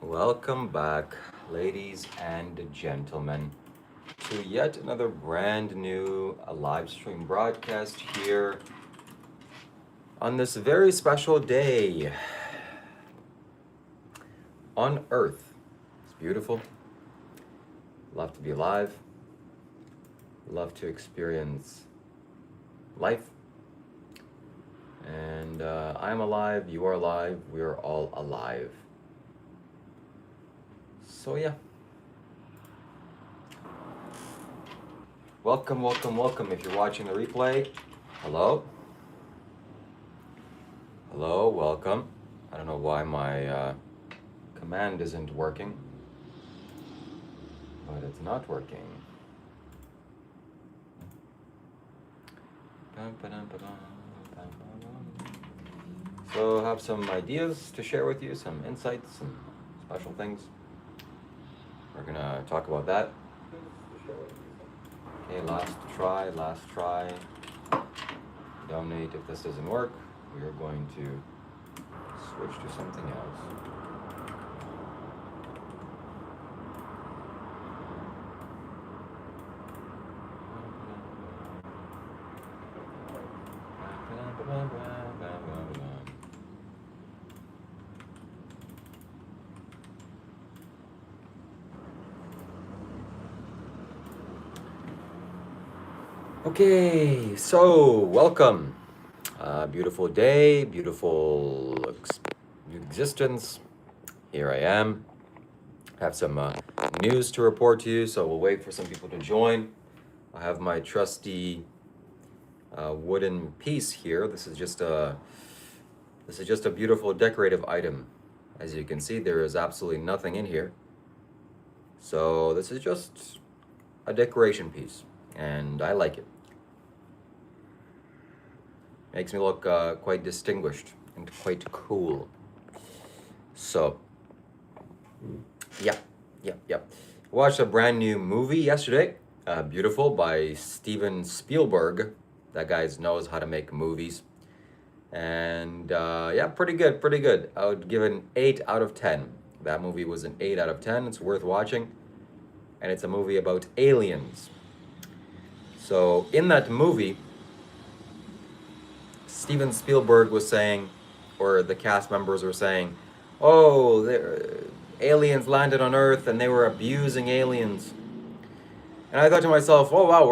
Welcome back, ladies and gentlemen, to yet another brand new live stream broadcast here on this very special day on Earth. It's beautiful. Love to be alive. Love to experience life. And I'm alive, you are alive, we are all alive. So, yeah. Welcome, welcome, welcome. If you're watching the replay, hello. Hello, welcome. I don't know why my command isn't working, but it's not working. So I have some ideas to share with you, some insights, some special things. We're gonna talk about that. Okay, last try. Donate if this doesn't work. We are going to switch to something else. Okay, so welcome. Beautiful day, beautiful existence. Here I am. Have some news to report to you, so we'll wait for some people to join. I have my trusty wooden piece here. This is just a beautiful decorative item. As you can see, there is absolutely nothing in here. So this is just a decoration piece, and I like it. Makes me look quite distinguished and quite cool. So, yeah. Watched a brand new movie yesterday, Beautiful by Steven Spielberg. That guy knows how to make movies. And yeah, pretty good. I would give it an 8 out of 10. That movie was an 8 out of 10. It's worth watching. And it's a movie about aliens. So, in that movie, Steven Spielberg was saying, or the cast members were saying, oh, aliens landed on Earth and they were abusing aliens. And I thought to myself, oh wow,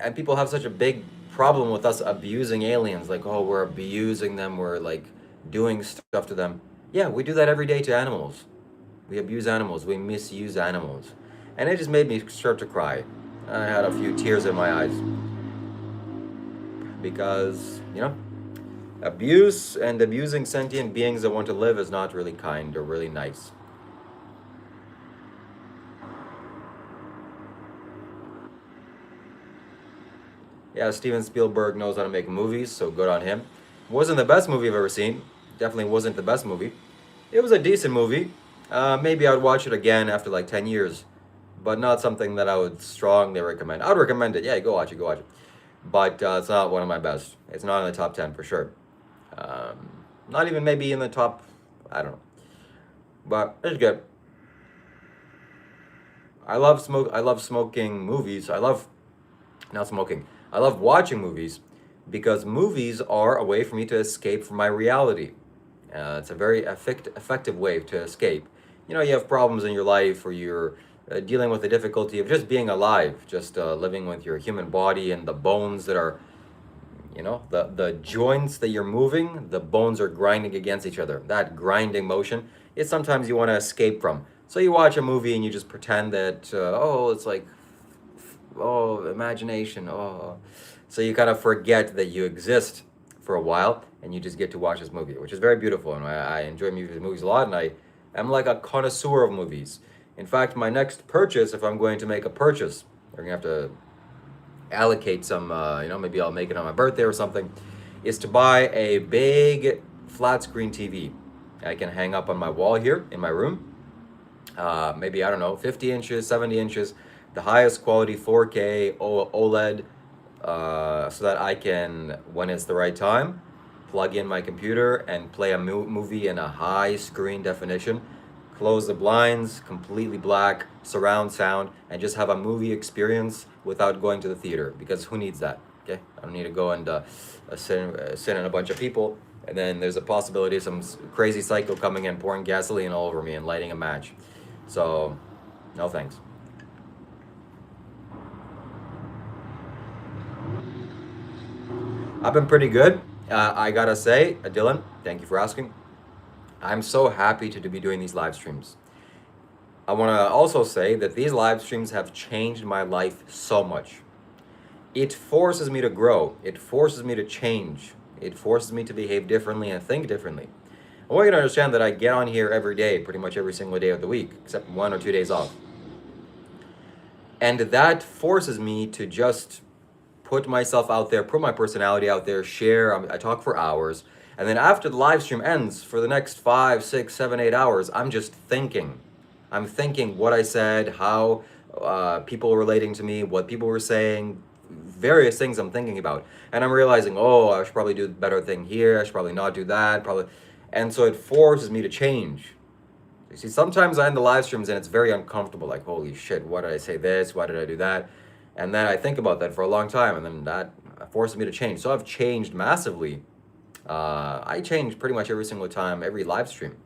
and people have such a big problem with us abusing aliens. Like, oh, we're abusing them, we're like doing stuff to them. Yeah, we do that every day to animals. We abuse animals, we misuse animals. And it just made me start to cry. I had a few tears in my eyes. Because, abuse and abusing sentient beings that want to live is not really kind or really nice. Yeah, Steven Spielberg knows how to make movies, so good on him. Wasn't the best movie I've ever seen. Definitely wasn't the best movie. It was a decent movie. Maybe I would watch it again after like 10 years, but not something that I would strongly recommend. I would recommend it. Yeah, go watch it. But it's not one of my best. It's not in the top 10 for sure. Not even maybe in the top, I don't know. But it's good. I love smoking movies. I love watching movies because movies are a way for me to escape from my reality. It's a very effective way to escape. You have problems in your life, or you're dealing with the difficulty of just being alive, just living with your human body and the bones that are, the joints that you're moving, the bones are grinding against each other. That grinding motion is sometimes you want to escape from. So you watch a movie and you just pretend that, it's like, imagination, So you kind of forget that you exist for a while and you just get to watch this movie, which is very beautiful. And I enjoy movies a lot, and I am like a connoisseur of movies. In fact, my next purchase, if I'm going to make a purchase, we're going to have to allocate some, maybe I'll make it on my birthday or something, is to buy a big flat screen TV. I can hang up on my wall here in my room. Maybe, 50 inches, 70 inches, the highest quality 4K OLED, so that I can, when it's the right time, plug in my computer and play a movie in a high screen definition, close the blinds, completely black, surround sound, and just have a movie experience without going to the theater. Because who needs that? Okay, I don't need to go and sit in a bunch of people, and then there's a possibility of some crazy psycho coming in, pouring gasoline all over me and lighting a match. So, no thanks. I've been pretty good. I gotta say, Dylan, thank you for asking. I'm so happy to be doing these live streams. I want to also say that these live streams have changed my life so much. It forces me to grow. It forces me to change. It forces me to behave differently and think differently. I want you to understand that I get on here every day, pretty much every single day of the week, except 1 or 2 days off. And that forces me to just put myself out there, put my personality out there, share. I talk for hours. And then after the live stream ends, for the next 5, 6, 7, 8 hours, I'm just thinking. I'm thinking what I said, how people relating to me, what people were saying, various things I'm thinking about. And I'm realizing, oh, I should probably do a better thing here. I should probably not do that. Probably. And so it forces me to change. You see, sometimes I end the live streams and it's very uncomfortable. Like, holy shit, why did I say this? Why did I do that? And then I think about that for a long time, and then that forces me to change. So I've changed massively. I change pretty much every single time, every live stream.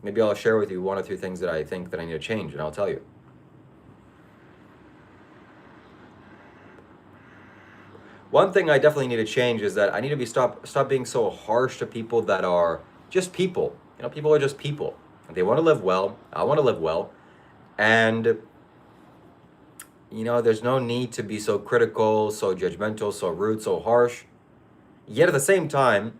Maybe I'll share with you 1 or 2 things that I think that I need to change, and I'll tell you. One thing I definitely need to change is that I need to stop being so harsh to people that are just people. You know, people are just people. They want to live well. I want to live well. And you know, there's no need to be so critical, so judgmental, so rude, so harsh. Yet at the same time,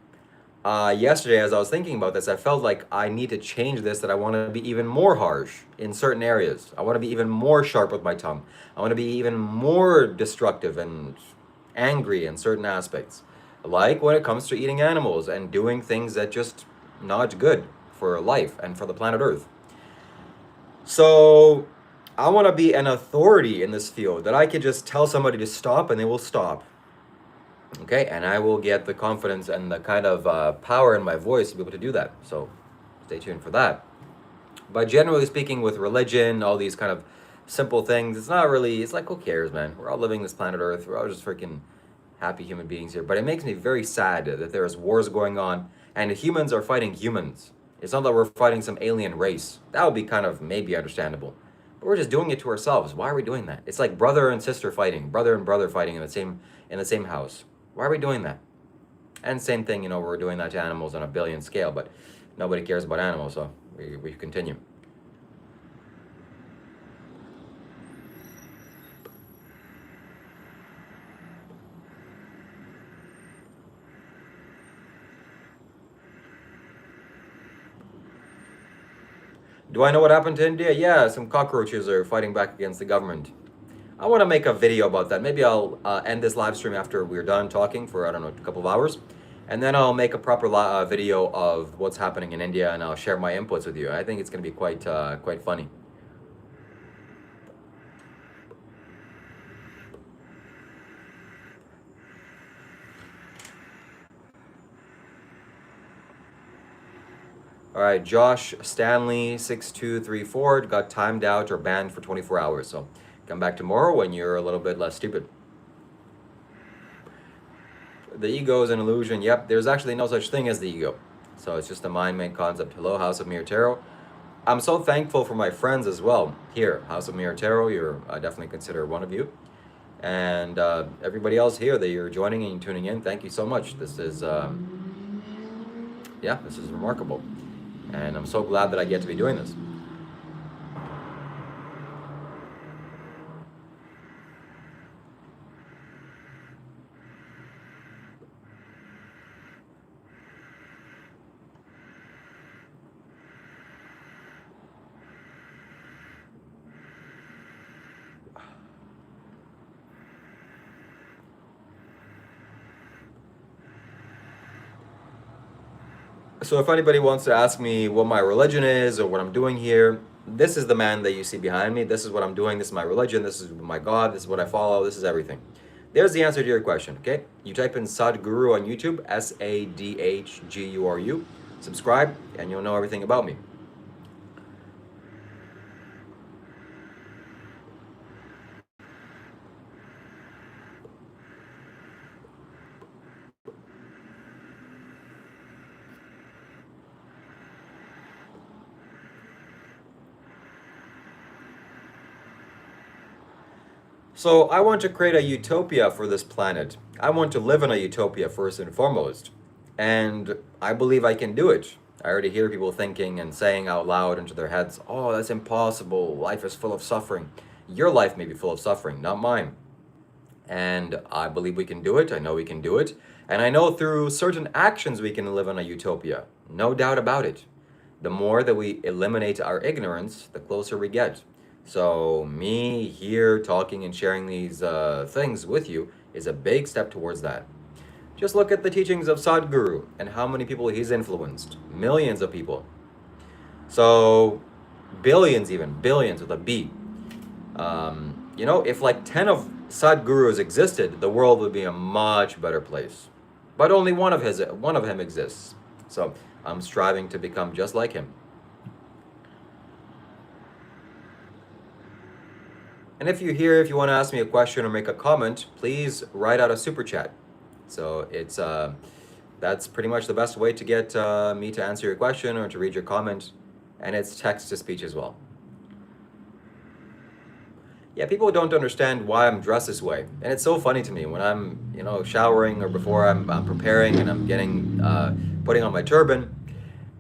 yesterday as I was thinking about this, I felt like I need to change this, that I want to be even more harsh in certain areas. I want to be even more sharp with my tongue. I want to be even more destructive and angry in certain aspects. Like when it comes to eating animals and doing things that just not good for life and for the planet Earth. So I want to be an authority in this field, that I could just tell somebody to stop and they will stop. Okay, and I will get the confidence and the kind of power in my voice to be able to do that. So stay tuned for that. But generally speaking, with religion, all these kind of simple things, it's not really, it's like, who cares, man? We're all living this planet Earth. We're all just freaking happy human beings here. But it makes me very sad that there's wars going on and humans are fighting humans. It's not that we're fighting some alien race. That would be kind of maybe understandable. But we're just doing it to ourselves. Why are we doing that? It's like brother and sister fighting, brother and brother fighting in the same house. Why are we doing that? And same thing, you know, we're doing that to animals on a billion scale, but nobody cares about animals, so we continue. Do I know what happened to India? Yeah, some cockroaches are fighting back against the government. I want to make a video about that. Maybe I'll end this live stream after we're done talking for, I don't know, a couple of hours. And then I'll make a proper video of what's happening in India, and I'll share my inputs with you. I think it's going to be quite funny. All right, Josh Stanley 6234 got timed out or banned for 24 hours. So come back tomorrow when you're a little bit less stupid. The ego is an illusion. Yep, there's actually no such thing as the ego. So it's just a mind-made concept. Hello, House of Mirror Tarot. I'm so thankful for my friends as well. Here, House of Mirror Tarot, you're definitely consider one of you. And everybody else here that you're joining and tuning in, thank you so much. This is, yeah, this is remarkable. And I'm so glad that I get to be doing this. So if anybody wants to ask me what my religion is or what I'm doing here, this is the man that you see behind me. This is what I'm doing. This is my religion. This is my God. This is what I follow. This is everything. There's the answer to your question, okay? You type in Sadhguru on YouTube, Sadhguru, subscribe, and you'll know everything about me. So I want to create a utopia for this planet. I want to live in a utopia first and foremost. And I believe I can do it. I already hear people thinking and saying out loud into their heads, oh, that's impossible. Life is full of suffering. Your life may be full of suffering, not mine. And I believe we can do it. I know we can do it. And I know through certain actions we can live in a utopia. No doubt about it. The more that we eliminate our ignorance, the closer we get. So, me here talking and sharing these things with you is a big step towards that. Just look at the teachings of Sadhguru and how many people he's influenced. Millions of people. So, billions, even billions with a B. If like 10 of Sadhgurus existed, the world would be a much better place. But only one of him exists. So I'm striving to become just like him. And if you want to ask me a question or make a comment, please write out a super chat. So that's pretty much the best way to get me to answer your question or to read your comment, and it's text to speech as well. Yeah, people don't understand why I'm dressed this way, and it's so funny to me when I'm, showering or before I'm preparing and I'm getting putting on my turban,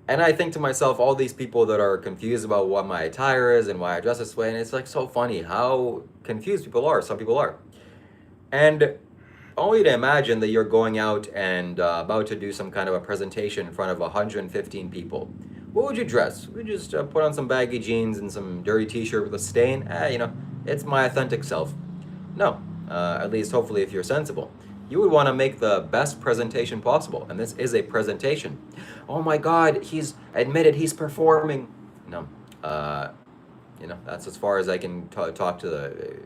and I think to myself, all these people that are confused about what my attire is and why I dress this way, and it's like so funny how confused people are. Some people are, and only to imagine that you're going out and about to do some kind of a presentation in front of 115 people. What would you dress? Would you just put on some baggy jeans and some dirty t-shirt with a stain? It's my authentic self. No, at least hopefully if you're sensible. You would want to make the best presentation possible, and this is a presentation. Oh my God, he's admitted he's performing. No, that's as far as I can talk to the.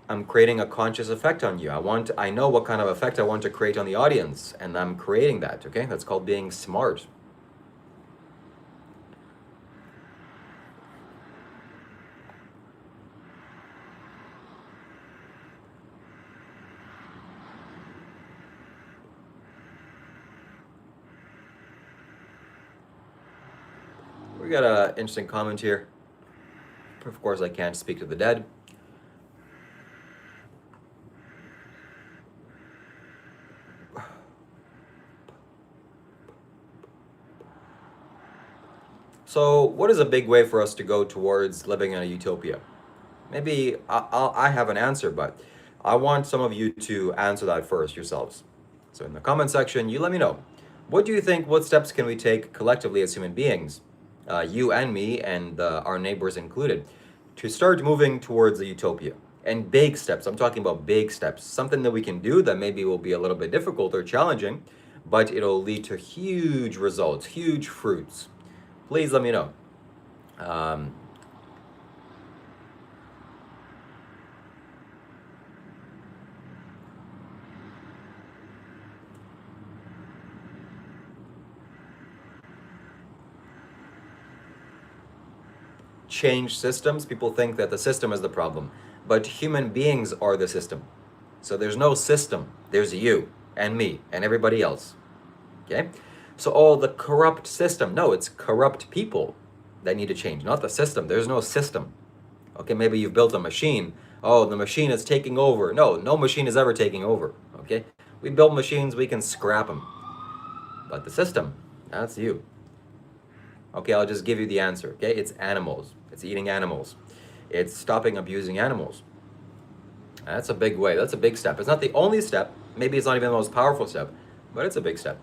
I'm creating a conscious effect on you. I know what kind of effect I want to create on the audience, and I'm creating that, okay? That's called being smart. We got an interesting comment here. Of course, I can't speak to the dead. So, what is a big way for us to go towards living in a utopia? Maybe I have an answer, but I want some of you to answer that first yourselves. So, in the comment section, you let me know. What do you think? What steps can we take collectively as human beings, you and me, and our neighbors included, to start moving towards a utopia? And big steps. I'm talking about big steps. Something that we can do that maybe will be a little bit difficult or challenging, but it'll lead to huge results, huge fruits. Please let me know. Change systems. People think that the system is the problem, but human beings are the system. So there's no system. There's you and me and everybody else. Okay? So all the corrupt system, no, it's corrupt people that need to change, not the system. There's no system. Okay, maybe you've built a machine. Oh, the machine is taking over. No, no machine is ever taking over. Okay? We build machines, we can scrap them. But the system, that's you. Okay, I'll just give you the answer. Okay, it's animals. It's eating animals. It's stopping abusing animals. That's a big way. That's a big step. It's not the only step. Maybe it's not even the most powerful step, but it's a big step.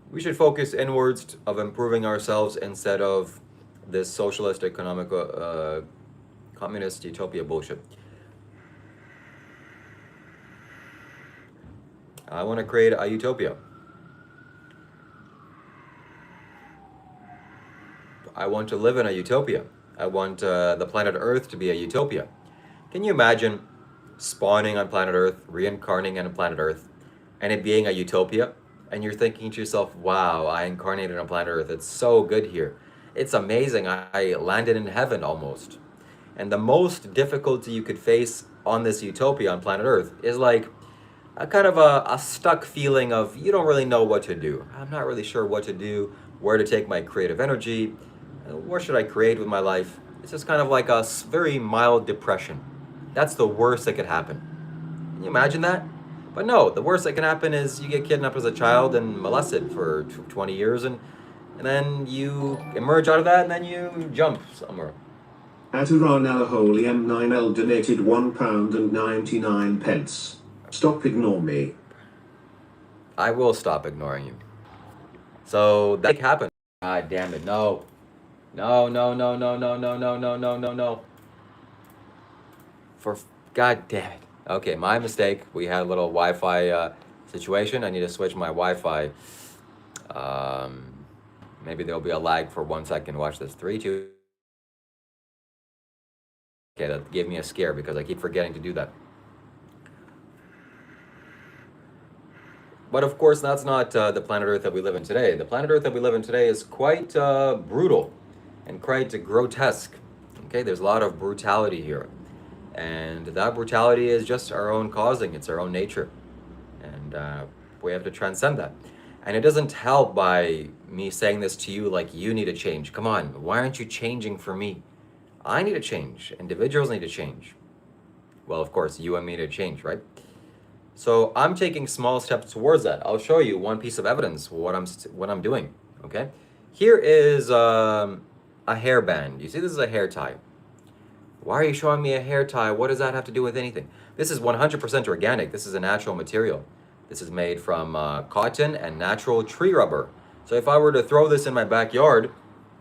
We should focus inwards of improving ourselves instead of this socialist, economic, communist utopia bullshit. I want to create a utopia. I want to live in a utopia. I want the planet Earth to be a utopia. Can you imagine spawning on planet Earth, reincarnating on planet Earth, and it being a utopia? And you're thinking to yourself, wow, I incarnated on planet Earth. It's so good here. It's amazing. I landed in heaven almost. And the most difficulty you could face on this utopia on planet Earth is like a kind of a stuck feeling of you don't really know what to do. I'm not really sure what to do, where to take my creative energy, what should I create with my life. It's just kind of like a very mild depression. That's the worst that could happen. Can you imagine that? But no, the worst that can happen is you get kidnapped as a child and molested for 20 years, and then you emerge out of that and then you jump somewhere. Aturanella Holy M9L donated £1.99. Stop ignore me. I will stop ignoring you. So that happened. God damn it. No. No, no, no, no, no, no, no, no, no, no, no. For God damn it. Okay, my mistake. We had a little Wi-Fi situation. I need to switch my Wi-Fi. Maybe there'll be a lag for 1 second. Watch this. 3, 2. Okay, that gave me a scare because I keep forgetting to do that. But of course, that's not the planet Earth that we live in today. The planet Earth that we live in today is quite brutal and quite grotesque. Okay, there's a lot of brutality here. And that brutality is just our own causing, it's our own nature. And we have to transcend that. And it doesn't help by me saying this to you like you need to change. Come on, why aren't you changing for me? I need to change. Individuals need to change. Well, of course, you and me need to change, right? So I'm taking small steps towards that. I'll show you one piece of evidence what I'm doing. Okay, here is a hairband. You see, this is a hair tie. Why are you showing me a hair tie? What does that have to do with anything? This is 100% organic. This is a natural material. This is made from cotton and natural tree rubber. So if I were to throw this in my backyard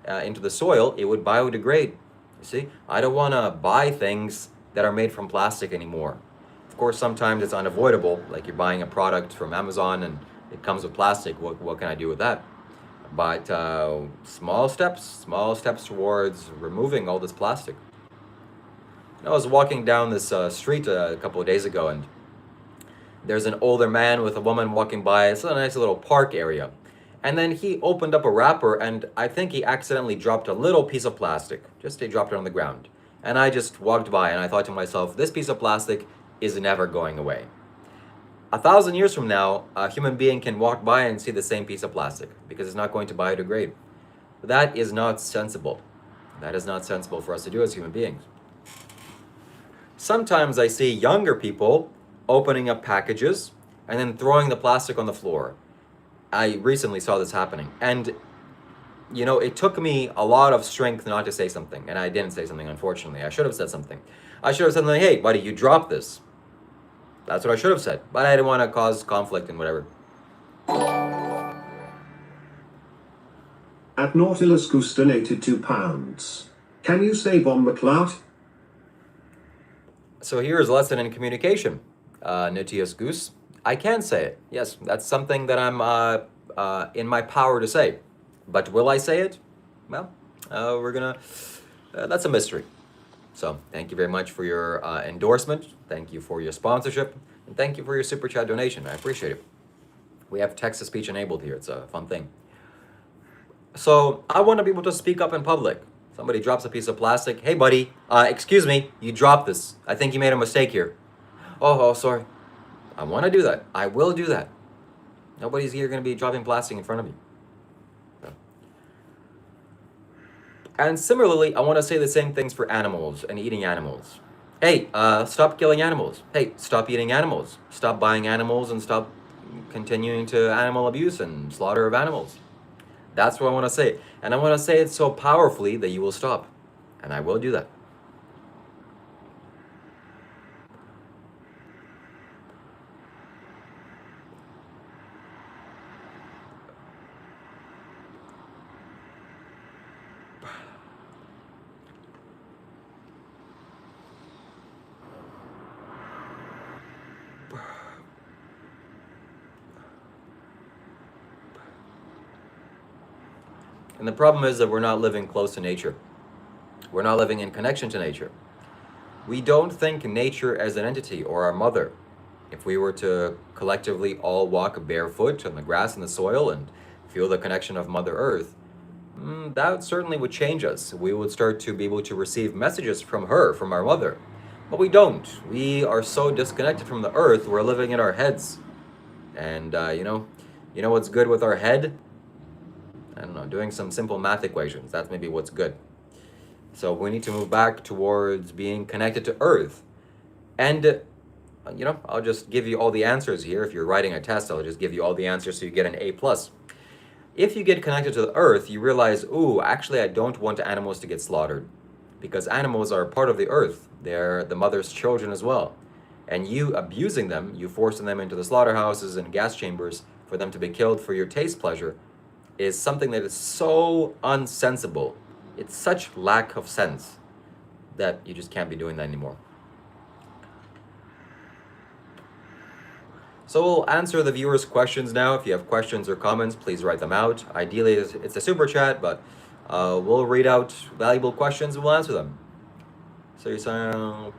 into the soil, it would biodegrade. You see, I don't want to buy things that are made from plastic anymore. Of course, sometimes it's unavoidable, like you're buying a product from Amazon and it comes with plastic. What can I do with that? But small steps towards removing all this plastic. I was walking down this street a couple of days ago, and there's an older man with a woman walking by. It's a nice little park area. And then he opened up a wrapper, and I think he accidentally dropped a little piece of plastic. He dropped it on the ground. And I just walked by, and I thought to myself, this piece of plastic is never going away. 1,000 years from now, a human being can walk by and see the same piece of plastic because it's not going to biodegrade. That is not sensible. That is not sensible for us to do as human beings. Sometimes I see younger people opening up packages and then throwing the plastic on the floor. I recently saw this happening. And, you know, it took me a lot of strength not to say something. And I didn't say something, unfortunately. I should have said something. I should have said something, hey, buddy, you dropped this. That's what I should have said. But I didn't want to cause conflict and whatever. At Nautilus Goose donated £2. Can you say bomb McClout? So here is a lesson in communication. Nitius Goose. I can say it. Yes, that's something that I'm in my power to say. But will I say it? Well, that's a mystery. So thank you very much for your endorsement. Thank you for your sponsorship. And thank you for your super chat donation. I appreciate it. We have text-to-speech enabled here. It's a fun thing. So I want to be able to speak up in public. Somebody drops a piece of plastic. Hey, buddy, excuse me, you dropped this. I think you made a mistake here. Oh, sorry. I want to do that. I will do that. Nobody's here going to be dropping plastic in front of me. So. And similarly, I want to say the same things for animals and eating animals. Hey, stop killing animals. Hey, stop eating animals. Stop buying animals and stop continuing to animal abuse and slaughter of animals. That's what I want to say. And I want to say it so powerfully that you will stop. And I will do that. And the problem is that we're not living close to nature. We're not living in connection to nature. We don't think nature as an entity or our mother. If we were to collectively all walk barefoot on the grass and the soil and feel the connection of Mother Earth, that certainly would change us. We would start to be able to receive messages from her, from our mother. But we don't. We are so disconnected from the earth, we're living in our heads. And, you know what's good with our head? I don't know, doing some simple math equations. That's maybe what's good. So we need to move back towards being connected to earth. And, I'll just give you all the answers here. If you're writing a test, I'll just give you all the answers so you get an A+. If you get connected to the earth, you realize, ooh, actually I don't want animals to get slaughtered. Because animals are part of the earth. They're the mother's children as well. And you abusing them, you forcing them into the slaughterhouses and gas chambers for them to be killed for your taste pleasure, is something that is so unsensible. It's such lack of sense that you just can't be doing that anymore. So we'll answer the viewers' questions now. If you have questions or comments, please write them out. Ideally, it's a super chat, but we'll read out valuable questions and we'll answer them. So you're saying...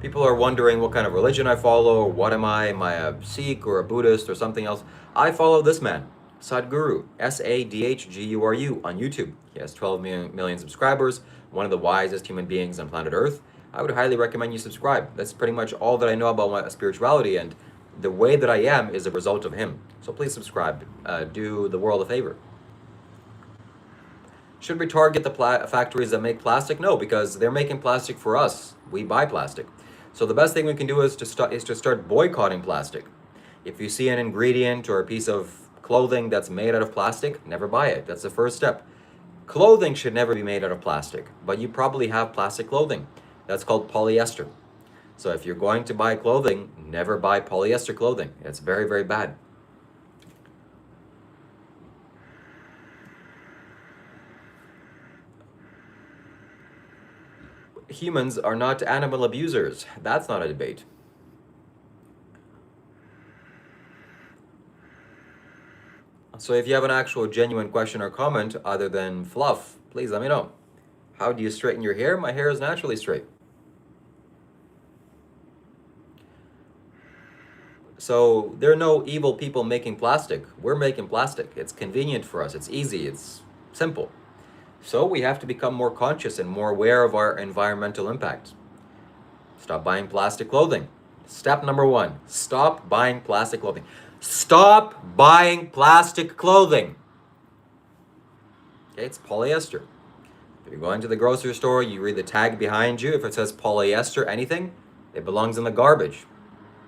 People are wondering what kind of religion I follow, or what am I? Am I a Sikh or a Buddhist or something else? I follow this man, Sadhguru, Sadhguru, on YouTube. He has 12 million subscribers, one of the wisest human beings on planet Earth. I would highly recommend you subscribe. That's pretty much all that I know about my spirituality, and the way that I am is a result of him. So please subscribe. Do the world a favor. Should we target the factories that make plastic? No, because they're making plastic for us. We buy plastic. So the best thing we can do is to start boycotting plastic. If you see an ingredient or a piece of clothing that's made out of plastic, never buy it. That's the first step. Clothing should never be made out of plastic, but you probably have plastic clothing. That's called polyester. So if you're going to buy clothing, never buy polyester clothing. It's very, very bad. Humans are not animal abusers. That's not a debate. So if you have an actual genuine question or comment other than fluff, please let me know. How do you straighten your hair? My hair is naturally straight. So there are no evil people making plastic. We're making plastic. It's convenient for us. It's easy. It's simple. So we have to become more conscious and more aware of our environmental impact. Stop buying plastic clothing. Step number 1, stop buying plastic clothing. Stop buying plastic clothing. Okay, it's polyester. If you're going to the grocery store, you read the tag behind you. If it says polyester anything, it belongs in the garbage.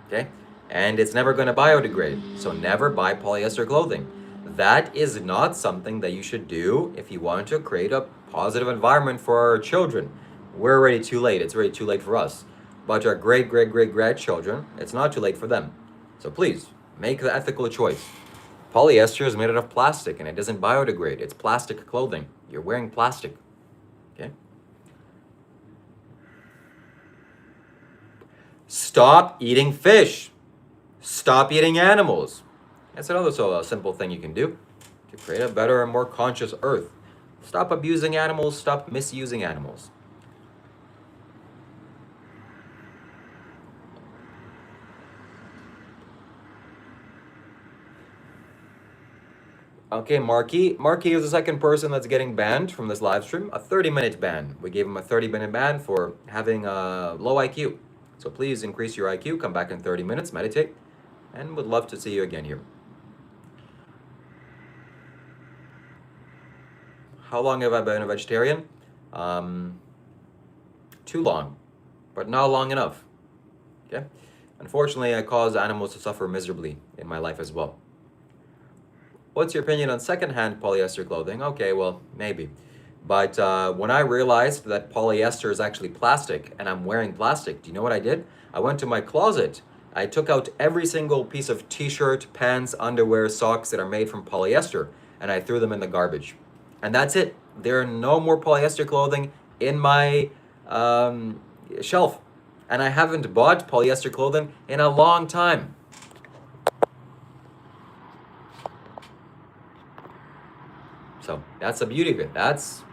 Okay? And it's never going to biodegrade. So never buy polyester clothing. That is not something that you should do if you want to create a positive environment for our children. We're already too late. It's already too late for us. But our great-great-great-grandchildren, it's not too late for them. So please, make the ethical choice. Polyester is made out of plastic and it doesn't biodegrade. It's plastic clothing. You're wearing plastic. Okay? Stop eating fish. Stop eating animals. That's another simple thing you can do to create a better and more conscious earth. Stop abusing animals. Stop misusing animals. Okay, Marky. Marky is the second person that's getting banned from this live stream. A 30-minute ban. We gave him a 30-minute ban for having a low IQ. So please increase your IQ. Come back in 30 minutes. Meditate. And would love to see you again here. How long have I been a vegetarian? Too long, but not long enough. Okay? Unfortunately, I cause animals to suffer miserably in my life as well. What's your opinion on secondhand polyester clothing? Okay, well, maybe. But when I realized that polyester is actually plastic and I'm wearing plastic, do you know what I did? I went to my closet. I took out every single piece of t-shirt, pants, underwear, socks that are made from polyester, and I threw them in the garbage. And that's it. There are no more polyester clothing in my shelf. And I haven't bought polyester clothing in a long time. So that's the beauty of it. That's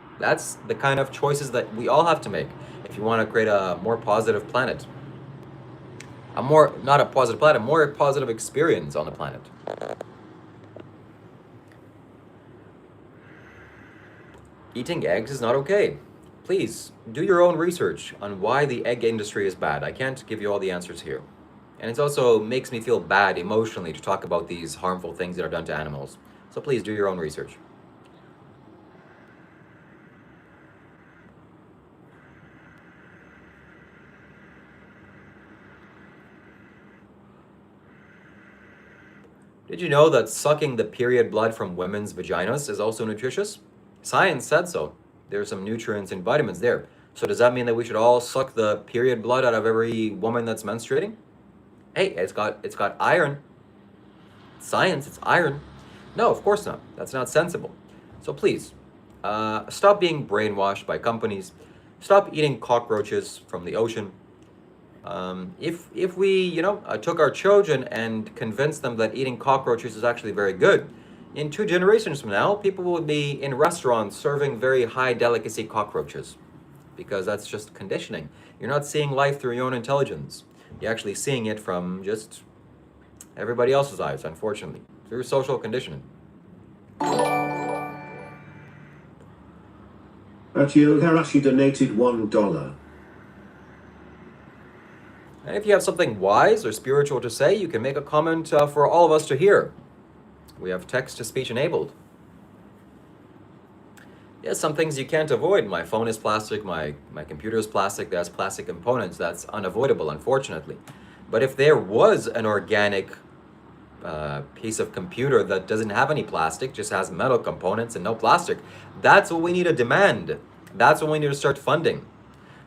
the kind of choices that we all have to make if you want to create a more positive planet. Not a positive planet, more positive experience on the planet. Eating eggs is not okay. Please do your own research on why the egg industry is bad. I can't give you all the answers here. And it also makes me feel bad emotionally to talk about these harmful things that are done to animals. So please do your own research. Did you know that sucking the period blood from women's vaginas is also nutritious? Science said so. There's some nutrients and vitamins there. So does that mean that we should all suck the period blood out of every woman that's menstruating? Hey, it's got iron. Science, it's iron. No, of course not. That's not sensible. So please, stop being brainwashed by companies. Stop eating cockroaches from the ocean. If we, took our children and convinced them that eating cockroaches is actually very good, in 2 generations from now, people would be in restaurants serving very high delicacy cockroaches, because that's just conditioning. You're not seeing life through your own intelligence. You're actually seeing it from just everybody else's eyes, unfortunately, through social conditioning. At Yogi donated $1. And if you have something wise or spiritual to say, you can make a comment for all of us to hear. We have text-to-speech enabled. Yes, some things you can't avoid. My phone is plastic, my computer is plastic, there's plastic components. That's unavoidable, unfortunately. But if there was an organic piece of computer that doesn't have any plastic, just has metal components and no plastic, that's what we need to demand. That's what we need to start funding.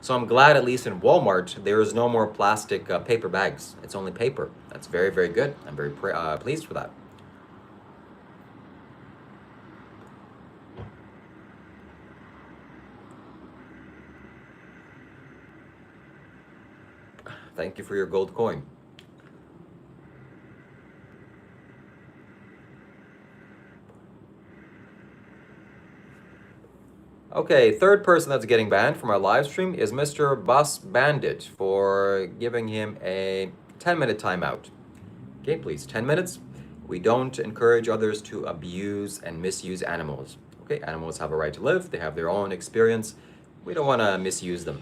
So I'm glad, at least in Walmart, there is no more plastic paper bags. It's only paper. That's very, very good. I'm very pleased for that. Thank you for your gold coin. Okay, third person that's getting banned from our live stream is Mr. Bus Bandit for giving him a 10-minute timeout. Okay, please, 10 minutes. We don't encourage others to abuse and misuse animals. Okay, animals have a right to live. They have their own experience. We don't want to misuse them.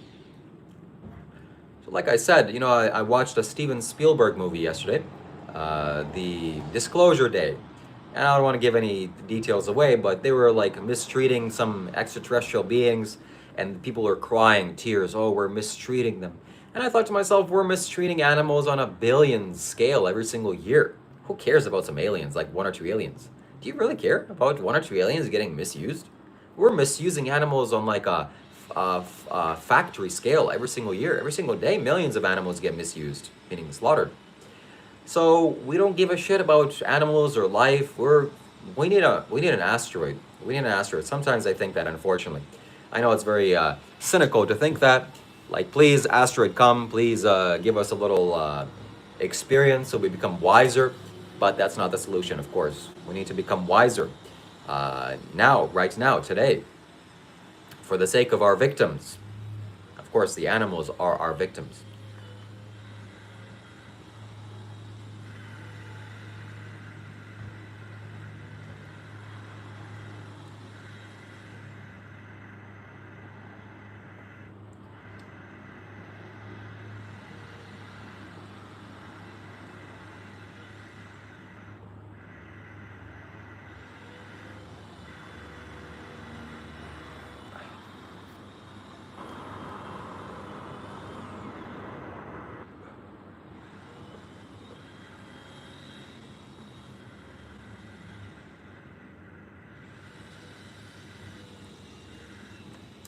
So like I said, I watched a Steven Spielberg movie yesterday, the Disclosure Day. And I don't want to give any details away, but they were like mistreating some extraterrestrial beings, and people were crying tears. Oh, we're mistreating them. And I thought to myself, we're mistreating animals on a billion scale every single year. Who cares about some aliens, like 1 or 2 aliens? Do you really care about 1 or 2 aliens getting misused? We're misusing animals on like a factory scale every single year. Every single day, millions of animals get misused, meaning slaughtered. So we don't give a shit about animals or life. We need an asteroid. We need an asteroid. Sometimes I think that, unfortunately. I know it's very cynical to think that. Like, please, asteroid, come. Please give us a little experience so we become wiser. But that's not the solution, of course. We need to become wiser now, right now, today, for the sake of our victims. Of course, the animals are our victims.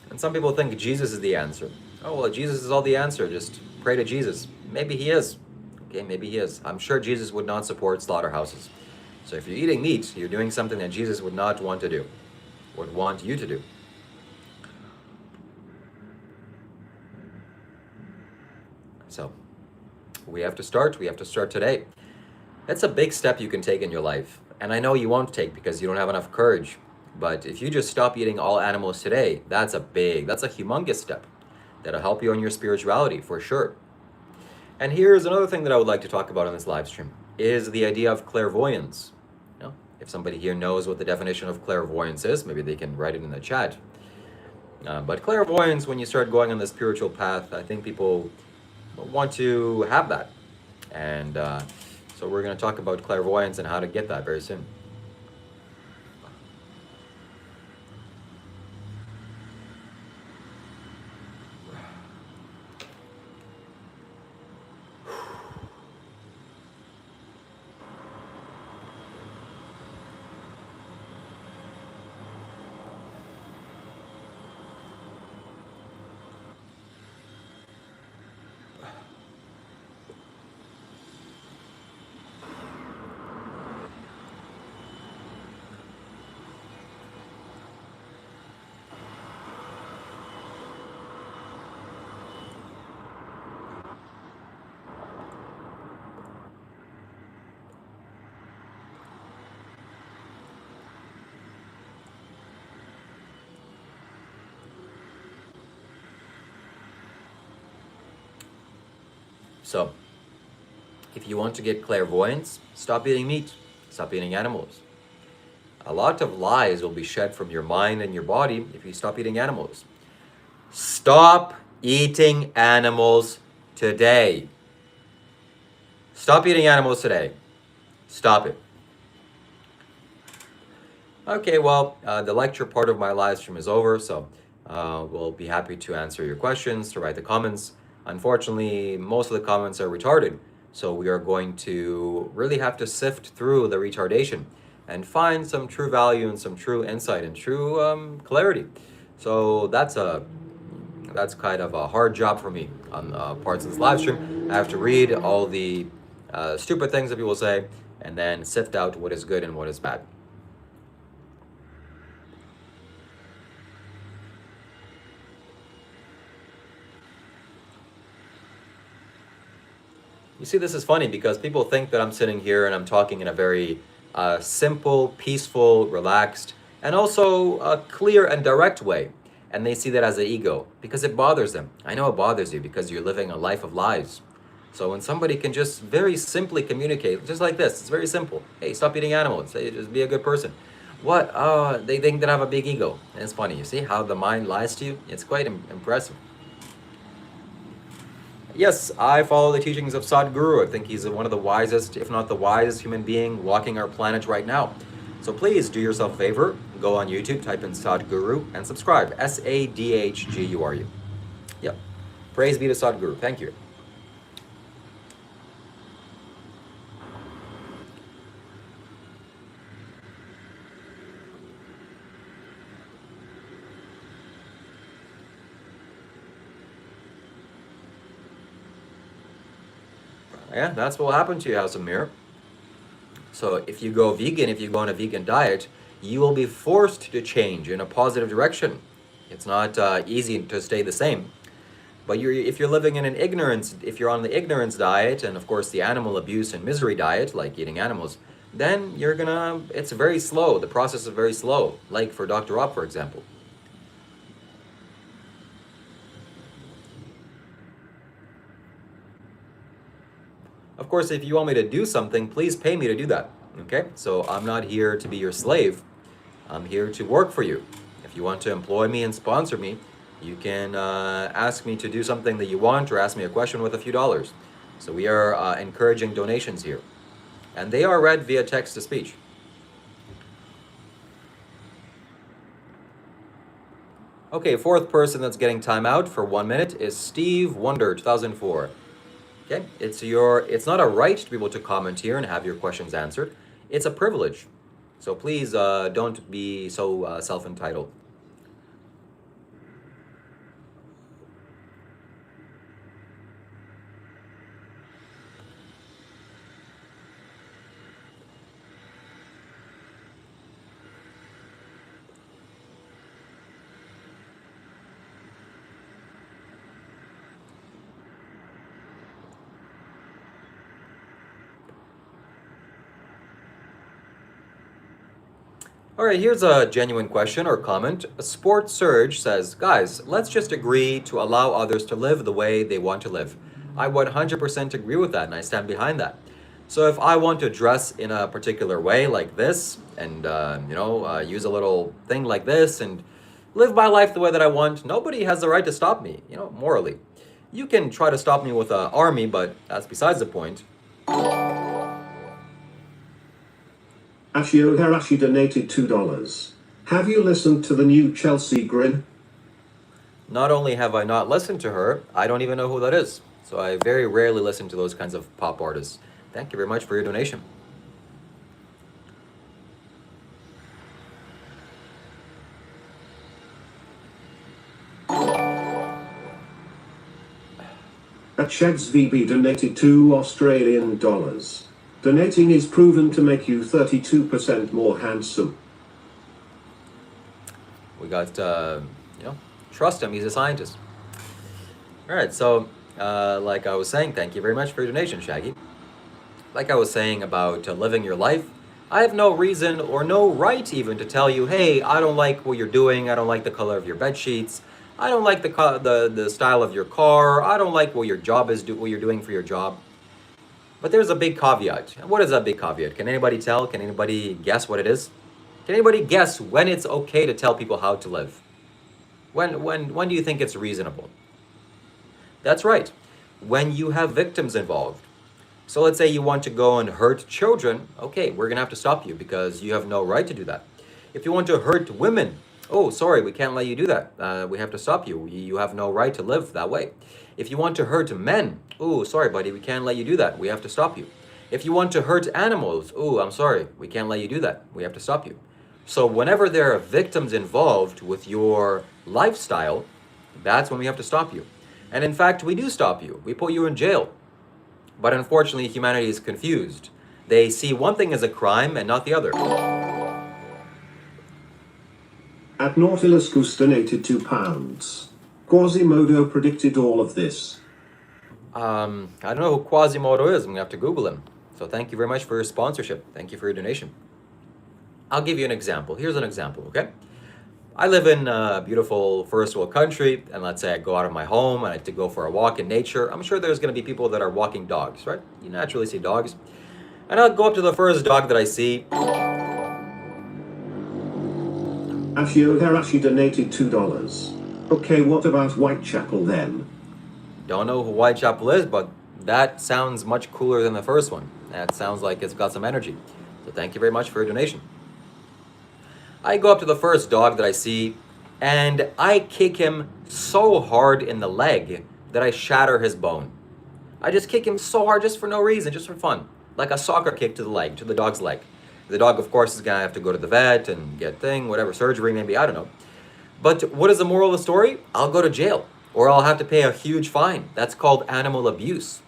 And some people think Jesus is the answer. Oh, well, Jesus is all the answer. Just pray to Jesus. Maybe he is. Okay, maybe he is. I'm sure Jesus would not support slaughterhouses. So if you're eating meat, you're doing something that Jesus would not want to do, would want you to do. So we have to start. We have to start today. That's a big step you can take in your life. And I know you won't take because you don't have enough courage. But if you just stop eating all animals today, that's a humongous step that'll help you on your spirituality for sure. And here's another thing that I would like to talk about on this live stream is the idea of clairvoyance. If somebody here knows what the definition of clairvoyance is, maybe they can write it in the chat. But clairvoyance, when you start going on the spiritual path, I think people want to have that. And so we're going to talk about clairvoyance and how to get that very soon. So, if you want to get clairvoyance, stop eating meat, stop eating animals. A lot of lies will be shed from your mind and your body if you stop eating animals. Stop eating animals today. Stop eating animals today. Stop it. Okay, well, the lecture part of my live stream is over, so we'll be happy to answer your questions, to write the comments. Unfortunately, most of the comments are retarded, so we are going to really have to sift through the retardation and find some true value and some true insight and true clarity. So that's kind of a hard job for me on parts of this live stream. I have to read all the stupid things that people say and then sift out what is good and what is bad. You see, this is funny because people think that I'm sitting here and I'm talking in a very simple, peaceful, relaxed, and also a clear and direct way. And they see that as an ego because it bothers them. I know it bothers you because you're living a life of lies. So when somebody can just very simply communicate, just like this, it's very simple. Hey, stop eating animals. Hey, just be a good person. What? They think that I have a big ego. And it's funny. You see how the mind lies to you? It's quite impressive. Yes, I follow the teachings of Sadhguru. I think he's one of the wisest, if not the wisest human being walking our planet right now. So please do yourself a favor, go on YouTube, type in Sadhguru, and subscribe. Sadhguru. Yep. Praise be to Sadhguru. Thank you. Yeah, that's what will happen to you, House of Mirror. So if you go vegan, if you go on a vegan diet, you will be forced to change in a positive direction. It's not easy to stay the same. But if you're living in an ignorance, if you're on the ignorance diet, and of course the animal abuse and misery diet, like eating animals, then it's very slow. The process is very slow, like for Dr. Rob, for example. Of course, if you want me to do something, please pay me to do that. Okay? So I'm not here to be your slave. I'm here to work for you. If you want to employ me and sponsor me, you can ask me to do something that you want or ask me a question with a few dollars. So we are encouraging donations here. And they are read via text to speech. Okay, fourth person that's getting time out for 1 minute is Steve Wonder, 2004. Okay, it's not a right to be able to comment here and have your questions answered. It's a privilege. So please don't be so self-entitled. All right, here's a genuine question or comment. Sports Surge says, guys, let's just agree to allow others to live the way they want to live. I 100% agree with that, and I stand behind that. So if I want to dress in a particular way like this, and use a little thing like this, and live my life the way that I want. Nobody has the right to stop me, morally. You can try to stop me with an army, but that's besides the point. Ashio Harashi donated $2. Have you listened to the new Chelsea Grin? Not only have I not listened to her, I don't even know who that is. So I very rarely listen to those kinds of pop artists. Thank you very much for your donation. Sheds VB donated $2 Australian. Donating is proven to make you 32% more handsome. We got, trust him, he's a scientist. All right, so like I was saying, thank you very much for your donation, Shaggy. Like I was saying about living your life, I have no reason or no right even to tell you, hey, I don't like what you're doing, I don't like the color of your bed sheets, I don't like the style of your car, I don't like what your job is, what you're doing for your job. But there's a big caveat. And what is that big caveat? Can anybody tell? Can anybody guess what it is? Can anybody guess when it's okay to tell people how to live? When do you think it's reasonable? That's right. When you have victims involved. So let's say you want to go and hurt children. Okay, we're going to have to stop you because you have no right to do that. If you want to hurt women, oh, sorry, we can't let you do that. We have to stop you. You have no right to live that way. If you want to hurt men, oh, sorry, buddy, we can't let you do that. We have to stop you. If you want to hurt animals, oh, I'm sorry, we can't let you do that. We have to stop you. So whenever there are victims involved with your lifestyle, that's when we have to stop you. And in fact, we do stop you. We put you in jail. But unfortunately, humanity is confused. They see one thing as a crime and not the other. At Nautilus Goose donated £2. Quasimodo predicted all of this. I don't know who Quasimodo is. I'm going to have to Google him. So thank you very much for your sponsorship. Thank you for your donation. I'll give you an example. Here's an example, okay? I live in a beautiful first world country, and let's say I go out of my home and I have to go for a walk in nature. I'm sure there's going to be people that are walking dogs, right? You naturally see dogs. And I'll go up to the first dog that I see. Ashio Harashi donated $2. Okay, what about Whitechapel then? Don't know who Whitechapel is, but that sounds much cooler than the first one. That sounds like it's got some energy. So thank you very much for your donation. I go up to the first dog that I see, and I kick him so hard in the leg that I shatter his bone. I just kick him so hard just for no reason, just for fun. Like a soccer kick to the leg, to the dog's leg. The dog, of course, is gonna have to go to the vet and get whatever surgery maybe, I don't know. But what is the moral of the story? I'll go to jail, or I'll have to pay a huge fine. That's called animal abuse.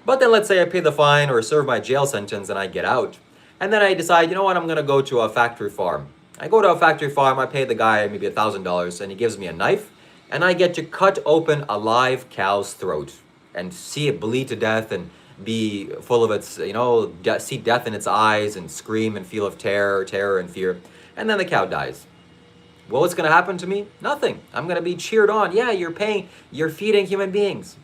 But then let's say I pay the fine or serve my jail sentence and I get out. And then I decide, you know what, I'm going to go to a factory farm. I go to a factory farm, I pay the guy maybe $1,000, and he gives me a knife, and I get to cut open a live cow's throat and see it bleed to death and be full of its, see death in its eyes and scream and feel of terror and fear. And then the cow dies. Well, what's going to happen to me? Nothing. I'm going to be cheered on. Yeah, you're feeding human beings.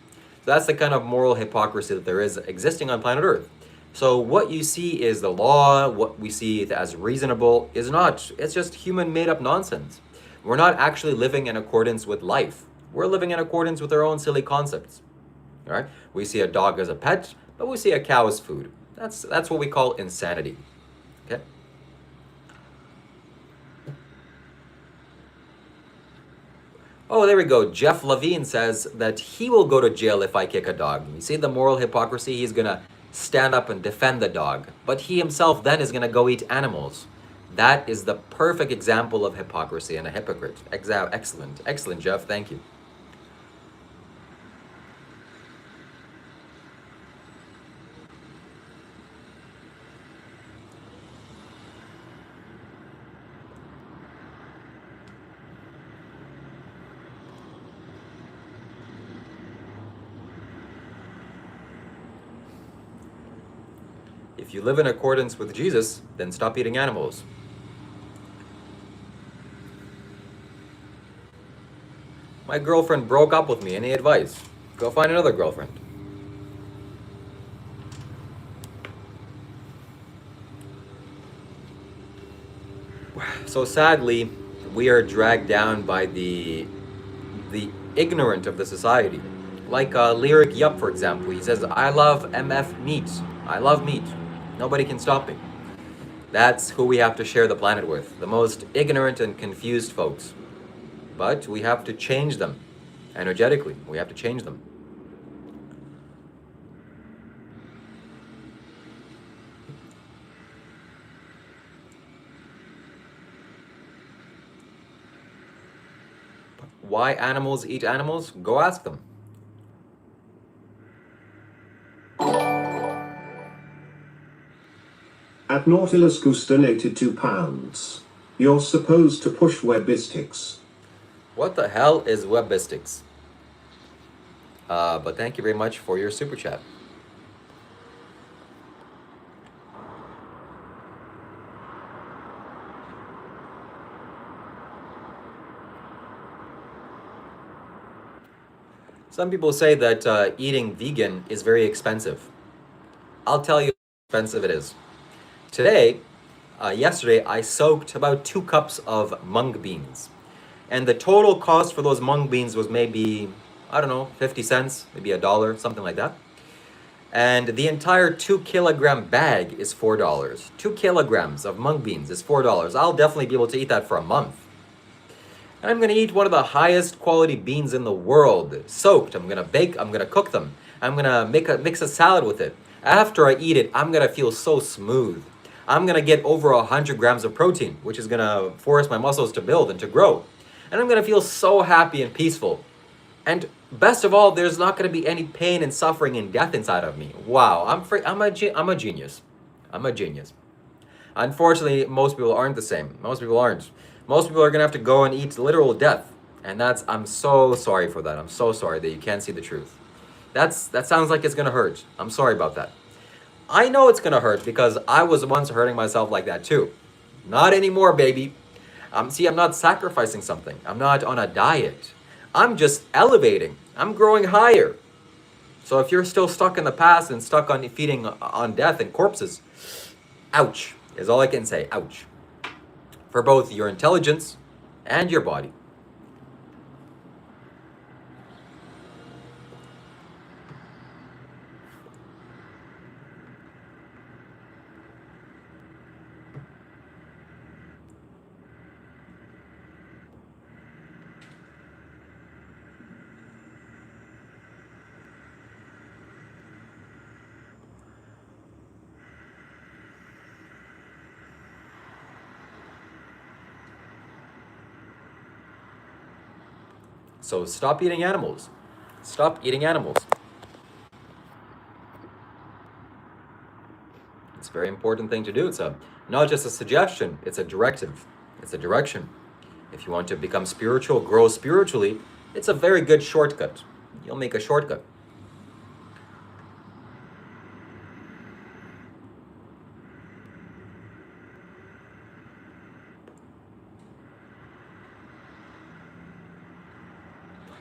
So that's the kind of moral hypocrisy that there is existing on planet Earth. So what you see is the law, what we see as reasonable is not. It's just human made up nonsense. We're not actually living in accordance with life. We're living in accordance with our own silly concepts. All right? We see a dog as a pet, but we see a cow as food. That's what we call insanity. Okay? Oh, there we go. Jeff Levine says that he will go to jail if I kick a dog. You see the moral hypocrisy? He's going to stand up and defend the dog. But he himself then is going to go eat animals. That is the perfect example of hypocrisy and a hypocrite. Excellent. Excellent, Jeff. Thank you. If you live in accordance with Jesus, then stop eating animals. My girlfriend broke up with me. Any advice? Go find another girlfriend. So sadly, we are dragged down by the ignorant of the society. Like Lyric Yup, for example, he says, "I love MF meat. I love meat. Nobody can stop me." That's who we have to share the planet with, the most ignorant and confused folks. But we have to change them energetically. We have to change them. Why animals eat animals? Go ask them. At Nautilus Goose donated £2. You're supposed to push webistics. What the hell is webistics? But thank you very much for your super chat. Some people say that eating vegan is very expensive. I'll tell you how expensive it is. Yesterday, I soaked about 2 cups of mung beans. And the total cost for those mung beans was maybe, I don't know, 50 cents, maybe $1, something like that. And the entire 2 kilogram bag is $4. 2 kilograms of mung beans is $4. I'll definitely be able to eat that for a month. And I'm gonna eat one of the highest quality beans in the world, soaked. I'm gonna bake, I'm gonna cook them. I'm gonna mix a salad with it. After I eat it, I'm gonna feel so smooth. I'm gonna get over 100 grams of protein, which is gonna force my muscles to build and to grow. And I'm gonna feel so happy and peaceful. And best of all, there's not gonna be any pain and suffering and death inside of me. Wow, I'm a genius. I'm a genius. Unfortunately, most people aren't the same. Most people aren't. Most people are gonna have to go and eat literal death. And I'm so sorry for that. I'm so sorry that you can't see the truth. That sounds like it's gonna hurt. I'm sorry about that. I know it's gonna hurt because I was once hurting myself like that too. Not anymore, baby. See, I'm not sacrificing something. I'm not on a diet. I'm just elevating. I'm growing higher. So if you're still stuck in the past and stuck on feeding on death and corpses, ouch, is all I can say. Ouch. For both your intelligence and your body. So stop eating animals. Stop eating animals. It's a very important thing to do. It's not just a suggestion, it's a directive. It's a direction. If you want to become spiritual, grow spiritually, it's a very good shortcut. You'll make a shortcut.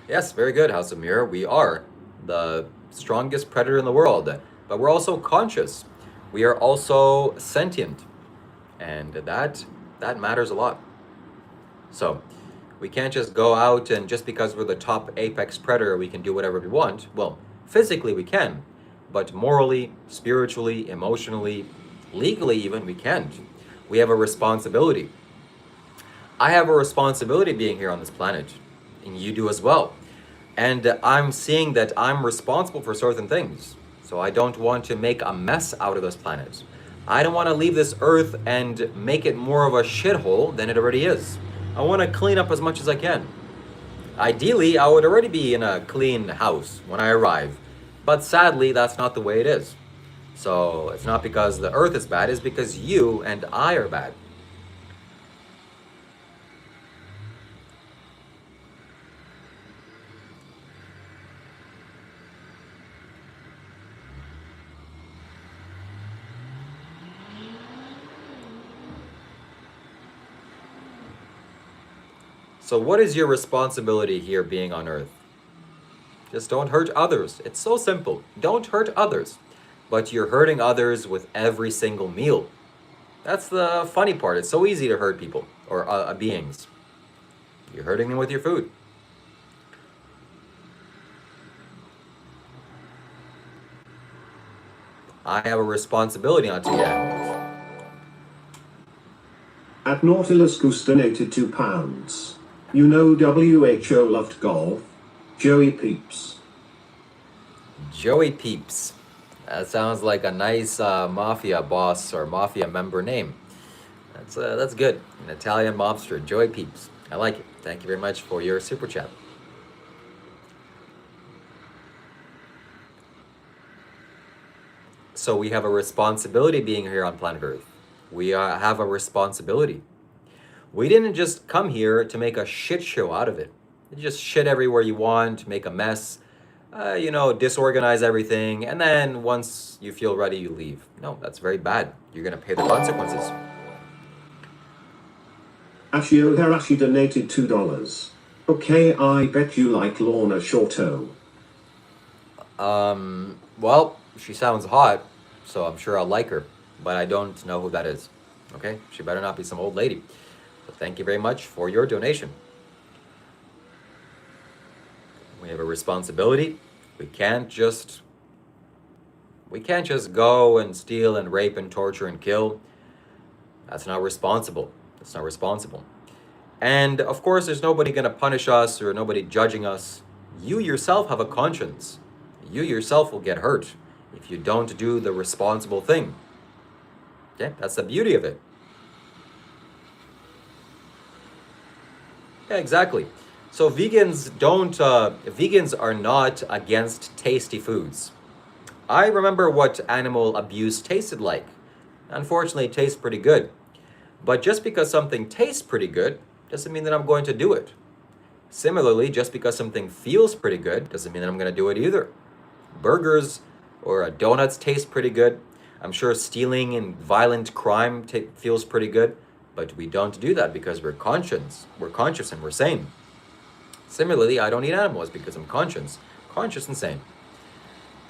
Yes, very good, House of Mirror. We are the strongest predator in the world, but we're also conscious. We are also sentient, and that matters a lot. So we can't just go out and just because we're the top apex predator, we can do whatever we want. Well, physically we can, but morally, spiritually, emotionally, legally even, we can't. We have a responsibility. I have a responsibility being here on this planet, and you do as well. And I'm seeing that I'm responsible for certain things. So I don't want to make a mess out of this planet. I don't want to leave this earth and make it more of a shithole than it already is. I want to clean up as much as I can. Ideally, I would already be in a clean house when I arrive. But sadly, that's not the way it is. So it's not because the earth is bad, it's because you and I are bad. So what is your responsibility here being on Earth? Just don't hurt others. It's so simple. Don't hurt others. But you're hurting others with every single meal. That's the funny part. It's so easy to hurt people or beings. You're hurting them with your food. I have a responsibility not to eat animals. At Nautilus Goose donated £2. You know WHO loved golf. Joey Peeps. Joey Peeps. That sounds like a nice mafia boss or mafia member name. That's good. An Italian mobster, Joey Peeps. I like it. Thank you very much for your super chat. So we have a responsibility being here on planet Earth. We have a responsibility. We didn't just come here to make a shit show out of it. You just shit everywhere you want, make a mess, disorganize everything, and then once you feel ready, you leave. No, that's very bad. You're going to pay the consequences. Ashio Harashi donated $2. Okay, I bet you like Lorna Shorto. Well, she sounds hot, so I'm sure I'll like her, but I don't know who that is. Okay? She better not be some old lady. So thank you very much for your donation. We have a responsibility. We can't just go and steal and rape and torture and kill. That's not responsible. That's not responsible. And of course, there's nobody going to punish us or nobody judging us. You yourself have a conscience. You yourself will get hurt if you don't do the responsible thing. Okay, that's the beauty of it. Yeah, exactly. So vegans are not against tasty foods. I remember what animal abuse tasted like. Unfortunately, it tastes pretty good. But just because something tastes pretty good doesn't mean that I'm going to do it. Similarly, just because something feels pretty good doesn't mean that I'm going to do it either. Burgers or donuts taste pretty good. I'm sure stealing and violent crime feels pretty good, but we don't do that because we're conscious and we're sane. Similarly, I don't eat animals because I'm conscious and sane.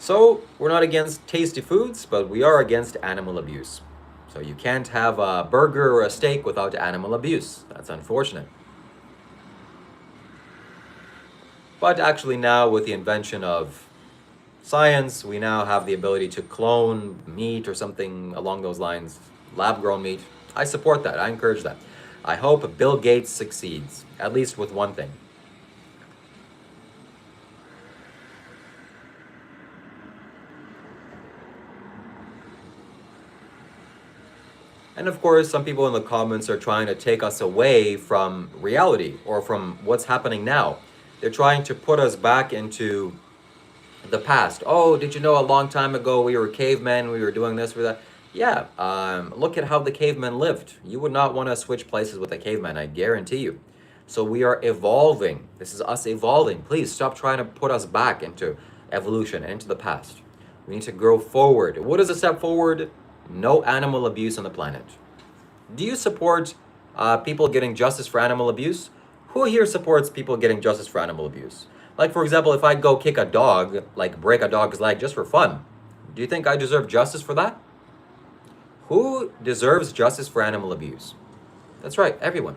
So we're not against tasty foods, but we are against animal abuse. So you can't have a burger or a steak without animal abuse. That's unfortunate. But actually now with the invention of science, we now have the ability to clone meat or something along those lines, lab-grown meat. I support that. I encourage that. I hope Bill Gates succeeds, at least with one thing. And of course, some people in the comments are trying to take us away from reality or from what's happening now. They're trying to put us back into the past. Oh, did you know a long time ago we were cavemen, we were doing this, or that? Yeah, look at how the cavemen lived. You would not want to switch places with a caveman, I guarantee you. So we are evolving. This is us evolving. Please stop trying to put us back into evolution and into the past. We need to grow forward. What is a step forward? No animal abuse on the planet. Do you support people getting justice for animal abuse? Who here supports people getting justice for animal abuse? Like, for example, if I go kick a dog, like break a dog's leg just for fun, do you think I deserve justice for that? Who deserves justice for animal abuse? That's right, everyone.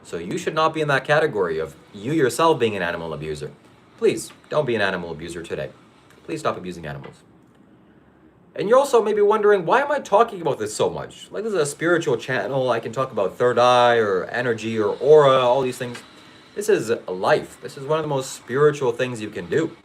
So you should not be in that category of you yourself being an animal abuser. Please, don't be an animal abuser today. Please stop abusing animals. And you're also maybe wondering, why am I talking about this so much? Like, this is a spiritual channel. I can talk about third eye or energy or aura, all these things. This is life. This is one of the most spiritual things you can do.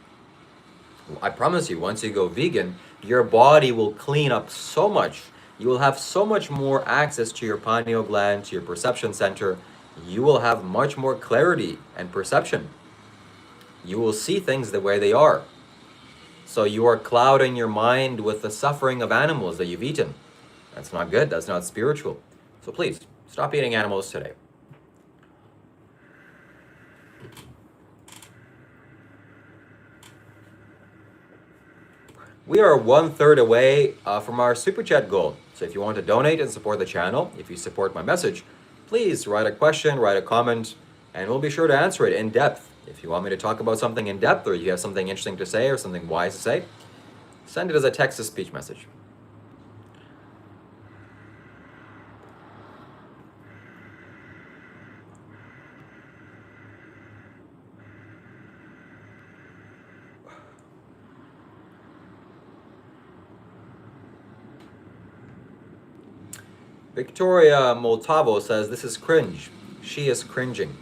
I promise you, once you go vegan, your body will clean up so much. You will have so much more access to your pineal gland, to your perception center. You will have much more clarity and perception. You will see things the way they are. So you are clouding your mind with the suffering of animals that you've eaten. That's not good. That's not spiritual. So please, stop eating animals today. We are 1/3 away from our super chat goal. So if you want to donate and support the channel, if you support my message, please write a question, write a comment, and we'll be sure to answer it in depth. If you want me to talk about something in depth, or you have something interesting to say or something wise to say, send it as a text-to-speech message. Victoria Moltavo says, this is cringe. She is cringing.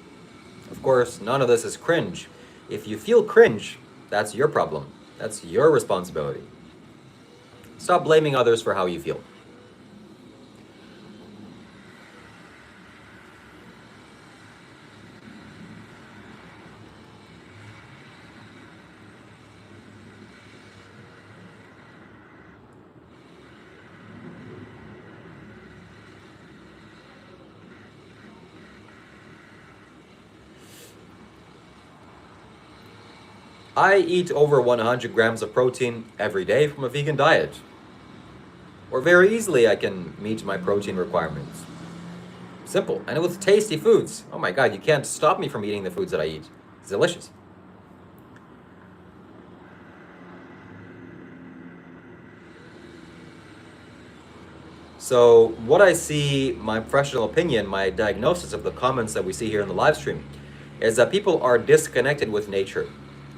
Of course, none of this is cringe. If you feel cringe, that's your problem. That's your responsibility. Stop blaming others for how you feel. I eat over 100 grams of protein every day from a vegan diet. Or very easily I can meet my protein requirements. Simple. And with tasty foods. Oh my god, you can't stop me from eating the foods that I eat. It's delicious. So what I see, my professional opinion, my diagnosis of the comments that we see here in the live stream, is that people are disconnected with nature.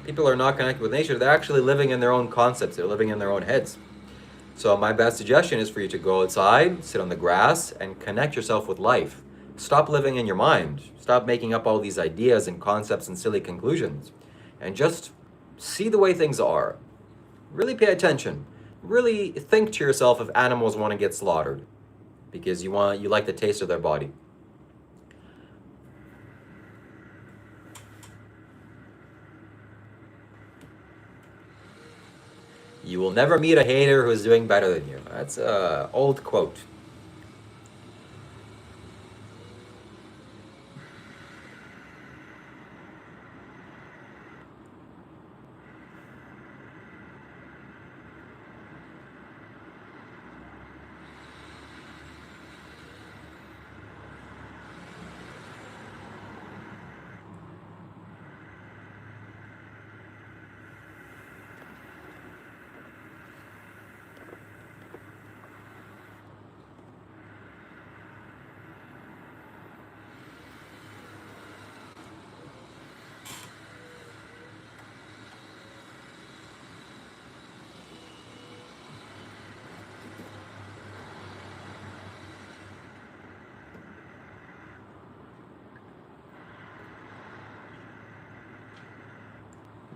People are not connected with nature. They're actually living in their own concepts. They're living in their own heads. So my best suggestion is for you to go outside, sit on the grass, and connect yourself with life. Stop living in your mind. Stop making up all these ideas and concepts and silly conclusions. And just see the way things are. Really pay attention. Really think to yourself if animals want to get slaughtered. Because you like the taste of their body. You will never meet a hater who's doing better than you. That's an old quote.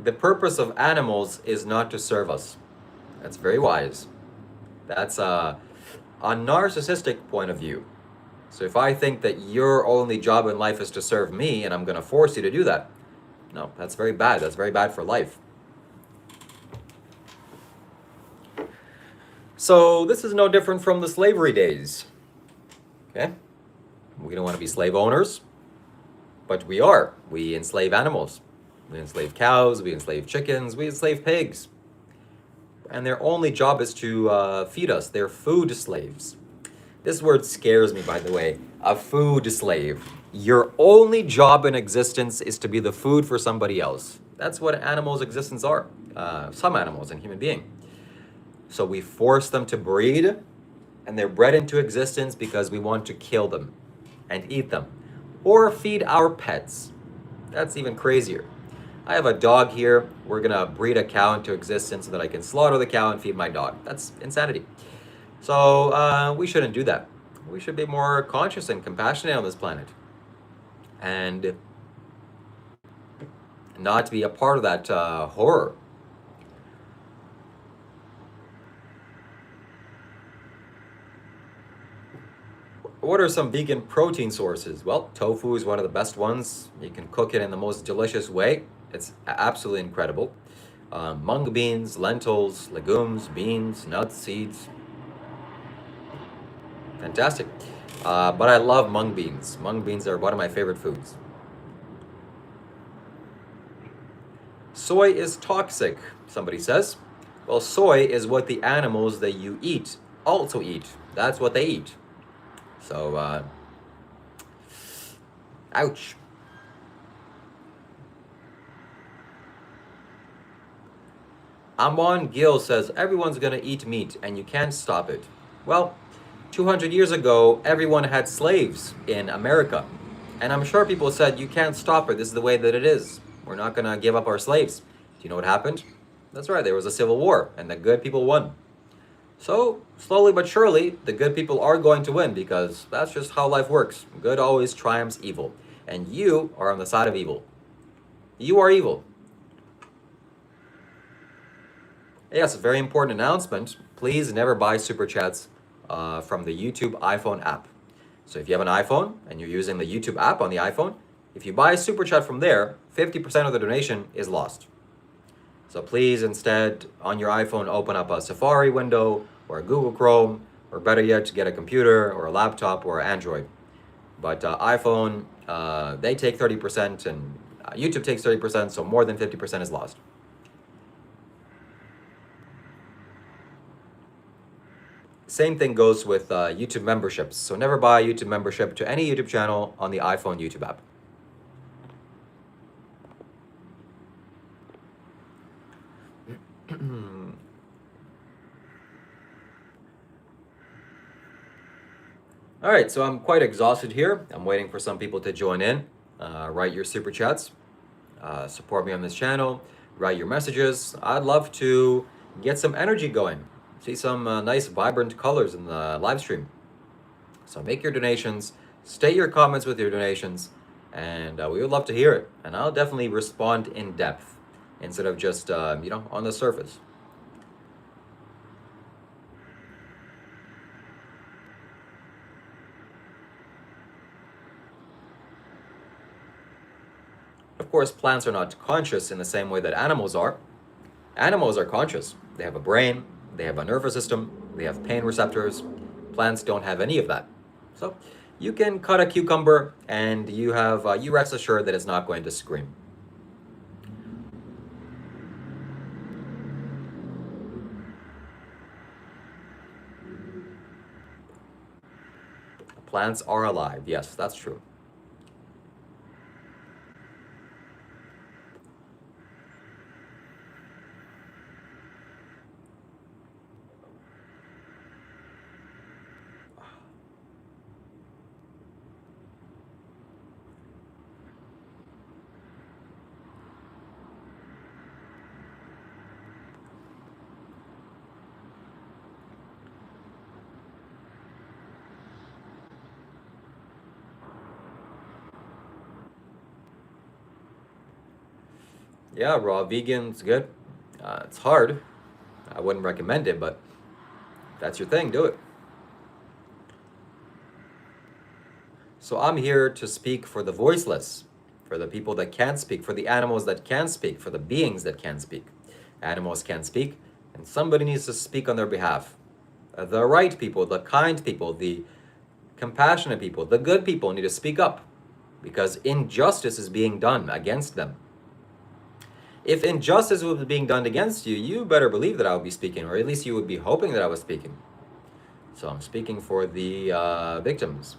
The purpose of animals is not to serve us. That's very wise. That's a narcissistic point of view. So if I think that your only job in life is to serve me and I'm going to force you to do that, no, that's very bad. That's very bad for life. So this is no different from the slavery days. Okay? We don't want to be slave owners, but we are. We enslave animals. We enslave cows, we enslave chickens, we enslave pigs. And their only job is to feed us. They're food slaves. This word scares me, by the way. A food slave. Your only job in existence is to be the food for somebody else. That's what animals' existence are. Some animals and human beings. So we force them to breed, and they're bred into existence because we want to kill them and eat them. Or feed our pets. That's even crazier. I have a dog here. We're gonna breed a cow into existence so that I can slaughter the cow and feed my dog. That's insanity. So we shouldn't do that. We should be more conscious and compassionate on this planet. And not be a part of that horror. What are some vegan protein sources? Well, tofu is one of the best ones. You can cook it in the most delicious way. It's absolutely incredible. Mung beans, lentils, legumes, beans, nuts, seeds. Fantastic. But I love mung beans. Mung beans are one of my favorite foods. Soy is toxic, somebody says. Well, soy is what the animals that you eat also eat. That's what they eat. So, ouch. Amon Gill says, everyone's going to eat meat and you can't stop it. Well, 200 years ago, everyone had slaves in America. And I'm sure people said, you can't stop it. This is the way that it is. We're not going to give up our slaves. Do you know what happened? That's right, there was a civil war and the good people won. So, slowly but surely, the good people are going to win because that's just how life works. Good always triumphs evil. And you are on the side of evil. You are evil. Yes, a very important announcement. Please never buy super chats from the YouTube iPhone app. So if you have an iPhone and you're using the YouTube app on the iPhone, if you buy a super chat from there, 50% of the donation is lost. So please instead, on your iPhone, open up a Safari window or a Google Chrome, or better yet, get a computer or a laptop or Android. But iPhone, they take 30% and YouTube takes 30%, so more than 50% is lost. Same thing goes with YouTube memberships. So never buy a YouTube membership to any YouTube channel on the iPhone YouTube app. All right, so I'm quite exhausted here. I'm waiting for some people to join in. Write your super chats. Support me on this channel. Write your messages. I'd love to get some energy going. See some nice vibrant colors in the live stream. So make your donations. State your comments with your donations. And we would love to hear it. And I'll definitely respond in depth instead of just, on the surface. Of course, plants are not conscious in the same way that animals are. Animals are conscious. They have a brain, they have a nervous system, they have pain receptors. Plants don't have any of that. So you can cut a cucumber and you rest assured that it's not going to scream. Plants are alive. Yes, that's true. Yeah, raw vegan's good. It's hard. I wouldn't recommend it, but that's your thing, do it. So I'm here to speak for the voiceless, for the people that can't speak, for the animals that can speak, for the beings that can speak. Animals can't speak, and somebody needs to speak on their behalf. The right people, the kind people, the compassionate people, the good people need to speak up because injustice is being done against them. If injustice was being done against you, you better believe that I would be speaking, or at least you would be hoping that I was speaking. So I'm speaking for the victims.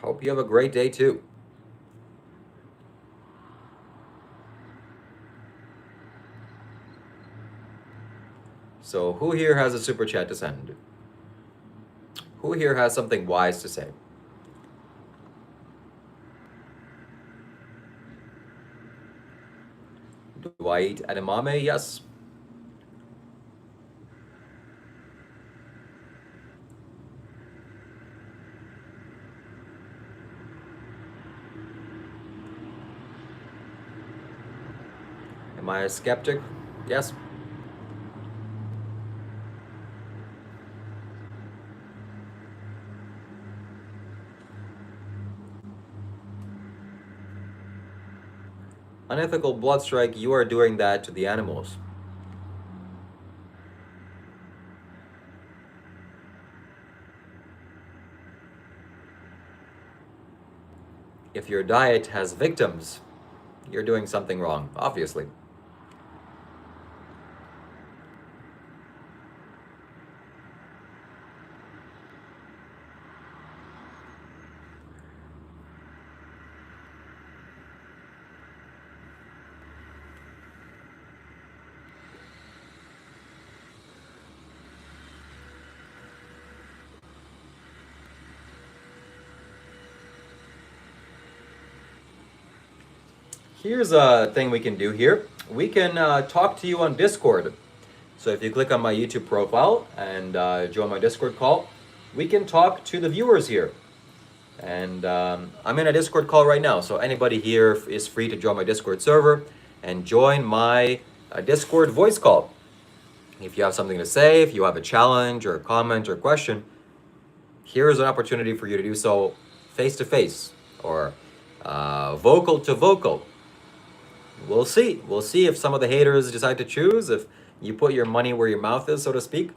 Hope you have a great day too. So who here has a super chat to send? Who here has something wise to say? Do I eat edamame? Yes. Am I a skeptic? Yes. Unethical blood strike, you are doing that to the animals. If your diet has victims, you're doing something wrong, obviously. Here's a thing we can do here. We can talk to you on Discord. So if you click on my YouTube profile and join my Discord call, we can talk to the viewers here. And I'm in a Discord call right now, so anybody here is free to join my Discord server and join my Discord voice call. If you have something to say, if you have a challenge or a comment or question, here is an opportunity for you to do so face to face or vocal to vocal. We'll see. We'll see if some of the haters decide to choose, if you put your money where your mouth is, so to speak.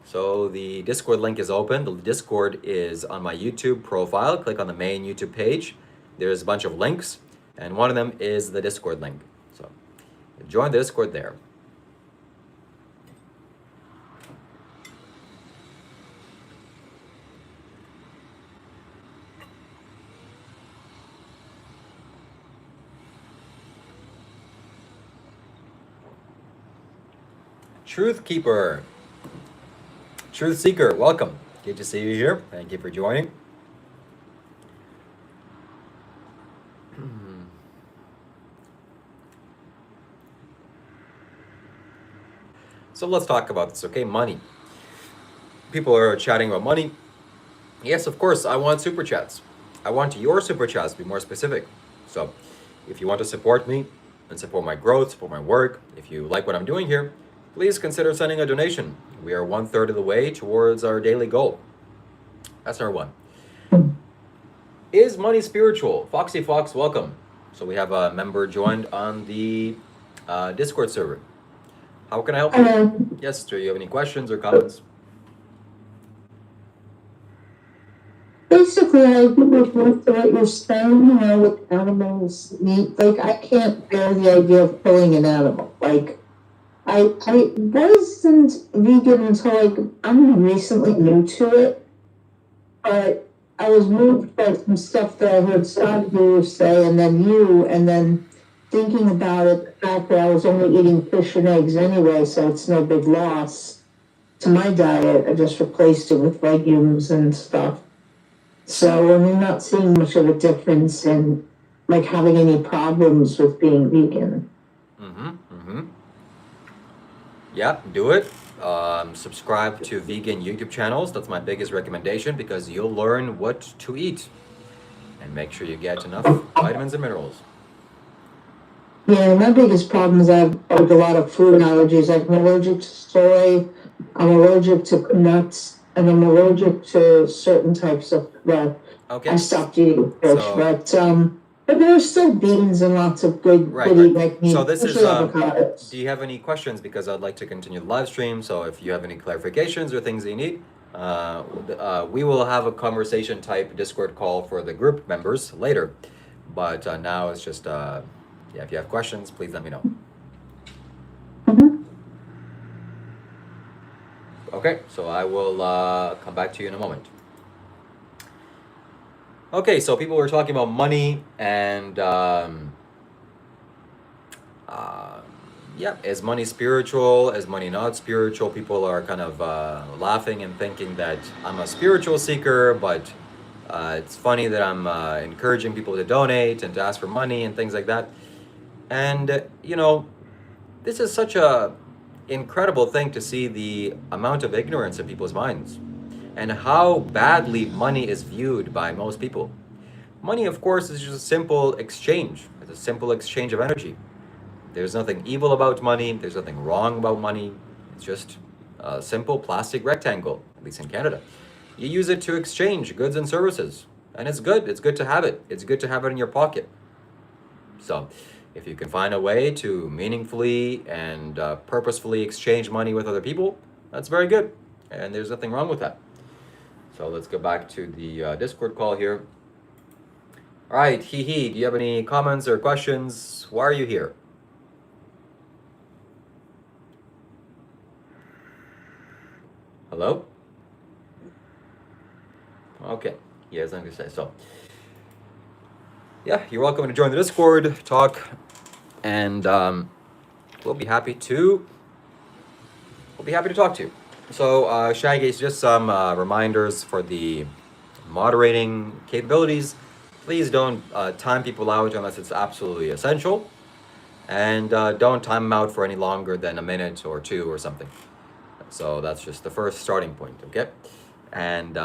So the Discord link is open. The Discord is on my YouTube profile. Click on the main YouTube page. There's a bunch of links, and one of them is the Discord link. So join the Discord there. Truth Keeper. Truth Seeker, welcome. Good to see you here. Thank you for joining. So let's talk about this, okay? Money. People are chatting about money. Yes, of course, I want super chats. I want your super chats to be more specific. So if you want to support me and support my growth, support my work, if you like what I'm doing here, please consider sending a donation. We are 1/3 of the way towards our daily goal. That's number one. Is money spiritual? Foxy Fox, welcome. So we have a member joined on the Discord server. How can I help you? Yes, do you have any questions or comments? Basically, I agree with what you're saying, with animals, meat. Like, I can't bear the idea of killing an animal. Like, I wasn't vegan until, like, I'm recently new to it. But I was moved by some stuff that I heard Sadhguru say, and then thinking about it, the fact that I was only eating fish and eggs anyway, so it's no big loss to my diet. I just replaced it with legumes and stuff. So I'm not seeing much of a difference in, like, having any problems with being vegan. Yeah, do it. Subscribe to vegan YouTube channels. That's my biggest recommendation because you'll learn what to eat. And make sure you get enough vitamins and minerals. Yeah, my biggest problem is I have like a lot of food allergies. Like, I'm allergic to soy, I'm allergic to nuts, and I'm allergic to certain types of bread. Okay. I stopped eating fish, So- but there's still beans and lots of good Right. like meat. So this is, especially avocados. do you have any questions? Because I'd like to continue the live stream. So if you have any clarifications or things that you need, we will have a conversation type Discord call for the group members later. But now it's just, yeah, if you have questions, please let me know. Mhm. Okay, so I will come back to you in a moment. Okay, so people were talking about money and yeah, is money spiritual? Is money not spiritual? People are kind of laughing and thinking that I'm a spiritual seeker, but it's funny that I'm encouraging people to donate and to ask for money and things like that. And this is such a incredible thing to see the amount of ignorance in people's minds and how badly money is viewed by most people. Money, of course, is just a simple exchange. It's a simple exchange of energy. There's nothing evil about money. There's nothing wrong about money. It's just a simple plastic rectangle, at least in Canada. You use it to exchange goods and services, and it's good. It's good to have it. It's good to have it in your pocket. So if you can find a way to meaningfully and purposefully exchange money with other people, that's very good. And there's nothing wrong with that. So let's go back to the Discord call here. All right, do you have any comments or questions? Why are you here? Hello? Okay, he has nothing to say. So, yeah, you're welcome to join the Discord, talk, and we'll be happy to talk to you. So, Shaggy, just some reminders for the moderating capabilities. please don't time people out unless it's absolutely essential, and don't time them out for any longer than a minute or two or something. So that's just the first starting point, okay? And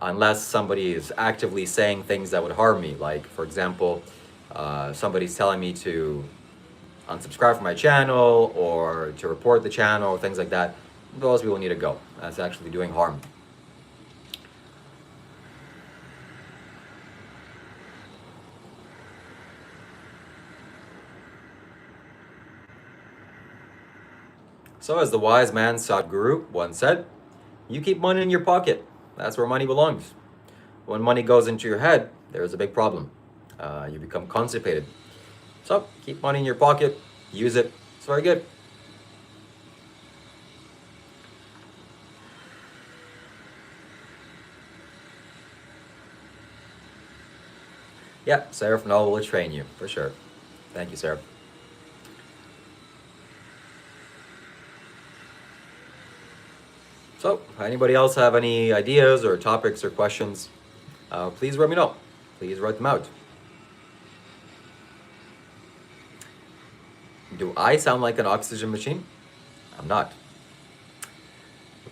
unless somebody is actively saying things that would harm me, like for example, somebody's telling me to unsubscribe from my channel or to report the channel or things like that, those people need to go. That's actually doing harm. So as the wise man Sadhguru once said, you keep money in your pocket. That's where money belongs. When money goes into your head, there's a big problem. You become constipated. So keep money in your pocket, use it. It's very good. Yeah, Seraph Noel will train you, for sure. Thank you, Seraph. So, anybody else have any ideas or topics or questions? Please let me know. Please write them out. Do I sound like an oxygen machine? I'm not.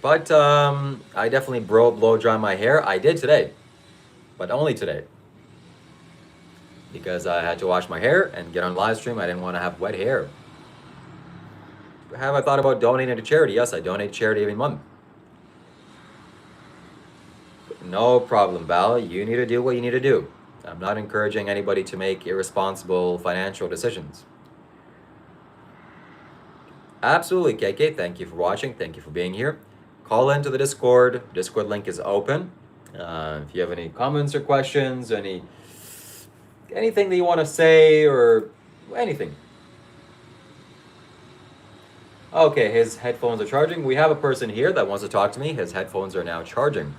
But I definitely blow dry my hair. I did today, but only today. Because I had to wash my hair and get on live stream. I didn't want to have wet hair. Have I thought about donating to charity? Yes, I donate to charity every month. No problem, Val. You need to do what you need to do. I'm not encouraging anybody to make irresponsible financial decisions. Absolutely, KK. Thank you for watching. Thank you for being here. Call into the Discord. Discord link is open. If you have any comments or questions, anything that you want to say or anything. Okay, his headphones are charging. We have a person here that wants to talk to me. His headphones are now charging.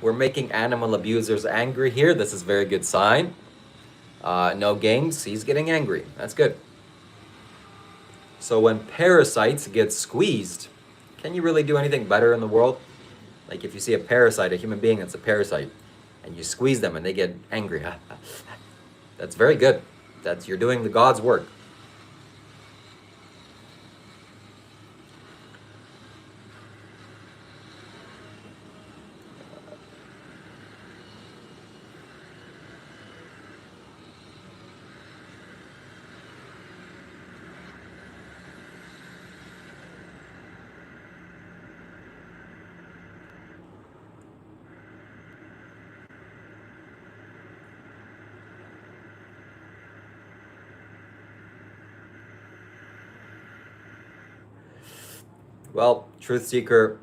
We're making animal abusers angry here. This is a very good sign. No games. He's getting angry. That's good. So when parasites get squeezed, can you really do anything better in the world? Like if you see a parasite, a human being that's a parasite, and you squeeze them and they get angry. That's very good. You're doing the God's work. Well, Truth Seeker,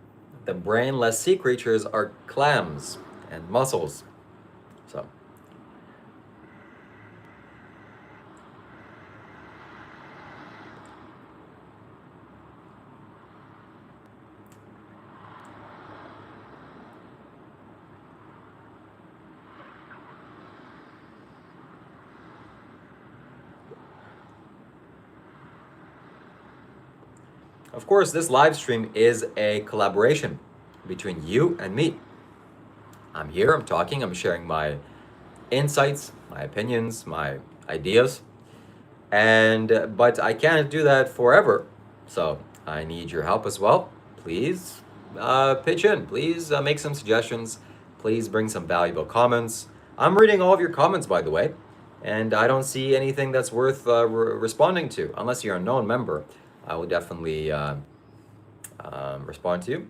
the brainless sea creatures are clams and mussels. So, of course, this live stream is a collaboration between you and me. I'm here, I'm talking, I'm sharing my insights, my opinions, my ideas, but I can't do that forever. So I need your help as well. Please pitch in. Please make some suggestions. Please bring some valuable comments. I'm reading all of your comments, by the way, and I don't see anything that's worth responding to. Unless you're a known member, I will definitely respond to you.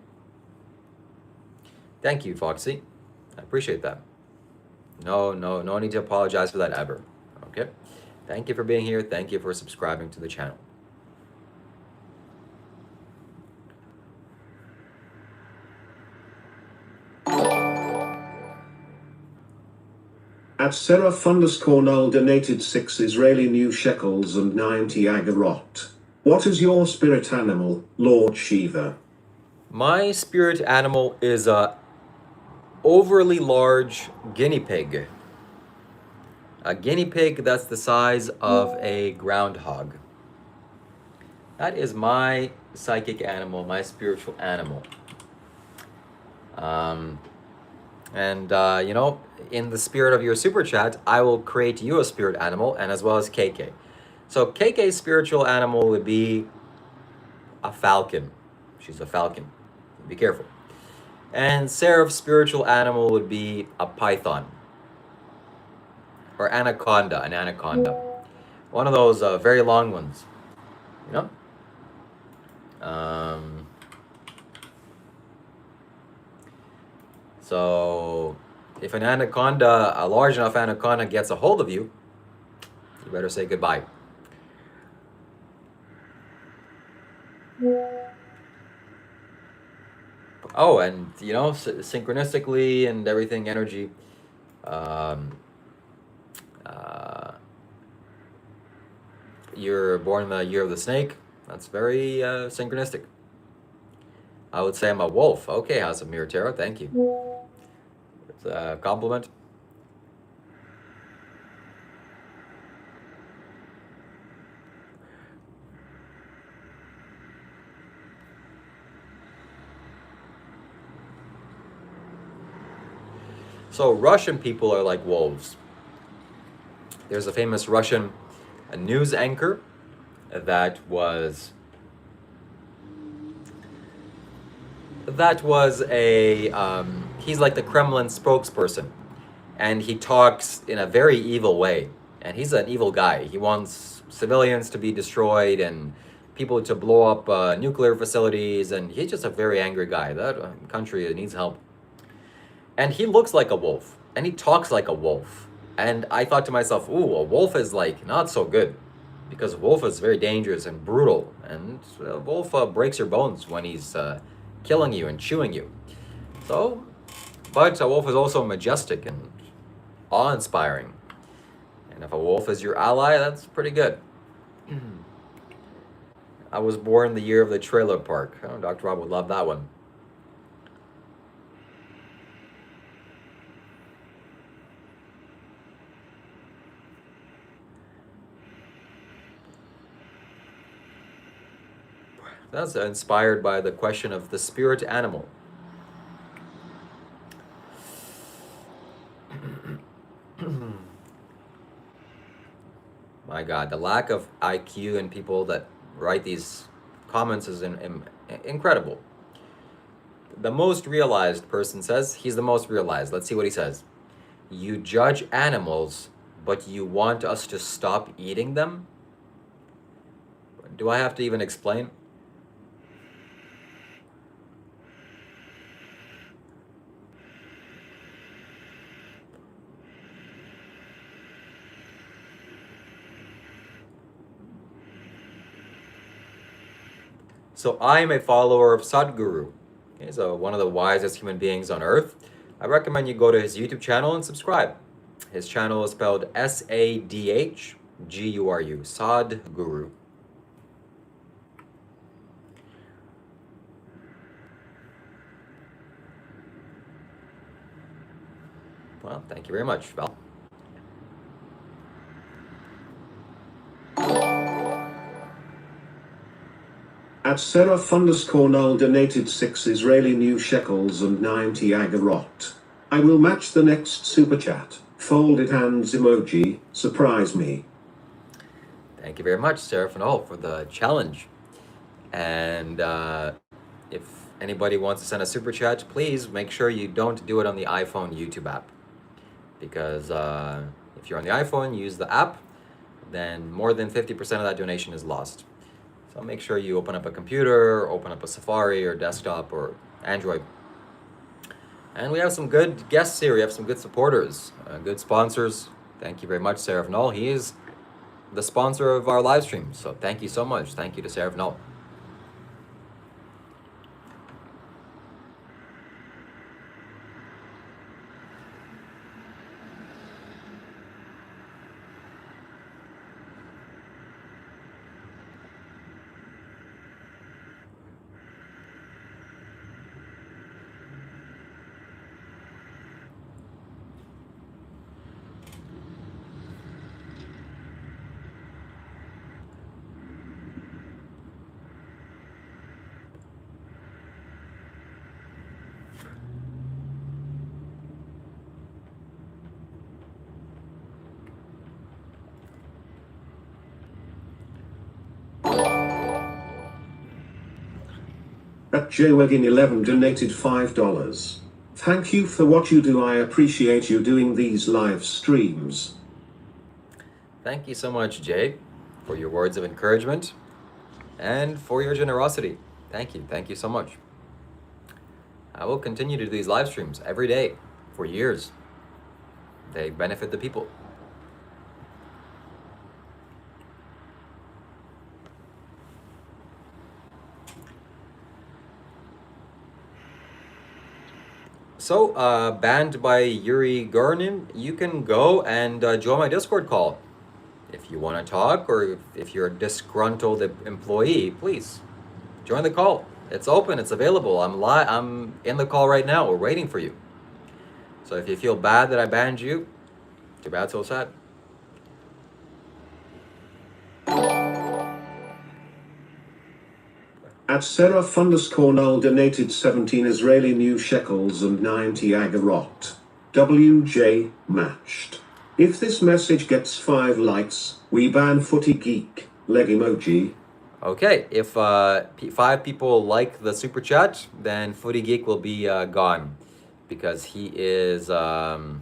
Thank you, Foxy. I appreciate that. No need to apologize for that ever. Okay? Thank you for being here. Thank you for subscribing to the channel. At Seraph_Null donated 6 Israeli new shekels and 90 agarot. What is your spirit animal, Lord Shiva? My spirit animal is a overly large guinea pig. A guinea pig that's the size of a groundhog. That is my psychic animal, my spiritual animal. Um, and in the spirit of your super chat, I will create you a spirit animal, and as well as KK. So KK's spiritual animal would be a falcon. She's a falcon. Be careful. And Seraph's spiritual animal would be a python. Or anaconda, an anaconda. One of those very long ones. You know? So, if an anaconda, a large enough anaconda, gets a hold of you, you better say goodbye. Oh, and synchronistically and everything, energy. Um, uh, you're born in the year of the snake. That's very synchronistic. I would say I'm a wolf. Okay, House of Mirror Tarot, thank you. It's a compliment. So Russian people are like wolves. There's a famous Russian news anchor that was he's like the Kremlin spokesperson, and he talks in a very evil way, and he's an evil guy. He wants civilians to be destroyed and people to blow up nuclear facilities, and he's just a very angry guy. That country needs help. And he looks like a wolf, and he talks like a wolf. And I thought to myself, ooh, a wolf is like not so good, because a wolf is very dangerous and brutal, and a wolf breaks your bones when he's killing you and chewing you. So, but a wolf is also majestic and awe-inspiring. And if a wolf is your ally, that's pretty good. I was born the year of the trailer park. Oh, Dr. Rob would love that one. That's inspired by the question of the spirit animal. My God, the lack of IQ in people that write these comments is incredible. The most realized person says he's the most realized. Let's see what he says. You judge animals, but you want us to stop eating them? Do I have to even explain? So I'm a follower of Sadhguru. He's one of the wisest human beings on earth. I recommend you go to his YouTube channel and subscribe. His channel is spelled Sadhguru, Sadhguru. Well, thank you very much, Val. At Seraph_Null donated 6 Israeli new shekels and 90 agarot. I will match the next super chat. Folded hands emoji. Surprise me. Thank you very much, Seraphanol, for the challenge. And if anybody wants to send a super chat, please make sure you don't do it on the iPhone YouTube app. Because if you're on the iPhone, use the app, then more than 50% of that donation is lost. So make sure you open up a computer, open up a Safari or desktop or Android. And we have some good guests here. We have some good supporters, good sponsors. Thank you very much, Seraph Null. He is the sponsor of our live stream. So thank you so much. Thank you to Seraph Null. At JWegin11 donated $5. Thank you for what you do. I appreciate you doing these live streams. Thank you so much, Jay, for your words of encouragement and for your generosity. Thank you. Thank you so much. I will continue to do these live streams every day for years. They benefit the people. So, banned by Yuri Garnin, you can go and join my Discord call. If you want to talk, or if you're a disgruntled employee, please join the call. It's open, it's available. I'm in the call right now. We're waiting for you. So if you feel bad that I banned you, too bad, so sad. At Seraph_Null donated 17 Israeli new shekels and 90 agarot. WJ matched. If this message gets 5 likes, we ban Footy Geek, leg emoji. Okay, if 5 people like the super chat, then Footy Geek will be gone, because he is well,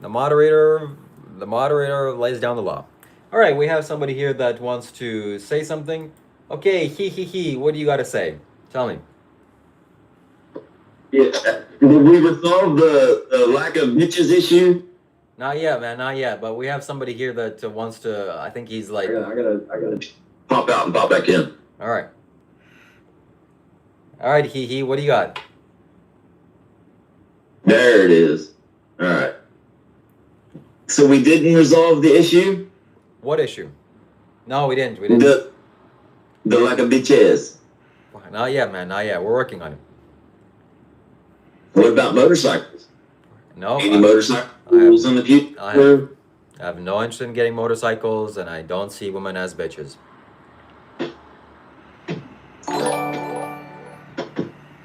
the moderator lays down the law. All right, we have somebody here that wants to say something. Okay, he. What do you got to say? Tell me. Yeah, did we resolve the lack of bitches issue? Not yet, man, not yet. But we have somebody here that wants to. I think he's like. I gotta pop out and pop back in. All right. All right, he. What do you got? There it is. All right. So we didn't resolve the issue. What issue? No, we didn't. We didn't. The lack of bitches. Not yet, man. Not yet. We're working on it. What about motorcycles? No. Any motorcycles in the future? I have no interest in getting motorcycles, and I don't see women as bitches.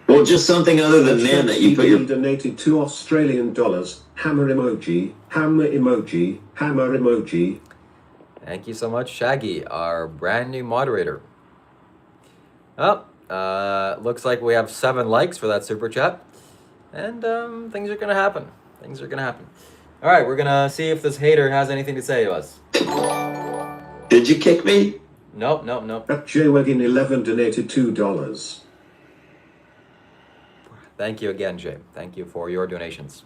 Well, just something other than men that you put your... donated $2 Australian. Hammer emoji, hammer emoji, hammer emoji. Thank you so much, Shaggy, our brand new moderator. Oh, looks like we have 7 likes for that super chat. And things are gonna happen. Things are gonna happen. All right, we're gonna see if this hater has anything to say to us. Did you kick me? Nope. At JWegin11 donated $2. Thank you again, Jay. Thank you for your donations.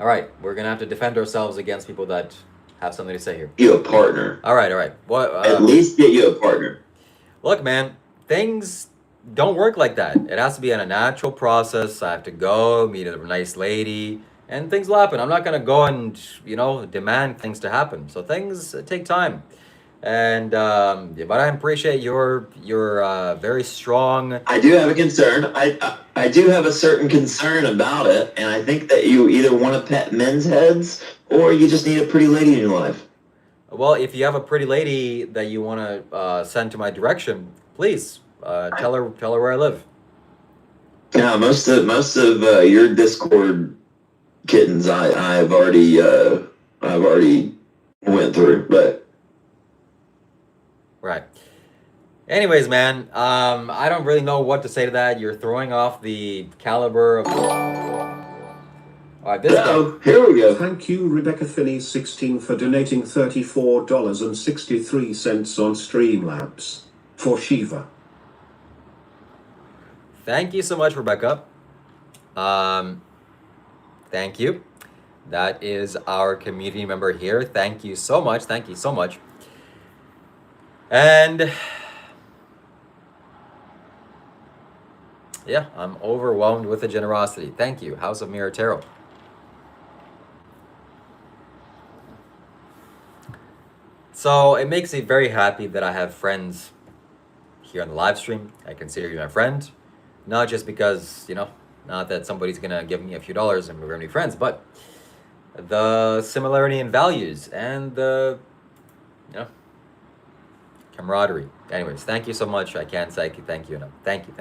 All right, we're gonna have to defend ourselves against people that have something to say here. You a partner. All right. What? At least get you a partner. Look, man, things don't work like that. It has to be in a natural process. I have to go meet a nice lady, and things will happen. I'm not gonna go and demand things to happen. So things take time, and but I appreciate your very strong. I do have a concern. I do have a certain concern about it, and I think that you either want to pet men's heads or you just need a pretty lady in your life. Well, if you have a pretty lady that you want to send to my direction, please tell her where I live. Yeah, most of your Discord kittens, I've already went through, but right. Anyways, man, I don't really know what to say to that. You're throwing off the caliber of. All right, this guy. Here we go. Thank you, Rebecca Finney 16 for donating $34.63 on Streamlabs for Shiva. Thank you so much, Rebecca. Thank you. That is our community member here. Thank you so much. Thank you so much. And yeah, I'm overwhelmed with the generosity. Thank you, House of Mirror Tarot. So it makes me very happy that I have friends here on the live stream. I consider you my friend, not just because, not that somebody's gonna give me a few dollars and we're gonna be friends, but the similarity in values and the, camaraderie. Anyways, thank you so much. I can't say thank you enough. Thank you.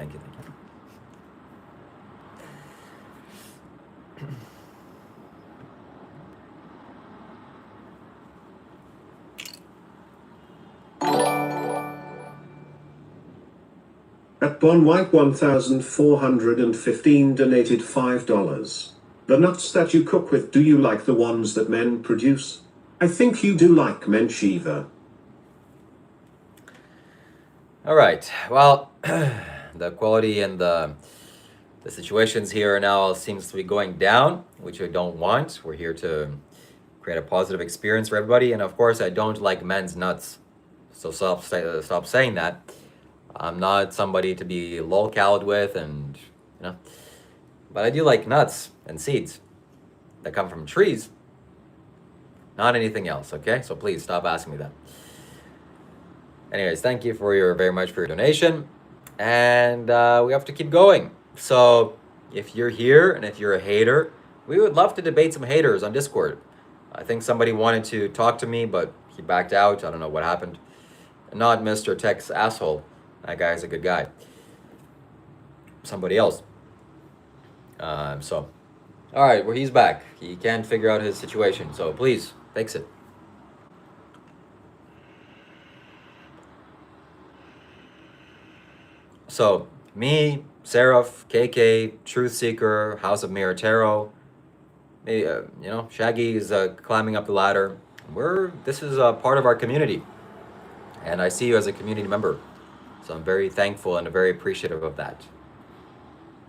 At Bon White 1415 donated $5. The nuts that you cook with, do you like the ones that men produce? I think you do like men, Shiva. All right. Well, the quality and the situations here now seems to be going down, which I don't want. We're here to create a positive experience for everybody, and of course, I don't like men's nuts. So stop saying that. I'm not somebody to be lolcowed with, and but I do like nuts and seeds that come from trees, not anything else. Okay, so please stop asking me that. Anyways, thank you very much for your donation, and we have to keep going. So if you're here and if you're a hater, we would love to debate some haters on Discord. I think somebody wanted to talk to me, but he backed out. I don't know what happened. Not Mr. Tech's asshole. That guy's a good guy. Somebody else. All right, well, he's back. He can't figure out his situation, so please fix it. So, me, Seraph, KK, Truth Seeker, House of Mirror Tarot, Shaggy is climbing up the ladder. This is a part of our community, and I see you as a community member. So I'm very thankful and very appreciative of that.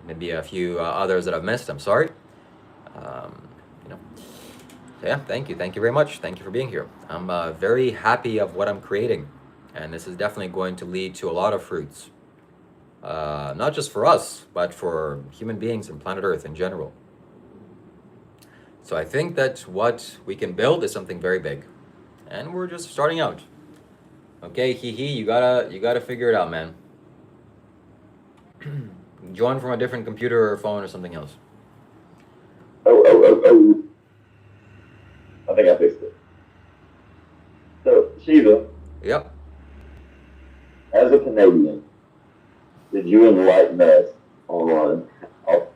Maybe a few others that I've missed, I'm sorry. So yeah, thank you very much. Thank you for being here. I'm very happy of what I'm creating, and this is definitely going to lead to a lot of fruits. Not just for us, but for human beings and planet Earth in general. So I think that what we can build is something very big, and we're just starting out. Okay, you gotta figure it out, man. Join from a different computer or phone or something else. Oh. I think I fixed it. So, Shiva. Yep. As a Canadian, did you enlighten us on how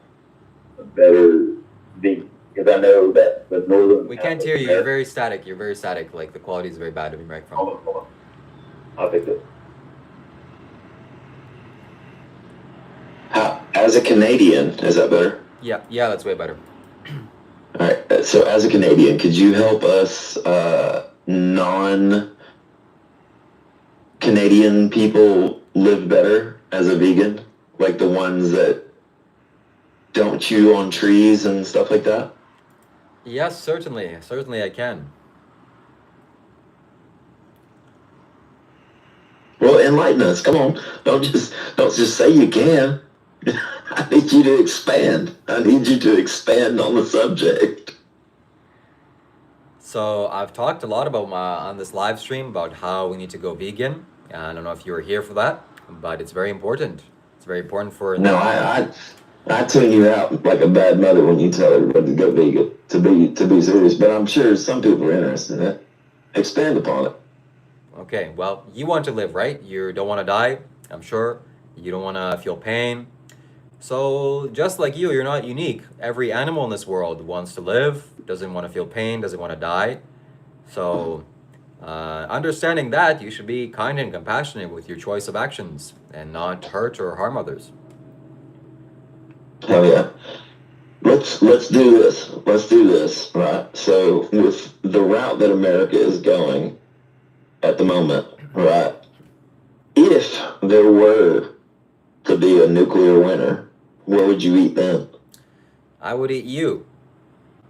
a better vegan? Because I know that the northern... We can't hear you. You're very static. Like, the quality is very bad of your microphone. Hold on. I'll fix it. As a Canadian, is that better? Yeah, that's way better. All right. So, as a Canadian, could you help us non-Canadian people live better as a vegan? Like the ones that don't chew on trees and stuff like that? Yes, certainly I can. Well, enlighten us. Come on. Don't just say you can. I need you to expand. I need you to expand on the subject. So I've talked a lot about on this live stream about how we need to go vegan. I don't know if you were here for that, but it's very important. It's very important for... No, I tune you out like a bad mother when you tell everybody to go vegan, to be serious, but I'm sure some people are interested in it. Expand upon it. Okay, well, you want to live, right? You don't want to die, I'm sure. You don't want to feel pain. So just like you're not unique. Every animal in this world wants to live, doesn't want to feel pain, doesn't want to die. So understanding that, you should be kind and compassionate with your choice of actions and not hurt or harm others. Hell yeah. Let's do this. Let's do this, right? So with the route that America is going at the moment, right? If there were to be a nuclear winter, what would you eat then? I would eat you,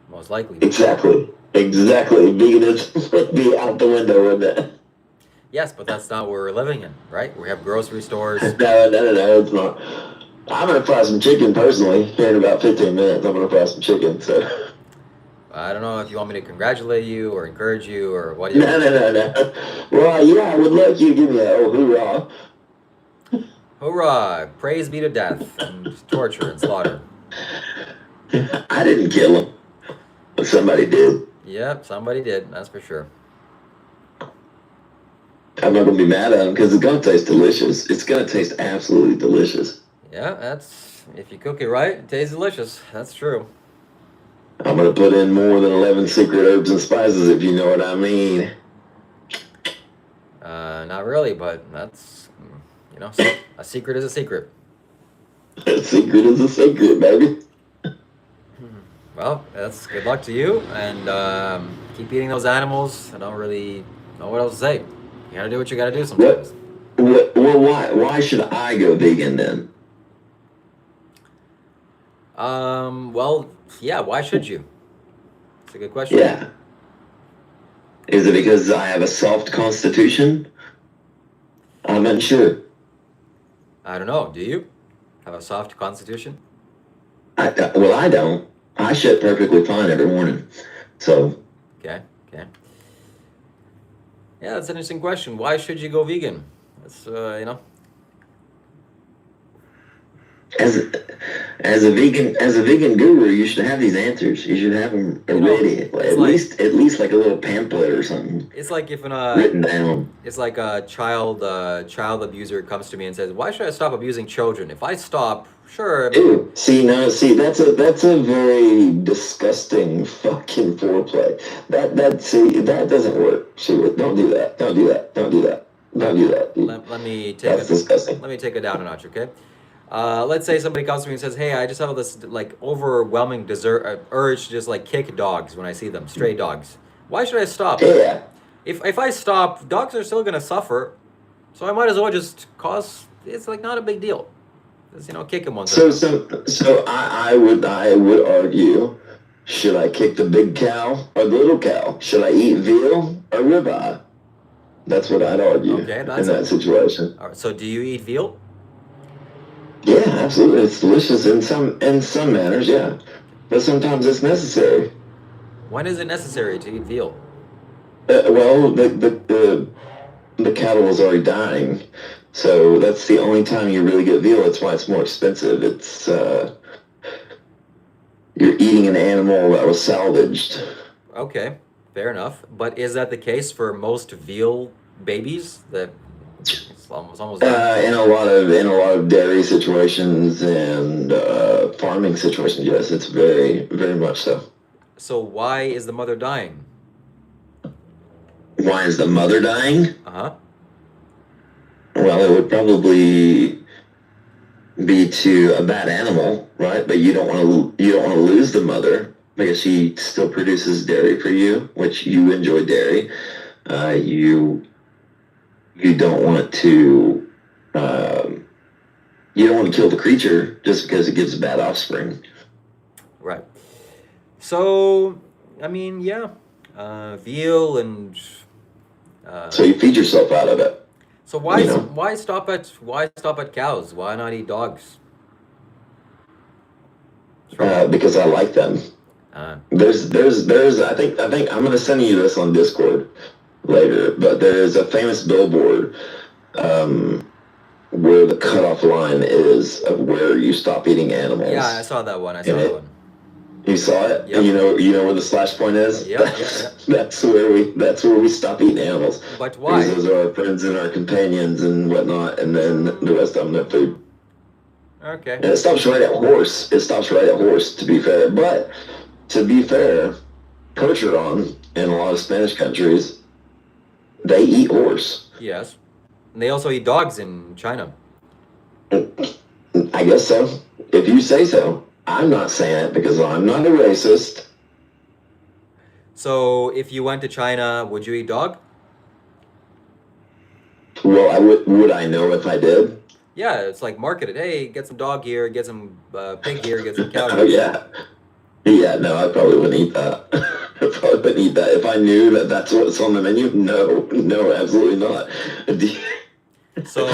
most likely. Exactly. Veganism would be out the window, wouldn't it? Yes, but that's not what we're living in, right? We have grocery stores. No, it's not. I'm going to fry some chicken personally. Here in about 15 minutes, I'm going to fry some chicken, so... I don't know if you want me to congratulate you or encourage you or what. No. Well, yeah, I would love you to give me a hoorah. Hoorah! Praise be to death and torture and slaughter. I didn't kill him, but somebody did. Yep, somebody did. That's for sure. I'm not going to be mad at him because it's going to taste delicious. It's going to taste absolutely delicious. Yeah, that's... If you cook it right, it tastes delicious. That's true. I'm going to put in more than 11 secret herbs and spices, if you know what I mean. Not really, but that's... a secret is a secret. A secret is a secret, baby. Well, that's good luck to you, and keep eating those animals. I don't really know what else to say. You gotta do what you gotta do sometimes. Well, why should I go vegan then? Well, yeah. Why should you? It's a good question. Yeah. Is it because I have a soft constitution? I'm unsure. I don't know. Do you have a soft constitution? Well, I don't. I shit perfectly fine every morning. So, Okay. Okay. Yeah, that's an interesting question. Why should you go vegan? That's as as a vegan guru, you should have these answers. You should have them ready, at least like a little pamphlet or something It's like if written down. it's like a child abuser comes to me and says, "Why should I stop abusing children? If I stop, sure." Ew. See, that's a very disgusting fucking foreplay. That doesn't work. Shiva, don't do that. Don't do that. Don't do that. Don't do that. Let me take That's disgusting. Let me take it down a notch, okay? Let's say somebody comes to me and says, "Hey, I just have this like overwhelming urge to just like kick dogs when I see them, stray dogs. Why should I stop? Yeah. If I stop, dogs are still gonna suffer, so I might as well just cause. It's like not a big deal. Just kick them once. So I would argue, should I kick the big cow or the little cow? Should I eat veal or ribeye? That's what I'd argue in that situation. All right, so do you eat veal? Yeah, absolutely. It's delicious in some manners, yeah. But sometimes it's necessary. When is it necessary to eat veal? Well, the cattle is already dying, so that's the only time you really get veal. That's why it's more expensive. It's you're eating an animal that was salvaged. Okay, fair enough. But is that the case for most veal babies? That it's almost in a lot of dairy situations and farming situations, yes, it's very, very much so. So why is the mother dying? Why is the mother dying? Uh-huh. Well, it would probably be to a bad animal, right? But you don't want to lose the mother because she still produces dairy for you, which you enjoy dairy. You don't want to kill the creature just because it gives bad offspring. Right. So, I mean, yeah, veal and. So you feed yourself out of it. So why stop at cows? Why not eat dogs? Because I like them. There's I think I'm gonna send you this on Discord later, but there's a famous billboard where the cutoff line is of where you stop eating animals. Yeah, I saw that one. You saw it? Yep. And you know where the slash point is? Yeah. That's where we stop eating animals. But why? Because those are our friends and our companions and whatnot, and then the rest of them are food. Okay. And it stops right at horse, to be fair. But to be fair, Percheron in a lot of Spanish countries, they eat horse. Yes. And they also eat dogs in China. I guess so. If you say so. I'm not saying it because I'm not a racist. So if you went to China, would you eat dog? Well, would I know if I did? Yeah, it's like marketed. Hey, get some dog here, get some pig here, get some cow here. Oh, yeah. Yeah, no, I probably wouldn't eat that. I probably wouldn't eat that. If I knew that that's what's on the menu, no, absolutely not. So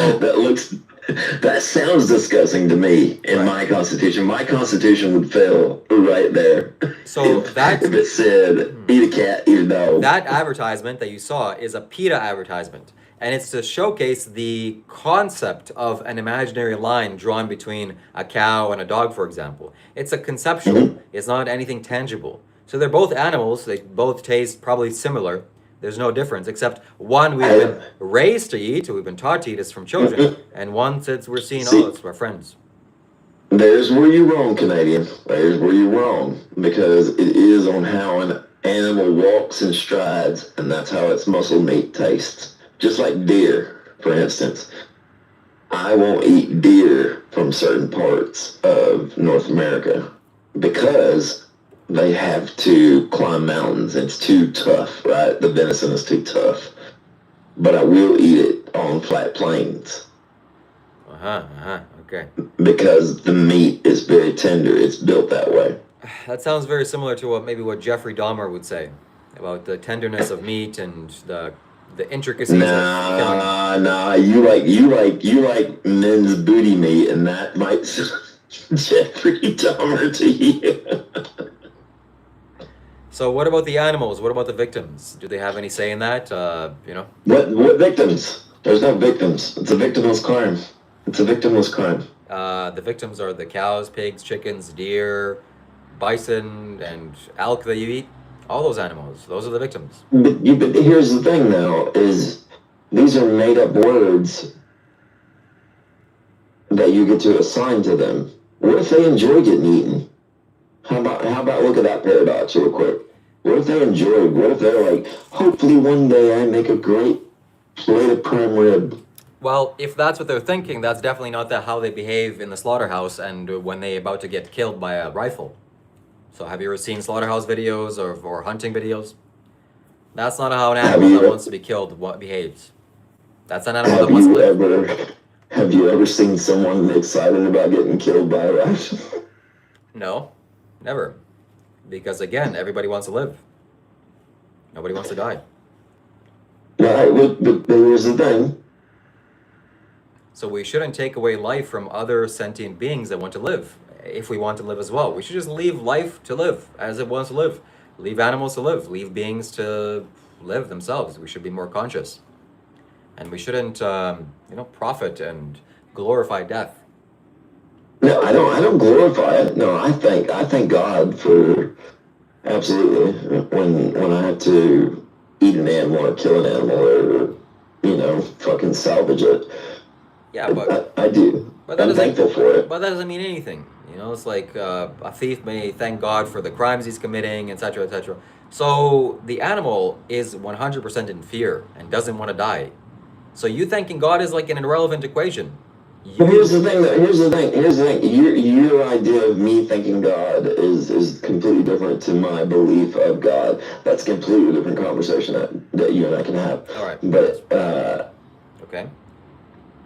that sounds disgusting to me in my constitution. My constitution would fail right there. So if it said eat a cat, eat a dog. That advertisement that you saw is a PETA advertisement. And it's to showcase the concept of an imaginary line drawn between a cow and a dog, for example. It's a conceptual. Mm-hmm. It's not anything tangible. So they're both animals. They both taste probably similar. There's no difference, except one we've been raised to eat, we've been taught to eat is from children, and one says we're seeing, it's our friends. There's where you're wrong, Canadian. There's where you're wrong, because it is on how an animal walks and strides, and that's how its muscle meat tastes. Just like deer, for instance. I won't eat deer from certain parts of North America because they have to climb mountains. It's too tough, right? The venison is too tough. But I will eat it on flat plains Okay. because the meat is very tender. It's built that way. That sounds very similar to what Jeffrey Dahmer would say about the tenderness of meat and the intricacies of killing. Nah. You like men's booty meat, and that might Jeffrey Dahmer to you. So what about the animals? What about the victims? Do they have any say in that? What victims? There's no victims. It's a victimless crime. It's a victimless crime. The victims are the cows, pigs, chickens, deer, bison, and elk that you eat. All those animals. Those are the victims. But here's the thing, though, is these are made up words that you get to assign to them. What if they enjoy getting eaten? How about look at that paradox real quick? What if they enjoy? What if they're like, hopefully one day I make a great plate of prime rib? Well, if that's what they're thinking, that's definitely not how they behave in the slaughterhouse and when they're about to get killed by a rifle. So have you ever seen slaughterhouse videos or hunting videos? That's not how an animal that wants to be killed behaves. That's an animal that wants to live. Have you ever seen someone excited about getting killed by a rifle? No, never. Because again, everybody wants to live. Nobody wants to die. Right, but here's the thing. So we shouldn't take away life from other sentient beings that want to live. If we want to live as well, we should just leave life to live as it wants to live. Leave animals to live. Leave beings to live themselves. We should be more conscious, and we shouldn't, profit and glorify death. No, I don't glorify it. No, I thank God for absolutely when I have to eat an animal or kill an animal or fucking salvage it. Yeah, but I do. But I'm thankful for it. But that doesn't mean anything. It's like a thief may thank God for the crimes he's committing, etc., etc. So the animal is 100% in fear and doesn't want to die. So you thanking God is like an irrelevant equation. But here's the thing. Your idea of me thanking God is completely different to my belief of God. That's a completely different conversation that you and I can have. All right. But okay.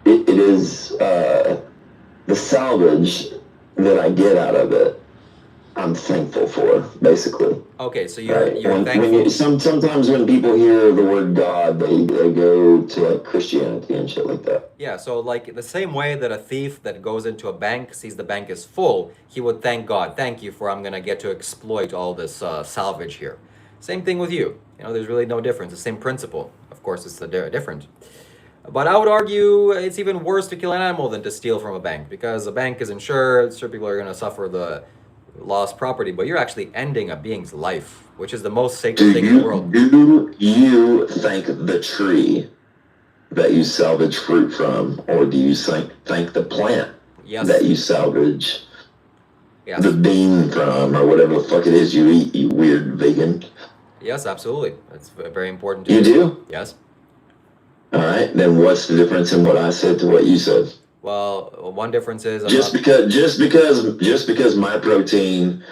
It is the salvage that I get out of it. I'm thankful for, basically. Okay, so you're thankful. Sometimes when people hear the word God, they go to like Christianity and shit like that. Yeah, so like the same way that a thief that goes into a bank sees the bank is full, he would thank God. Thank you for I'm gonna get to exploit all this salvage here. Same thing with you. There's really no difference. The same principle. Of course, it's different. But I would argue it's even worse to kill an animal than to steal from a bank because a bank is insured. Sure, people are gonna suffer the lost property, but you're actually ending a being's life, which is the most sacred thing in the world. Do you thank the tree that you salvage fruit from, or do you thank the plant that you salvage the bean from, or whatever the fuck it is you eat, you weird vegan? Yes, absolutely. That's very important. You do? Yes. All right, then what's the difference in what I said to what you said? Well, one difference is just because my protein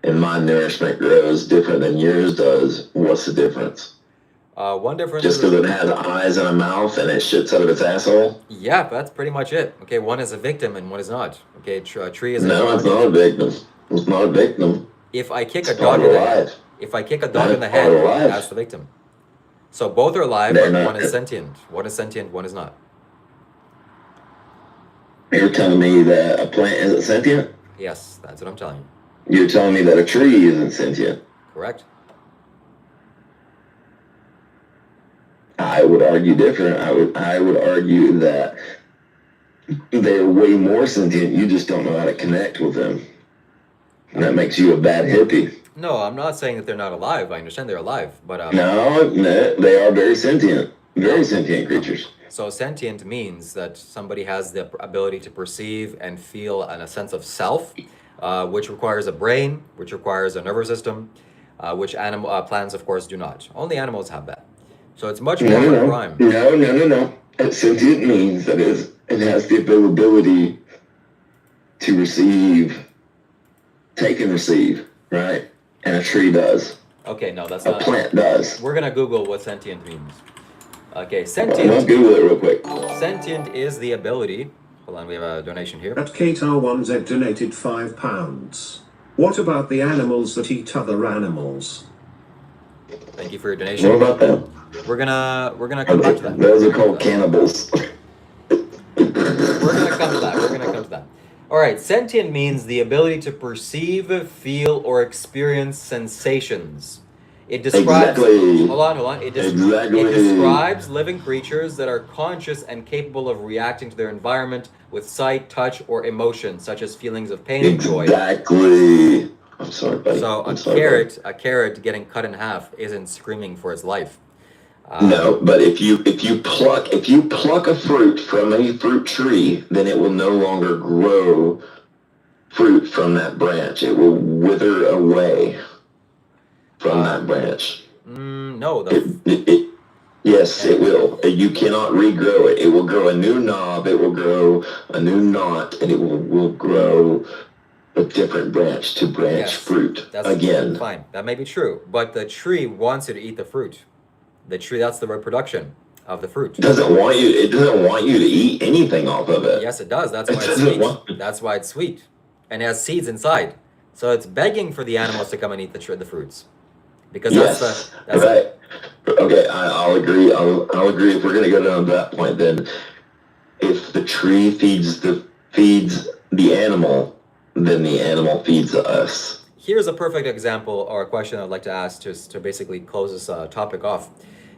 and my nourishment grows different than yours does. What's the difference? One difference. Just because it has eyes and a mouth and it shits out of its asshole. Yeah, that's pretty much it. Okay, one is a victim and one is not. Okay, a tree is. No, it's not a victim. It's not a victim. If I kick a dog in the head, that's the victim. So both are alive, but one is sentient. One is sentient, one is not. You're telling me that a plant isn't sentient? Yes, that's what I'm telling you. You're telling me that a tree isn't sentient? Correct. I would argue different. I would argue that they're way more sentient. You just don't know how to connect with them. And that makes you a bad hippie. No, I'm not saying that they're not alive. I understand they're alive, but no, they are very sentient. Very sentient creatures. So sentient means that somebody has the ability to perceive and feel and a sense of self, which requires a brain, which requires a nervous system, which plants, of course, do not. Only animals have that. So it's much more of a crime. No. Sentient means that it has the ability to take and receive, right? And a tree does. Okay, no, that's A not. plant does. We're gonna Google what sentient means. Okay, Let's sentient. Google it real quick. Sentient is the ability. Hold on, we have a donation here. At Kato1Z donated £5. What about the animals that eat other animals? Thank you for your donation. What about them? We're gonna come back to that. Those are called cannibals. We're gonna come to that. We're gonna come to that. All right, sentient means the ability to perceive, feel, or experience sensations. It describes. Exactly. Hold on. It describes living creatures that are conscious and capable of reacting to their environment with sight, touch, or emotion, such as feelings of pain and joy. Exactly. I'm sorry, buddy. So I'm a sorry, carrot getting cut in half isn't screaming for its life. No, but if you pluck a fruit from a fruit tree, then it will no longer grow fruit from that branch. It will wither away from that branch. No, Yes, it will. You cannot regrow it. It will grow a new knob. It will grow a new knot, and it will grow a different branch to branch fruit again. Fine, that may be true, but the tree wants you to eat the fruit. The tree, that's the reproduction of the fruit. It doesn't want you to eat anything off of it. Yes, it does. That's why it's sweet. That's why it's sweet, and it has seeds inside. So it's begging for the animals to come and eat the fruits, because that's right. Okay, I'll agree. I'll agree. If we're gonna go down to that point, then if the tree feeds the animal, then the animal feeds us. Here's a perfect example or a question I'd like to ask just to basically close this topic off.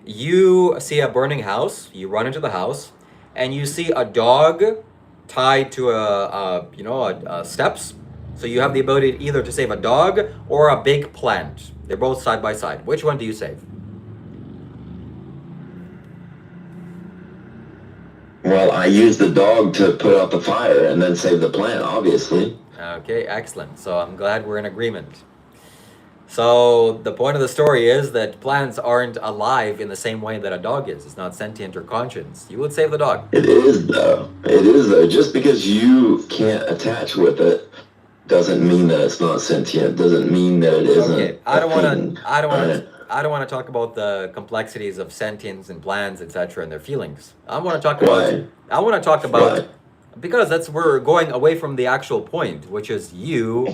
You see a burning house, you run into the house, and you see a dog tied to a steps. So you have the ability either to save a dog or a big plant. They're both side by side. Which one do you save? Well, I use the dog to put out the fire and then save the plant, obviously. Okay, excellent. So I'm glad we're in agreement. So the point of the story is that plants aren't alive in the same way that a dog is. It's not sentient or conscious. You would save the dog. It is though. Just because you can't attach with it doesn't mean that it's not sentient. Doesn't mean that it isn't. Okay, I don't want to talk about the complexities of sentience and plants, etc., and their feelings. I want to talk about because we're going away from the actual point, which is you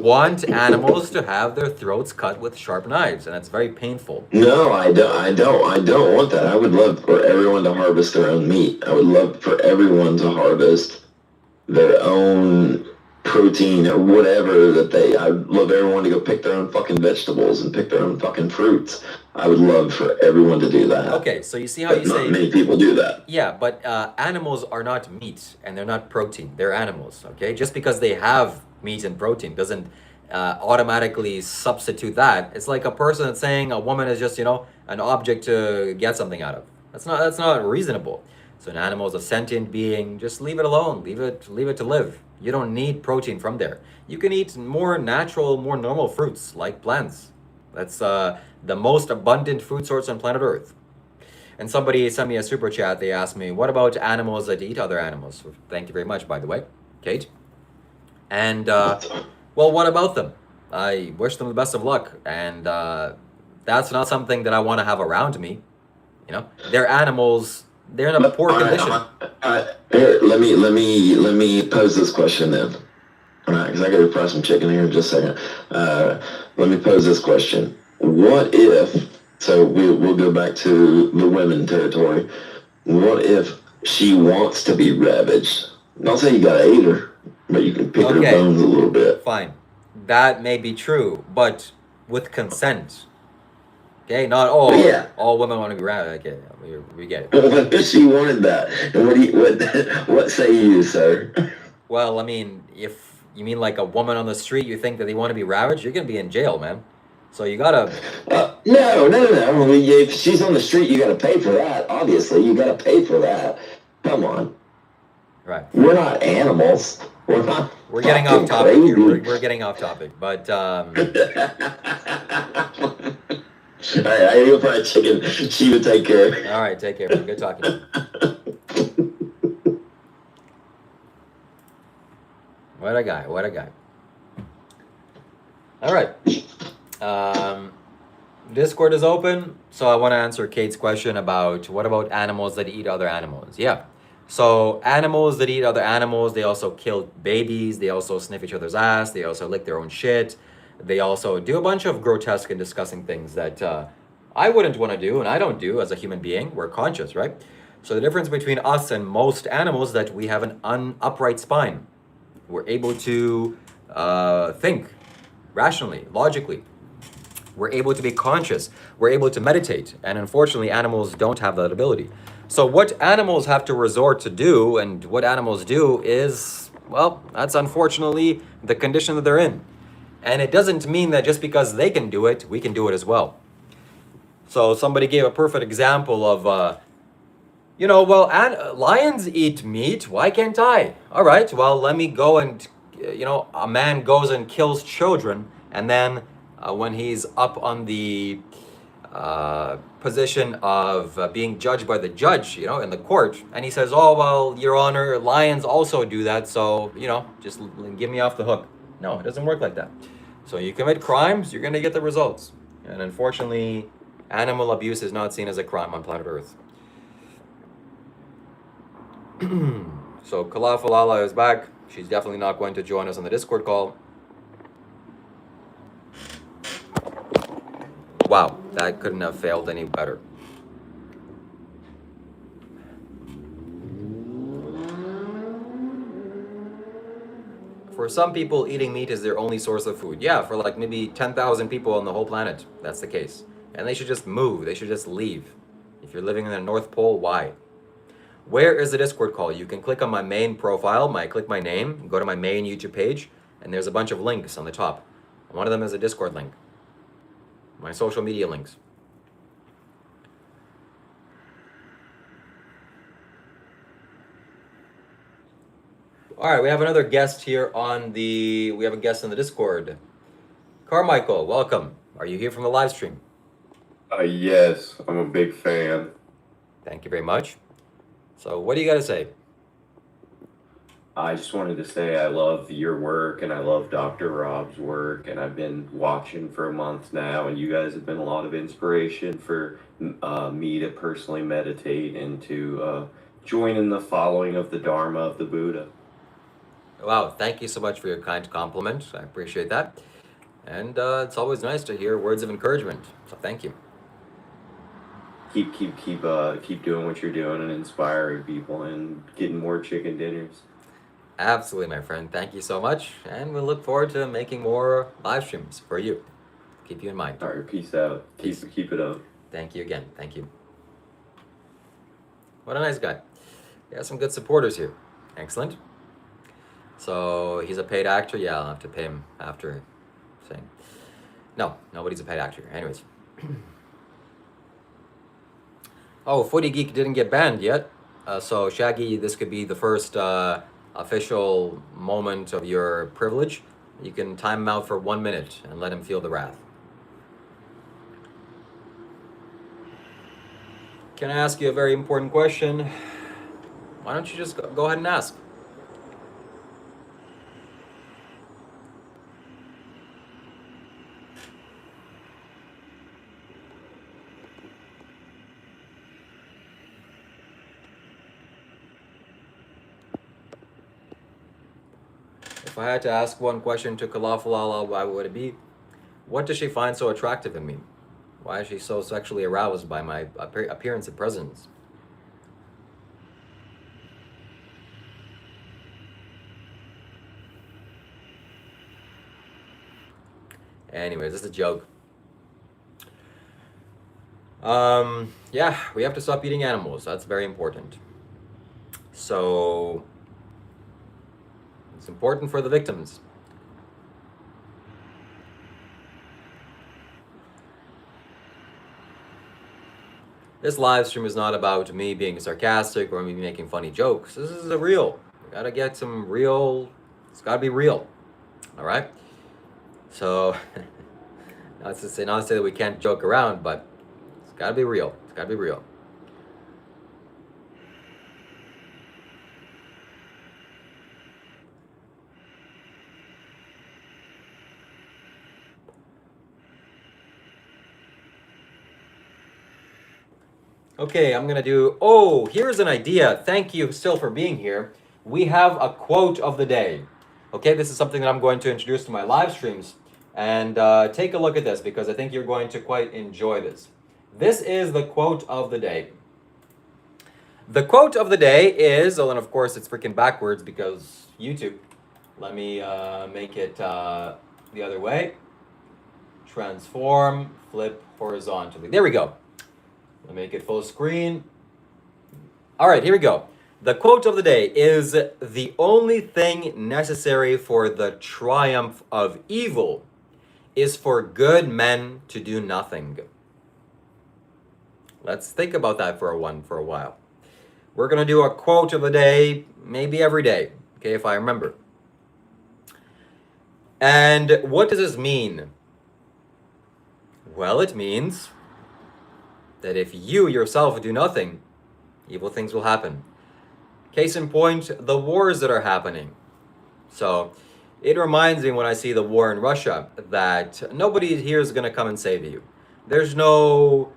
want animals to have their throats cut with sharp knives, and it's very painful. No, I don't want that. I would love for everyone to harvest their own meat. I would love for everyone to harvest their own protein or whatever I'd love everyone to go pick their own fucking vegetables and pick their own fucking fruits. I would love for everyone to do that. Okay, so you see how not many people do that. Yeah, but animals are not meat and they're not protein. They're animals, okay? Just because they have meat and protein doesn't automatically substitute that. It's like a person that's saying a woman is just, an object to get something out of. That's not reasonable. So an animal is a sentient being. Just leave it alone. Leave it to live. You don't need protein from there. You can eat more natural, more normal fruits like plants. That's the most abundant food source on planet Earth. And somebody sent me a super chat. They asked me, what about animals that eat other animals? Thank you very much, by the way, Kate. And, well, what about them? I wish them the best of luck. And that's not something that I want to have around me. They're animals. They're in a poor condition. Here, let me pose this question then. All right, because I got to fry some chicken here in just a second. Let me pose this question. What if, so we'll go back to the women territory. What if she wants to be ravaged? Not saying you got to eat her, but you can pick her bones a little bit. Fine. That may be true, but with consent. Okay, not all women want to be ravaged. Okay, we get it. What if she wanted that? And what say you, sir? Well, I mean, if you mean like a woman on the street, you think that they want to be ravaged, you're gonna be in jail, man. So you gotta. No. If she's on the street, you gotta pay for that. Obviously, you gotta pay for that. Come on. Right. We're not animals. We're getting off topic here. We're getting off topic, but. All right, I gotta go fry chicken. Shiva, take care. All right, take care. Good talking to you. What a guy. What a guy. All right. Discord is open, so I want to answer Kate's question about what about animals that eat other animals? Yeah. So animals that eat other animals, they also kill babies, they also sniff each other's ass, they also lick their own shit, they also do a bunch of grotesque and disgusting things that I wouldn't want to do and I don't do as a human being. We're conscious, right? So the difference between us and most animals is that we have an upright spine. We're able to think rationally, logically. We're able to be conscious. We're able to meditate. And unfortunately, animals don't have that ability. So what animals have to resort to do and what animals do is, well, that's unfortunately the condition that they're in. And it doesn't mean that just because they can do it, we can do it as well. So somebody gave a perfect example of, lions eat meat. Why can't I? All right, well, let me go and, a man goes and kills children. And then when he's up on the position of being judged by the judge, in the court, and he says, oh, well, Your Honor, lions also do that, so, just give me off the hook. No, it doesn't work like that. So you commit crimes, you're going to get the results. And unfortunately, animal abuse is not seen as a crime on planet Earth. So Kalafalala is back. She's definitely not going to join us on the Discord call. Wow, that couldn't have failed any better. For some people, eating meat is their only source of food. Yeah, for like maybe 10,000 people on the whole planet, that's the case. And they should just move. They should just leave. If you're living in the North Pole, why? Where is the Discord call? You can click on my main profile, click my name, go to my main YouTube page, and there's a bunch of links on the top. One of them is a Discord link. My social media links. All right, we have another guest here we have a guest on the Discord. Carmichael, welcome. Are you here from the live stream? Yes, I'm a big fan. Thank you very much. So what do you got to say? I just wanted to say I love your work and I love Dr. Rob's work, and I've been watching for a month now, and you guys have been a lot of inspiration for me to personally meditate and to join in the following of the Dharma of the Buddha. Wow, thank you so much for your kind compliment. I appreciate that. And it's always nice to hear words of encouragement. So thank you. Keep doing what you're doing and inspiring people and getting more chicken dinners. Absolutely, my friend. Thank you so much. And we look forward to making more live streams for you. Keep you in mind. All right, peace out. Peace. Keep it up. Thank you again. Thank you. What a nice guy. He has some good supporters here. Excellent. So he's a paid actor. Yeah, I'll have to pay him after saying. No, nobody's a paid actor. Anyways. Oh, Footy Geek didn't get banned yet. So Shaggy, this could be the first official moment of your privilege. You can time him out for 1 minute and let him feel the wrath. Can I ask you a very important question? Why don't you just go ahead and ask? If I had to ask one question to Kalafalala, why would it be? What does she find so attractive in me? Why is she so sexually aroused by my appearance and presence? Anyways, this is a joke. Yeah, we have to stop eating animals. That's very important. So it's important for the victims. This live stream is not about me being sarcastic or me making funny jokes. This is a real. We gotta get some real. It's gotta be real. All right. So, not to say that we can't joke around, but it's gotta be real. It's gotta be real. Okay, I'm gonna do. Oh, here's an idea. Thank you still for being here. We have a quote of the day. Okay, this is something that I'm going to introduce to my live streams. And take a look at this because I think you're going to quite enjoy this. This is the quote of the day. The quote of the day is, oh, and of course it's freaking backwards because YouTube. Let me make it the other way. Transform, flip horizontally. There we go. Let me make it full screen. All right, here we go. The quote of the day is: "The only thing necessary for the triumph of evil is for good men to do nothing." Let's think about that for a while. We're going to do a quote of the day maybe every day, okay, if I remember. And what does this mean? Well, it means that if you yourself do nothing, evil things will happen. Case in point, the wars that are happening. So it reminds me when I see the war in Russia that nobody here is going to come and save you. There's no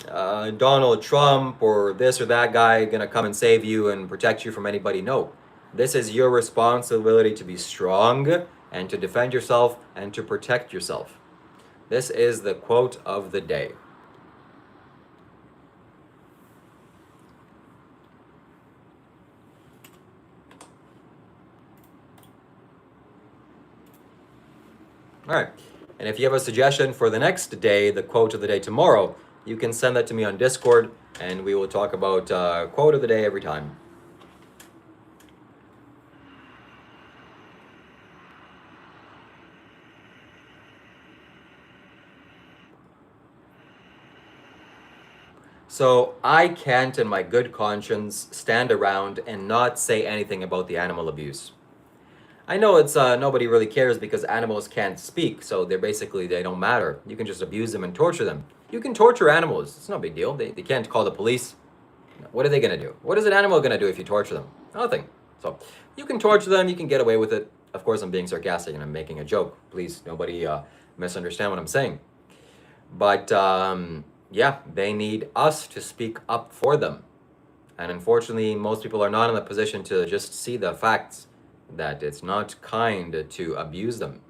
Donald Trump or this or that guy going to come and save you and protect you from anybody. No. This is your responsibility to be strong and to defend yourself and to protect yourself. This is the quote of the day. All right. And if you have a suggestion for the next day, the quote of the day tomorrow, you can send that to me on Discord and we will talk about quote of the day every time. So I can't, in my good conscience, stand around and not say anything about the animal abuse. I know it's nobody really cares because animals can't speak, so they don't matter. You can just abuse them and torture them. You can torture animals. It's no big deal. They can't call the police. What are they gonna do? What is an animal gonna do if you torture them? Nothing. So you can torture them. You can get away with it. Of course, I'm being sarcastic and I'm making a joke. Please, nobody misunderstand what I'm saying. But yeah, they need us to speak up for them. And unfortunately, most people are not in the position to just see the facts that it's not kind to abuse them.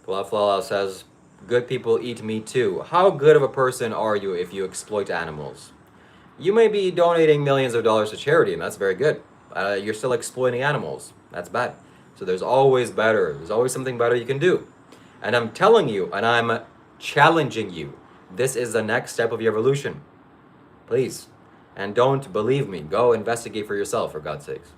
Falafel says, "Good people eat meat too." How good of a person are you if you exploit animals? You may be donating millions of dollars to charity, and that's very good. You're still exploiting animals. That's bad. So there's always better. There's always something better you can do. And I'm telling you, and I'm challenging you, this is the next step of your evolution. Please. And don't believe me. Go investigate for yourself, for God's sakes.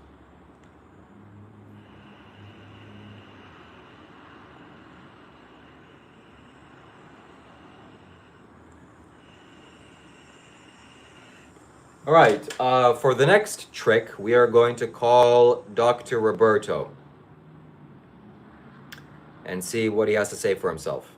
All right, for the next trick, we are going to call Dr. Roberto and see what he has to say for himself.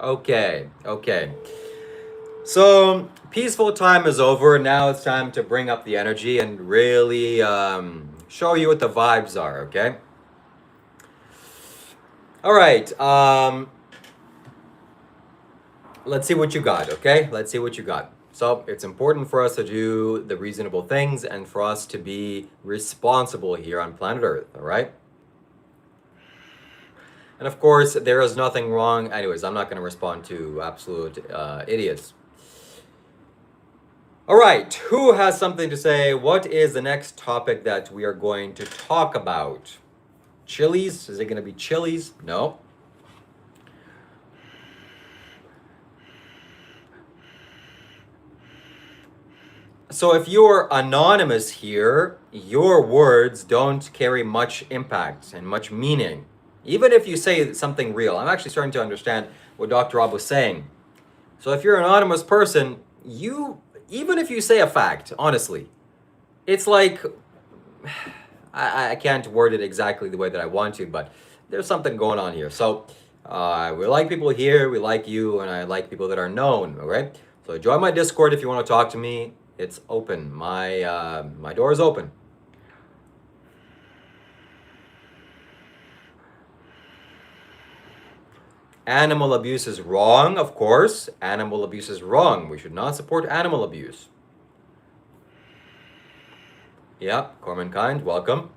Okay, okay. So, peaceful time is over. Now it's time to bring up the energy and really show you what the vibes are, okay? All right. Let's see what you got, okay? Let's see what you got. So, it's important for us to do the reasonable things and for us to be responsible here on planet Earth, all right? And of course, there is nothing wrong. Anyways, I'm not going to respond to absolute idiots. All right, who has something to say? What is the next topic that we are going to talk about? Chilies? Is it going to be chilies? No. So if you're anonymous here, your words don't carry much impact and much meaning. Even if you say something real. I'm actually starting to understand what Dr. Rob was saying. So if you're an anonymous person, even if you say a fact, honestly, it's like I can't word it exactly the way that I want to, but there's something going on here. So we like people here, we like you, and I like people that are known. Okay, so join my Discord if you want to talk to me. It's open. My door is open. Animal abuse is wrong, of course. Animal abuse is wrong. We should not support animal abuse. Yeah, Cormankind, welcome.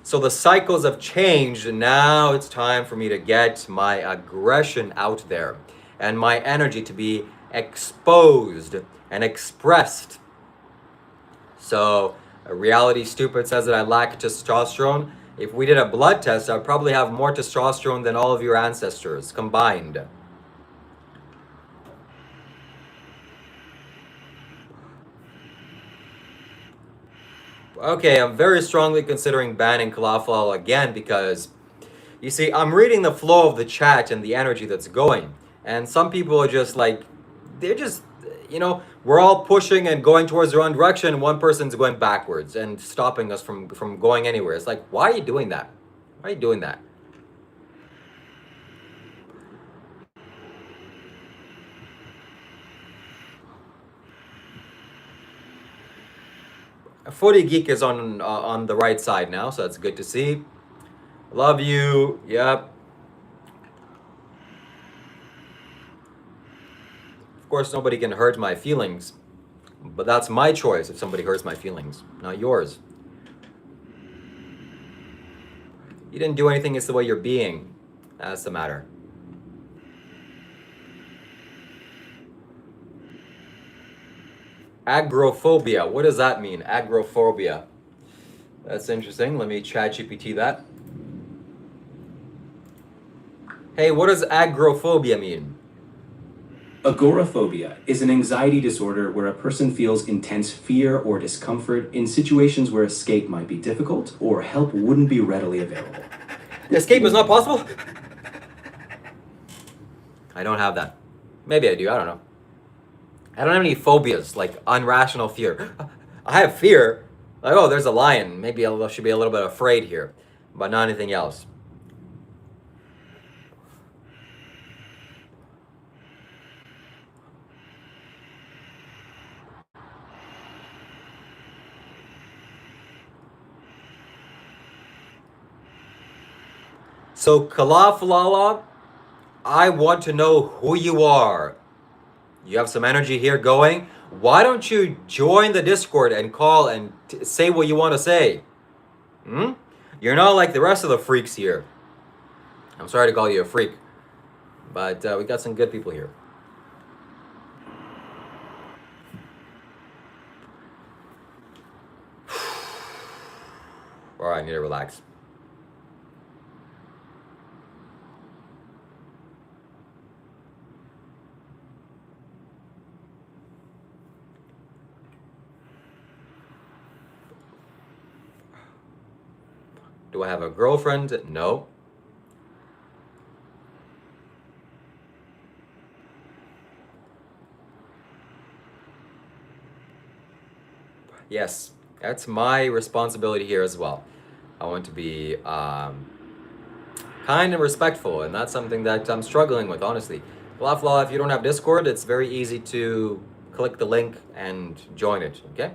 So the cycles have changed, and now it's time for me to get my aggression out there and my energy to be exposed and expressed. So, Reality Stupid says that I lack testosterone. If we did a blood test, I'd probably have more testosterone than all of your ancestors combined. Okay, I'm very strongly considering banning Kalaflal again because, you see, I'm reading the flow of the chat and the energy that's going. And some people are just like, they're just, we're all pushing and going towards the wrong direction. One person's going backwards and stopping us from going anywhere. It's like, why are you doing that? Why are you doing that? Footy Geek is on the right side now, so that's good to see. Love you. Yep. Of course, nobody can hurt my feelings, but that's my choice if somebody hurts my feelings, not yours. You didn't do anything, it's the way you're being. That's the matter. Agrophobia. What does that mean? Agrophobia. That's interesting. Let me chat GPT that. Hey, what does agrophobia mean? Agoraphobia is an anxiety disorder where a person feels intense fear or discomfort in situations where escape might be difficult or help wouldn't be readily available. Escape is not possible? I don't have that. Maybe I do, I don't know. I don't have any phobias, like irrational fear. I have fear, like, oh, there's a lion. Maybe I should be a little bit afraid here, but not anything else. So, Kalaflala, I want to know who you are. You have some energy here going. Why don't you join the Discord and call and say what you want to say? You're not like the rest of the freaks here. I'm sorry to call you a freak, but we got some good people here. All right, I need to relax. Do I have a girlfriend? No. Yes, that's my responsibility here as well. I want to be kind and respectful, and that's something that I'm struggling with, honestly. Falafel, if you don't have Discord, it's very easy to click the link and join it. Okay,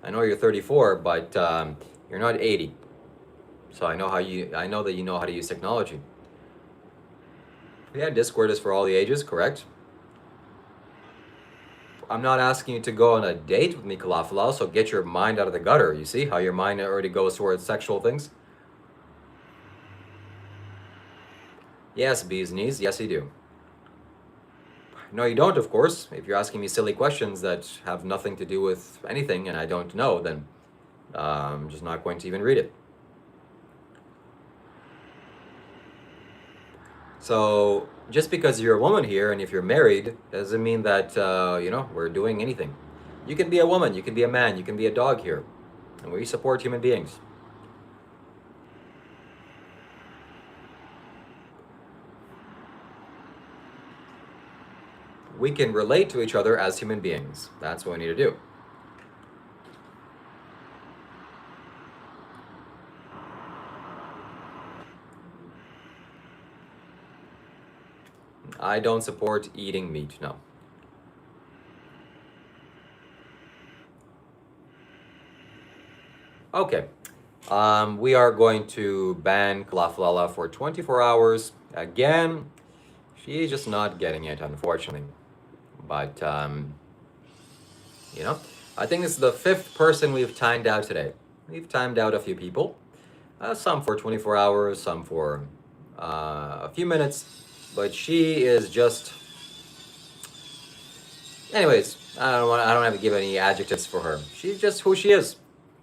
I know you're 34, but you're not 80, so I know that you know how to use technology. Yeah, Discord is for all the ages, correct? I'm not asking you to go on a date with me, Kalafala, so get your mind out of the gutter. You see how your mind already goes towards sexual things? Yes, bees knees. Yes, you do. No, you don't, of course. If you're asking me silly questions that have nothing to do with anything and I don't know, then I'm just not going to even read it. So, just because you're a woman here and if you're married, doesn't mean that, we're doing anything. You can be a woman, you can be a man, you can be a dog here. And we support human beings. We can relate to each other as human beings. That's what we need to do. I don't support eating meat, no. Okay. We are going to ban Kalaflala for 24 hours. Again, she's just not getting it, unfortunately. But, I think it's the 5th person we've timed out today. We've timed out a few people. Some for 24 hours, some for a few minutes. But she is just... Anyways, I don't have to give any adjectives for her. She's just who she is.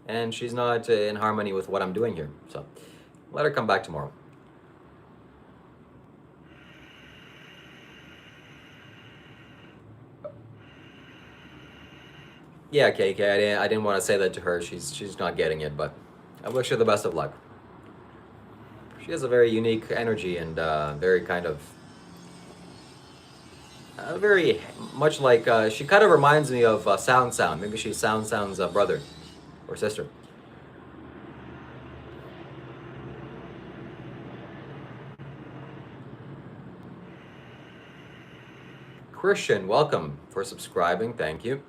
And she's not in harmony with what I'm doing here. So, let her come back tomorrow. Yeah, KK, I didn't want to say that to her. She's not getting it, but I wish her the best of luck. She has a very unique energy and very kind of... very much like... she kind of reminds me of Sound. Maybe she's Sound's brother or sister. Christian, welcome for subscribing. Thank you.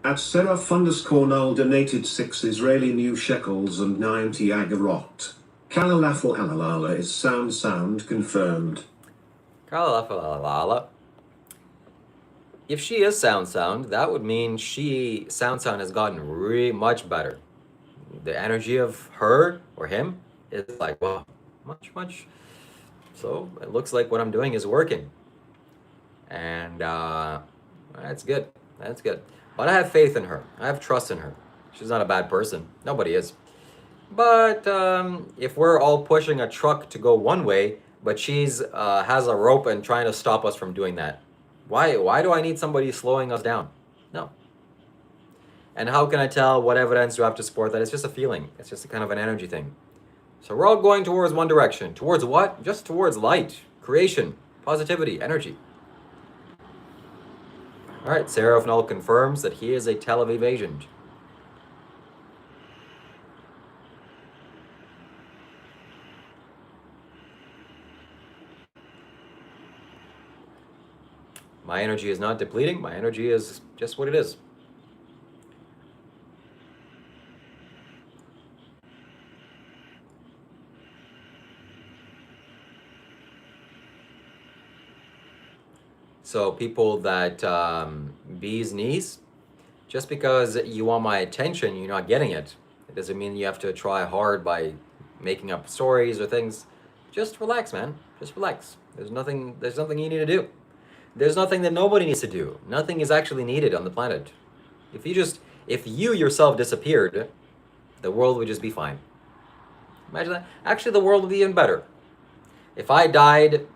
At Seraph_Null donated 6 Israeli new shekels and 90 agarot. Kalalafal Alalala is sound confirmed. Kalalafalala. If she is Sound, that would mean Sound has gotten really much better. The energy of her or him is like, wow, much. So it looks like what I'm doing is working. And that's good. But I have faith in her. I have trust in her. She's not a bad person. Nobody is. But if we're all pushing a truck to go one way, but she's has a rope and trying to stop us from doing that, why do I need somebody slowing us down? No. And how can I tell what evidence do I have to support that? It's just a feeling. It's just a kind of an energy thing. So we're all going towards one direction. Towards what? Just towards light, creation, positivity, energy. All right, Seraph Null confirms that he is a Tel Aviv agent. My energy is not depleting. My energy is just what it is. So people that bees knees, just because you want my attention, you're not getting it. It doesn't mean you have to try hard by making up stories or things. Just relax, man. Just relax. There's nothing you need to do. There's nothing that nobody needs to do. Nothing is actually needed on the planet. If you yourself disappeared, the world would just be fine. Imagine that. Actually, the world would be even better. If I died,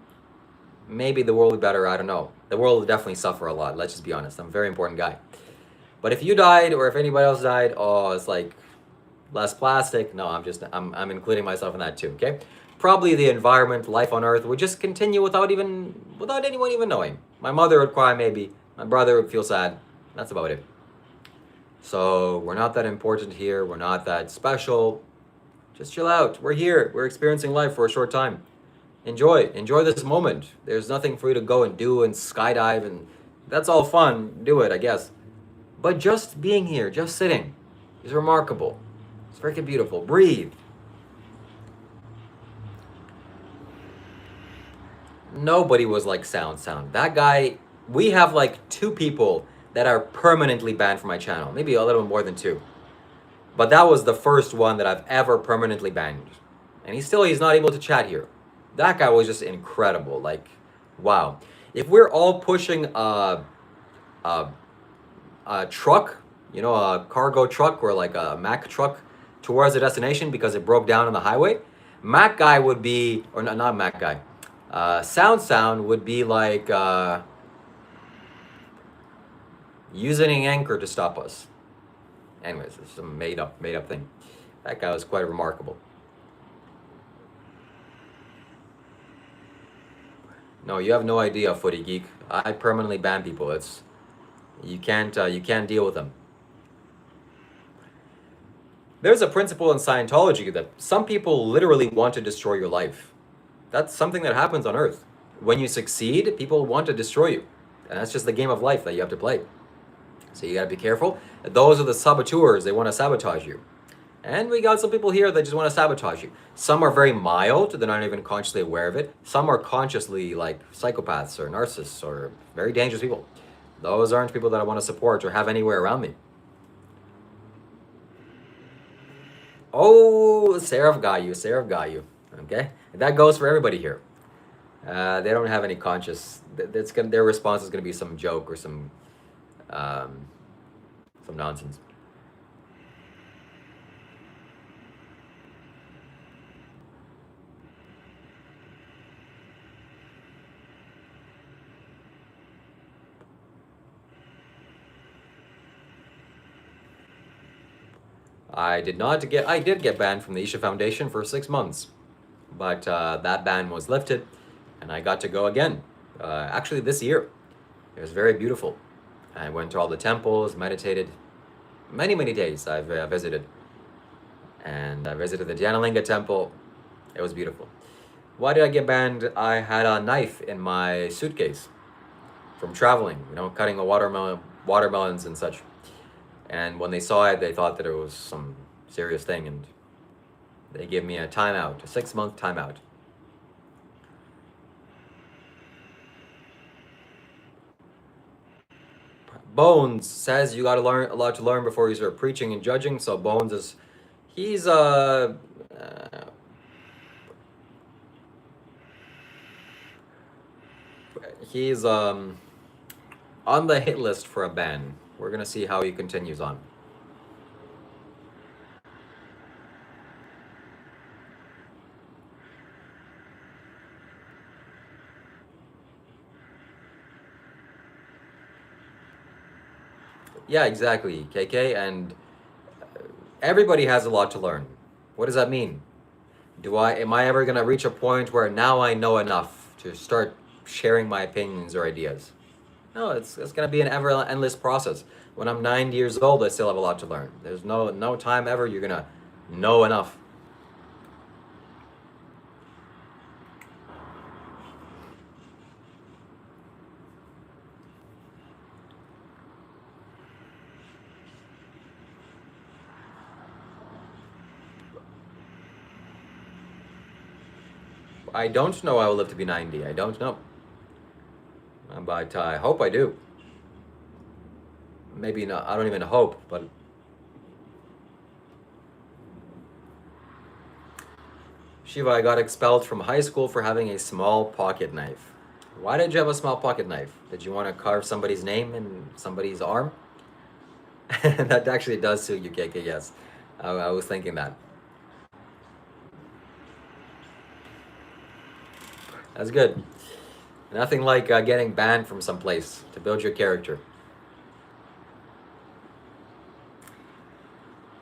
maybe the world will be better. I don't know. The world will definitely suffer a lot. Let's just be honest. I'm a very important guy. But if you died or if anybody else died, oh, it's like less plastic. No, I'm including myself in that too. Okay. Probably the environment, life on Earth would just continue without anyone even knowing. My mother would cry maybe. My brother would feel sad. That's about it. So we're not that important here. We're not that special. Just chill out. We're here. We're experiencing life for a short time. Enjoy this moment. There's nothing for you to go and do and skydive, and that's all fun. Do it, I guess. But just being here, just sitting, is remarkable. It's freaking beautiful. Breathe. Nobody was like sound. That guy, we have like 2 people that are permanently banned from my channel. Maybe a little more than 2. But that was the first one that I've ever permanently banned. And he's not able to chat here. That guy was just incredible. Like, wow. If we're all pushing a truck, a cargo truck or like a Mack truck towards a destination because it broke down on the highway, Mac guy would be, or not Mac guy, Sound would be like using an anchor to stop us. Anyways, it's some made up thing. That guy was quite remarkable. No, you have no idea, Footy Geek. I permanently ban people. You can't deal with them. There's a principle in Scientology that some people literally want to destroy your life. That's something that happens on Earth. When you succeed, people want to destroy you. And that's just the game of life that you have to play. So you gotta be careful. Those are the saboteurs. They want to sabotage you. And we got some people here that just want to sabotage you. Some are very mild. They're not even consciously aware of it. Some are consciously like psychopaths or narcissists or very dangerous people. Those aren't people that I want to support or have anywhere around me. Oh, Seraph got you. Okay? That goes for everybody here. They don't have any conscious... Their response is going to be some joke or some nonsense. I did get banned from the Isha Foundation for 6 months, but that ban was lifted, and I got to go again. Actually, this year, it was very beautiful. I went to all the temples, meditated. Many days I've visited, and I visited the Janalinga temple. It was beautiful. Why did I get banned? I had a knife in my suitcase from traveling, cutting the watermelons and such. And when they saw it, they thought that it was some serious thing, and they gave me a timeout, a 6-month timeout. Bones says you gotta learn a lot to learn before you start preaching and judging. So Bones is, he's on the hit list for a ban. We're gonna see how he continues on. Yeah, exactly, KK, and everybody has a lot to learn. What does that mean? Am I ever gonna reach a point where now I know enough to start sharing my opinions or ideas? No, it's gonna be an endless process. When I'm 90 years old, I still have a lot to learn. There's no time ever you're gonna know enough. I don't know I will live to be 90. I don't know. But I hope I do. Maybe not. I don't even hope, but... Shiva, I got expelled from high school for having a small pocket knife. Why did you have a small pocket knife? Did you want to carve somebody's name in somebody's arm? That actually does suit you, KK, yes. I was thinking that. That's good. Nothing like getting banned from some place to build your character.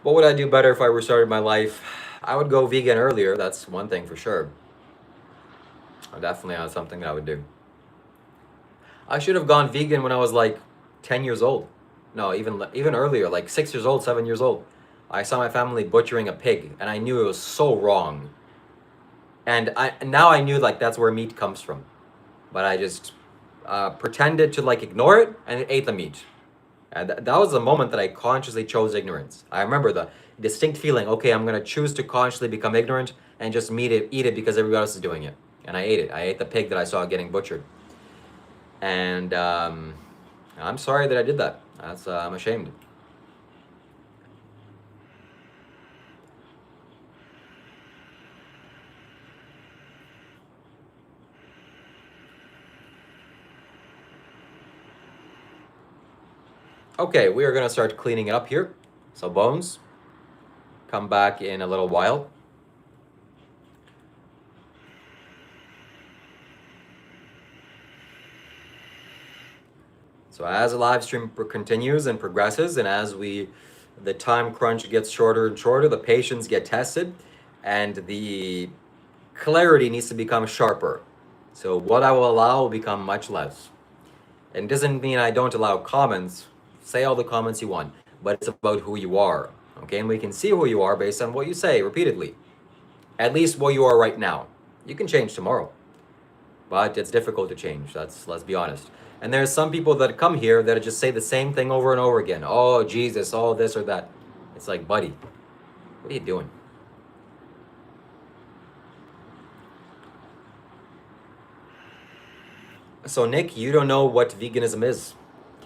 What would I do better if I restarted my life? I would go vegan earlier. That's one thing for sure. Definitely something that I would do. I should have gone vegan when I was like 10 years old. No, even earlier, like 6 years old, 7 years old. I saw my family butchering a pig, and I knew it was so wrong. And now I knew like that's where meat comes from, but I just pretended to like ignore it and ate the meat. And that was the moment that I consciously chose ignorance. I remember the distinct feeling. Okay, I'm gonna choose to consciously become ignorant and just eat it because everybody else is doing it. And I ate it. I ate the pig that I saw getting butchered. And I'm sorry that I did that. I'm ashamed. Okay, we are gonna start cleaning it up here. So Bones, come back in a little while. So as the live stream continues and progresses, and as the time crunch gets shorter and shorter, the patience get tested, and the clarity needs to become sharper. So what I will allow will become much less. And it doesn't mean I don't allow comments. Say all the comments you want, but it's about who you are. Okay, and we can see who you are based on what you say repeatedly. At least what you are right now. You can change tomorrow, but it's difficult to change. Let's be honest. And there's some people that come here that just say the same thing over and over again. Oh, Jesus, oh, this or that. It's like, buddy, what are you doing? So Nick, you don't know what veganism is.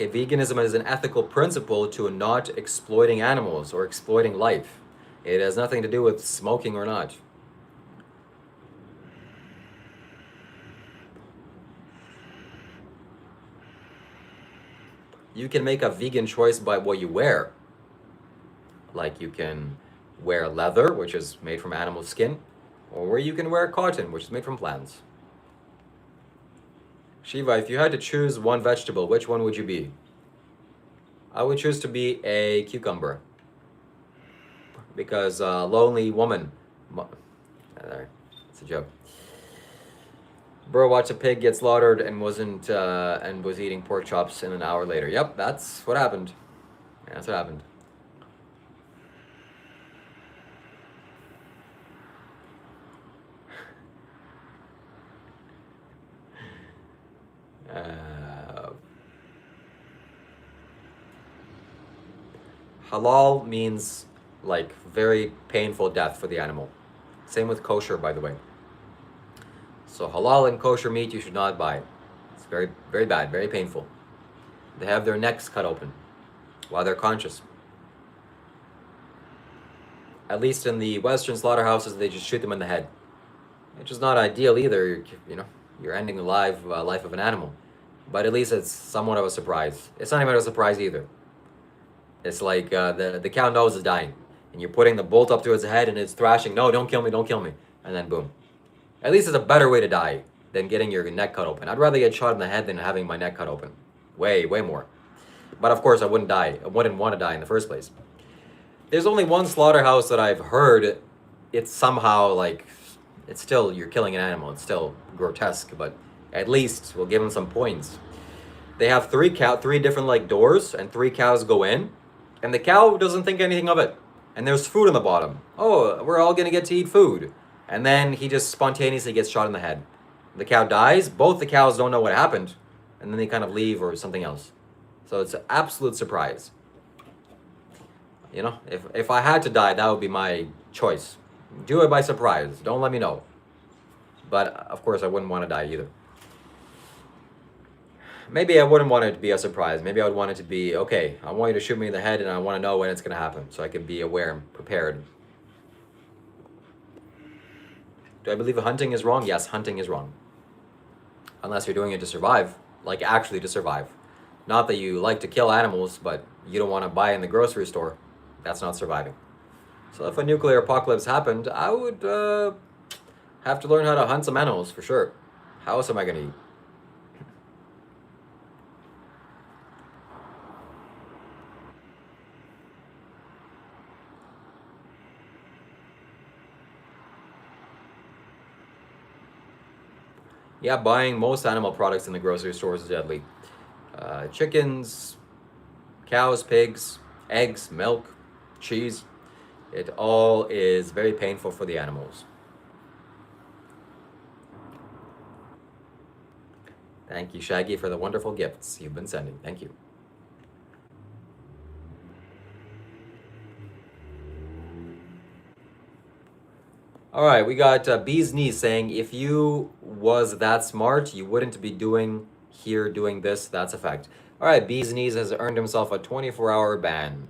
Okay, veganism is an ethical principle to not exploiting animals or exploiting life. It has nothing to do with smoking or not. You can make a vegan choice by what you wear. Like you can wear leather, which is made from animal skin, or you can wear cotton, which is made from plants. Shiva, if you had to choose one vegetable, which one would you be? I would choose to be a cucumber. Because lonely woman. It's a joke. Bro watched a pig get slaughtered and was eating pork chops in an hour later. Yep, that's what happened. That's what happened. Halal means like very painful death for the animal. Same with kosher, by the way. So halal and kosher meat you should not buy. It's very, very bad, very painful. They have their necks cut open while they're conscious. At least in the Western slaughterhouses, they just shoot them in the head, which is not ideal either. You know, you're ending the life of an animal. But at least it's somewhat of a surprise. It's not even a surprise either. It's like the cow knows it's dying, and you're putting the bolt up to its head, and it's thrashing, no, don't kill me, don't kill me. And then boom. At least it's a better way to die than getting your neck cut open. I'd rather get shot in the head than having my neck cut open. Way, way more. But of course, I wouldn't die. I wouldn't want to die in the first place. There's only one slaughterhouse that I've heard. It's somehow like, it's still, you're killing an animal. It's still grotesque, but at least we'll give them some points. They have three different like doors, and 3 cows go in, and the cow doesn't think anything of it. And there's food on the bottom. Oh, we're all gonna get to eat food. And then he just spontaneously gets shot in the head. The cow dies. Both the cows don't know what happened, and then they kind of leave or something else. So it's an absolute surprise. You know, if I had to die, that would be my choice. Do it by surprise. Don't let me know. But of course, I wouldn't want to die either. Maybe I wouldn't want it to be a surprise. Maybe I would want it to be, okay, I want you to shoot me in the head and I want to know when it's going to happen so I can be aware and prepared. Do I believe hunting is wrong? Yes, hunting is wrong. Unless you're doing it to survive, like actually to survive. Not that you like to kill animals, but you don't want to buy in the grocery store. That's not surviving. So if a nuclear apocalypse happened, I would have to learn how to hunt some animals for sure. How else am I going to eat? Yeah, buying most animal products in the grocery stores is deadly. Chickens, cows, pigs, eggs, milk, cheese. It all is very painful for the animals. Thank you, Shaggy, for the wonderful gifts you've been sending. Thank you. All right, we got Bee's Knees saying, if you was that smart, you wouldn't be doing this. That's a fact. All right, Bee's Knees has earned himself a 24-hour ban.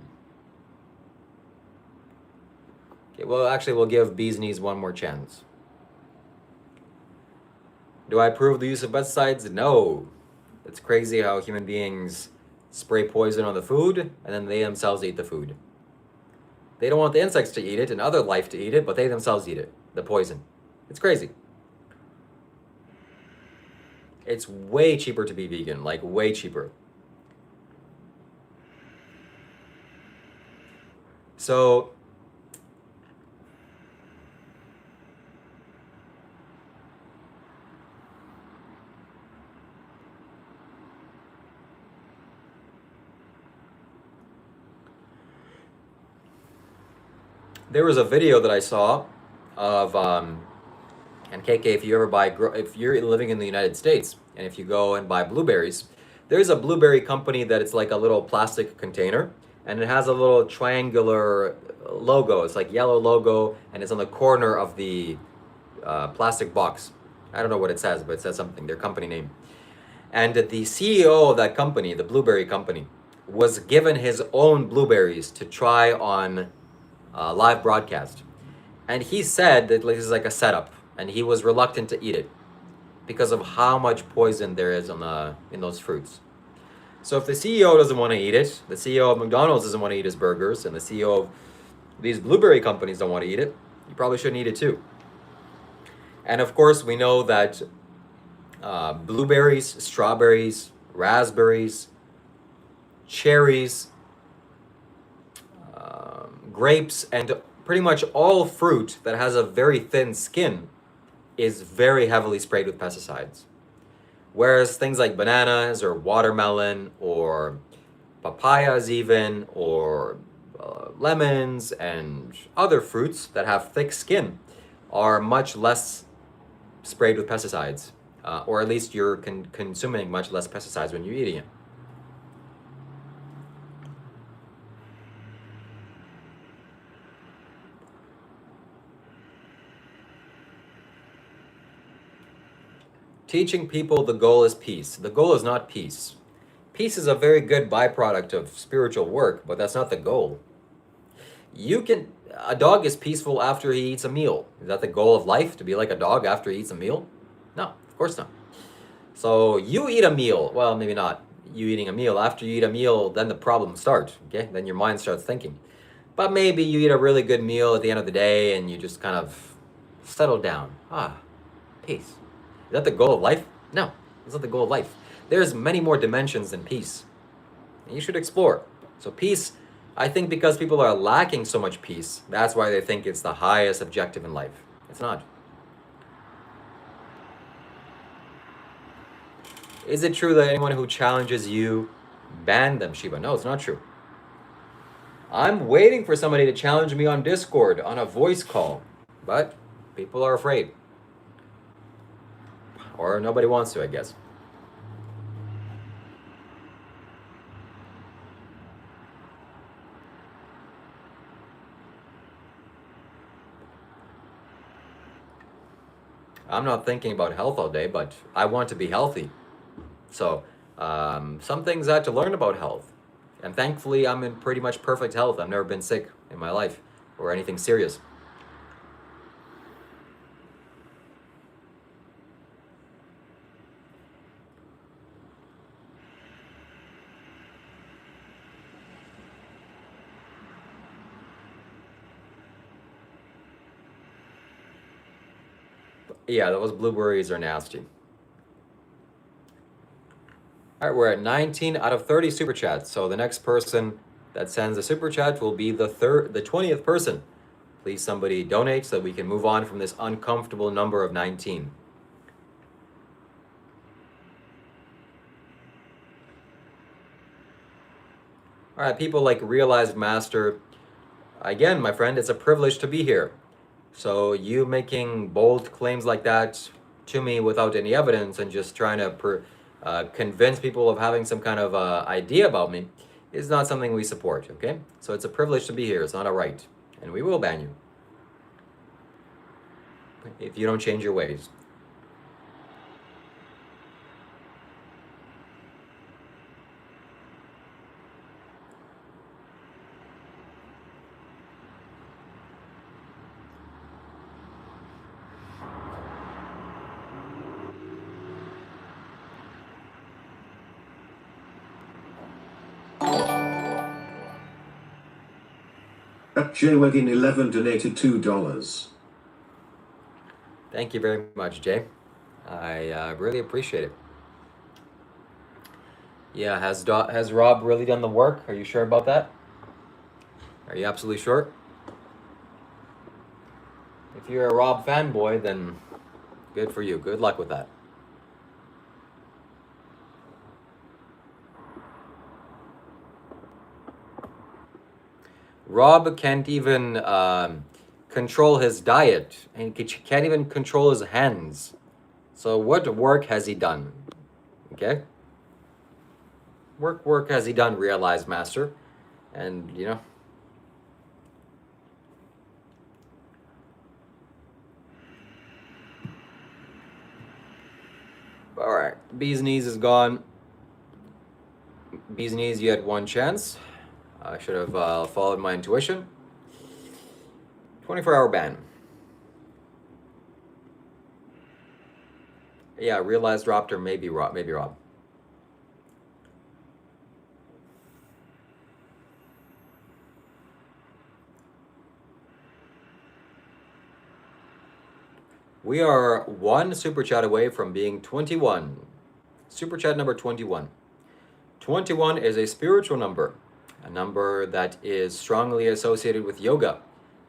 Okay, well, actually, we'll give Bee's Knees one more chance. Do I approve the use of pesticides? No. It's crazy how human beings spray poison on the food and then they themselves eat the food. They don't want the insects to eat it and other life to eat it, but they themselves eat it, the poison. It's crazy. It's way cheaper to be vegan, like way cheaper. So there was a video that I saw of and KK, if you ever if you're living in the United States and if you go and buy blueberries, there's a blueberry company that it's like a little plastic container and it has a little triangular logo. It's like yellow logo and it's on the corner of the plastic box. I don't know what it says, but it says something, their company name. And the CEO of that company, the blueberry company, was given his own blueberries to try on live broadcast. And he said that this is like a setup, and he was reluctant to eat it because of how much poison there is in those fruits. So if the CEO doesn't want to eat it, the CEO of McDonald's doesn't want to eat his burgers, and the CEO of these blueberry companies don't want to eat it, you probably shouldn't eat it too. And of course, we know that blueberries, strawberries, raspberries, cherries, grapes, and pretty much all fruit that has a very thin skin is very heavily sprayed with pesticides. Whereas things like bananas or watermelon or papayas even, or lemons and other fruits that have thick skin are much less sprayed with pesticides. Or at least you're consuming much less pesticides when you're eating it. Teaching people the goal is peace. The goal is not peace. Peace is a very good byproduct of spiritual work, but that's not the goal. A dog is peaceful after he eats a meal. Is that the goal of life, to be like a dog after he eats a meal? No, of course not. So you eat a meal, well, maybe not you eating a meal. After you eat a meal, then the problems start, okay? Then your mind starts thinking. But maybe you eat a really good meal at the end of the day and you just kind of settle down. Peace. Is that the goal of life? No, it's not the goal of life. There's many more dimensions than peace. And you should explore. So peace, I think because people are lacking so much peace, that's why they think it's the highest objective in life. It's not. Is it true that anyone who challenges you, ban them, Shiva? No, it's not true. I'm waiting for somebody to challenge me on Discord, on a voice call. But people are afraid. Or nobody wants to, I guess. I'm not thinking about health all day, but I want to be healthy. So some things I had to learn about health. And thankfully, I'm in pretty much perfect health. I've never been sick in my life or anything serious. Yeah, those blueberries are nasty. All right, we're at 19 out of 30 super chats. So the next person that sends a super chat will be the 20th person. Please, somebody donate so that we can move on from this uncomfortable number of 19. All right, people like Realized Master. Again, my friend, it's a privilege to be here. So you making bold claims like that to me without any evidence and just trying to convince people of having some kind of idea about me is not something we support, okay? So it's a privilege to be here. It's not a right. And we will ban you if you don't change your ways. At JWagin11 donated $2. Thank you very much, Jay. I really appreciate it. Yeah, has Rob really done the work? Are you sure about that? Are you absolutely sure? If you're a Rob fanboy, then good for you. Good luck with that. Rob can't even control his diet, and he can't even control his hands. So what work has he done? Okay? Work has he done, Realized Master? And, you know. Alright, Bee's Knees is gone. Bee's Knees, you had one chance. I should have followed my intuition. 24-hour ban. Yeah, Realized dropped, or maybe Rob. Maybe Rob. We are one super chat away from being 21. Super chat number 21. 21 is a spiritual number, a number that is strongly associated with yoga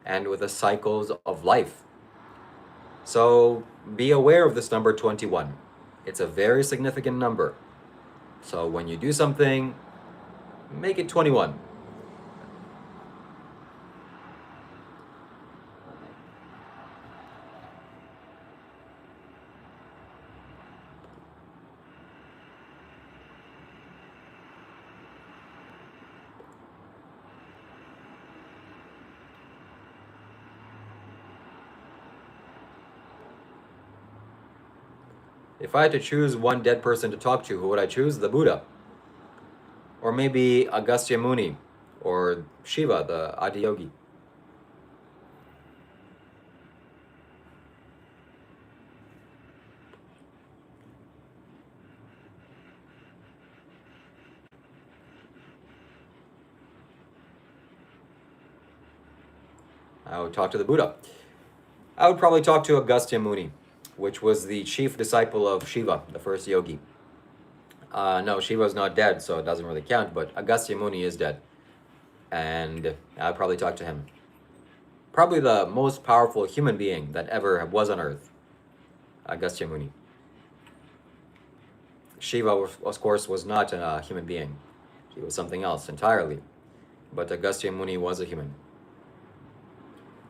and with the cycles of life. So be aware of this number 21. It's a very significant number. So when you do something, make it 21. If I had to choose one dead person to talk to, who would I choose? The Buddha. Or maybe Agastya Muni, or Shiva, the Adi Yogi. I would talk to the Buddha. I would probably talk to Agastya Muni, which was the chief disciple of Shiva, the first yogi. No, Shiva's not dead, so it doesn't really count, but Agastya Muni is dead. And I'd probably talk to him. Probably the most powerful human being that ever was on Earth. Agastya Muni. Shiva, of course, was not a human being. He was something else entirely. But Agastya Muni was a human.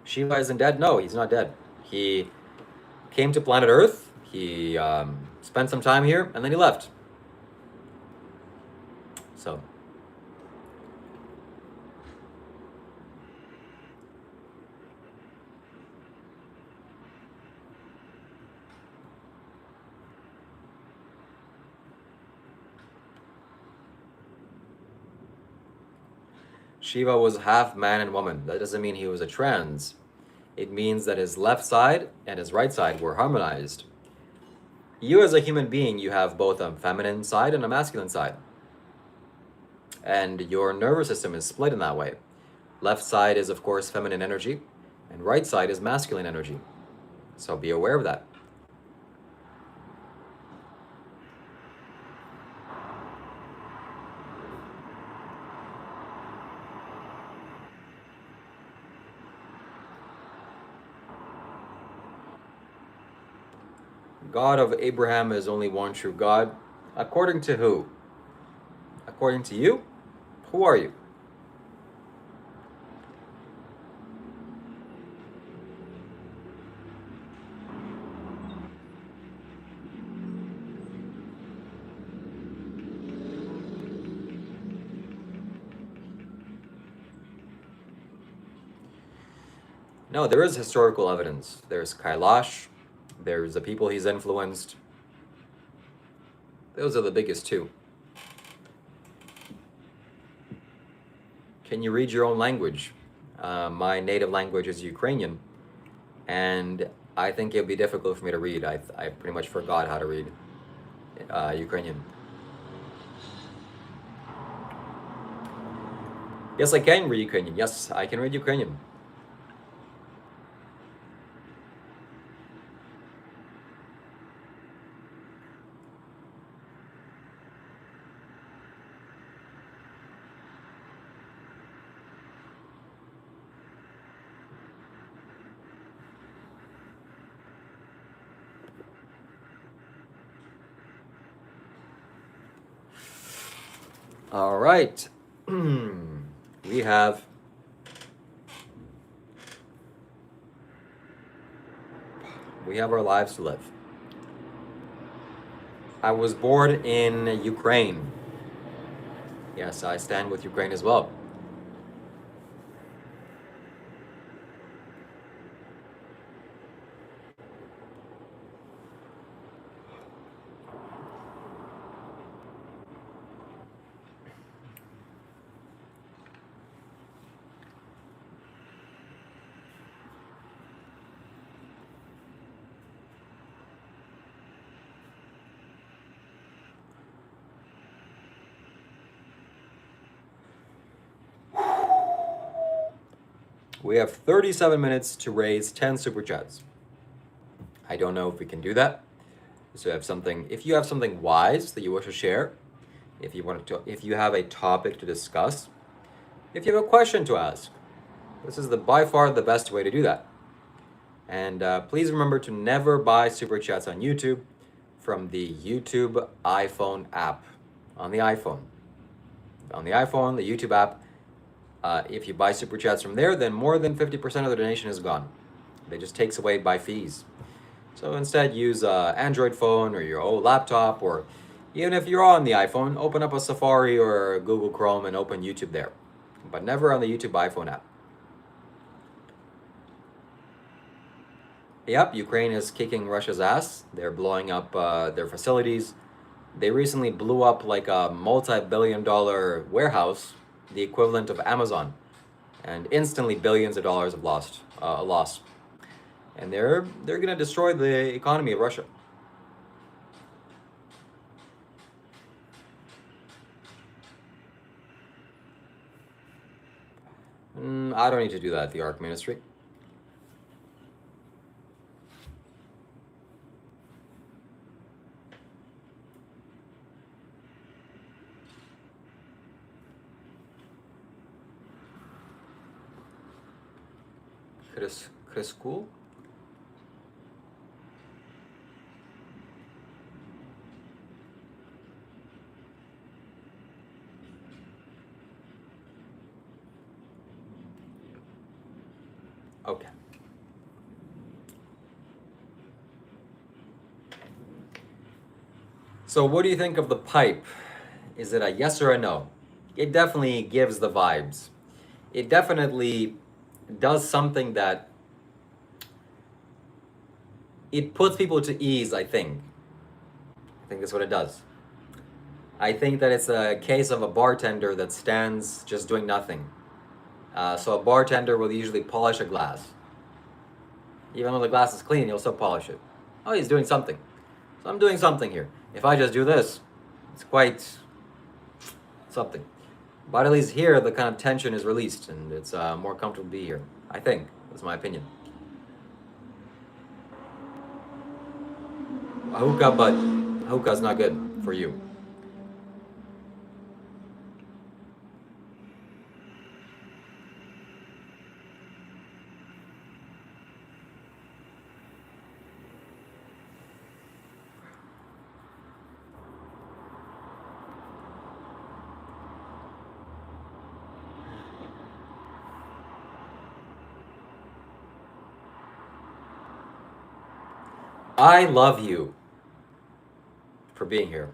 Shiva isn't dead? No, he's not dead. He came to planet Earth, he spent some time here, and then he left. So. Shiva was half man and woman. That doesn't mean he was a trans. It means that his left side and his right side were harmonized. You as a human being, you have both a feminine side and a masculine side. And your nervous system is split in that way. Left side is, of course, feminine energy, and right side is masculine energy. So be aware of that. God of Abraham is only one true God. According to who? According to you? Who are you? No, there is historical evidence. There's Kailash. There's the people he's influenced. Those are the biggest two. Can you read your own language? My native language is Ukrainian, and I think it'd be difficult for me to read. I pretty much forgot how to read Ukrainian. Yes, I can read Ukrainian. Yes, I can read Ukrainian. All right. We have our lives to live. I was born in Ukraine. Yes, I stand with Ukraine as well. We have 37 minutes to raise 10 super chats. I don't know if we can do that. So if you have something wise that you wish to share, if you have a topic to discuss, if you have a question to ask, this is by far the best way to do that. And please remember to never buy super chats on YouTube from the YouTube iPhone app. On the iPhone, the YouTube app, if you buy super chats from there, then more than 50% of the donation is gone. They just takes away by fees. So instead, use an Android phone or your old laptop, or even if you're on the iPhone, open up a Safari or Google Chrome and open YouTube there, but never on the YouTube iPhone app. Yep, Ukraine is kicking Russia's ass. They're blowing up their facilities. They recently blew up like a multi-billion-dollar warehouse, the equivalent of Amazon, and instantly billions of dollars of loss. And they're gonna destroy the economy of Russia. I don't need to do that at the Ark Ministry. Chris Cool? Okay. So what do you think of the pipe? Is it a yes or a no? It definitely gives the vibes. It definitely does something that it puts people to ease, I think. I think that's what it does. I think that it's a case of a bartender that stands just doing nothing. So a bartender will usually polish a glass. Even though the glass is clean, he'll still polish it. Oh, he's doing something. So I'm doing something here. If I just do this, it's quite something. But at least here, the kind of tension is released and it's more comfortable to be here. I think. That's my opinion. A hookah, but hookah's not good for you. I love you for being here.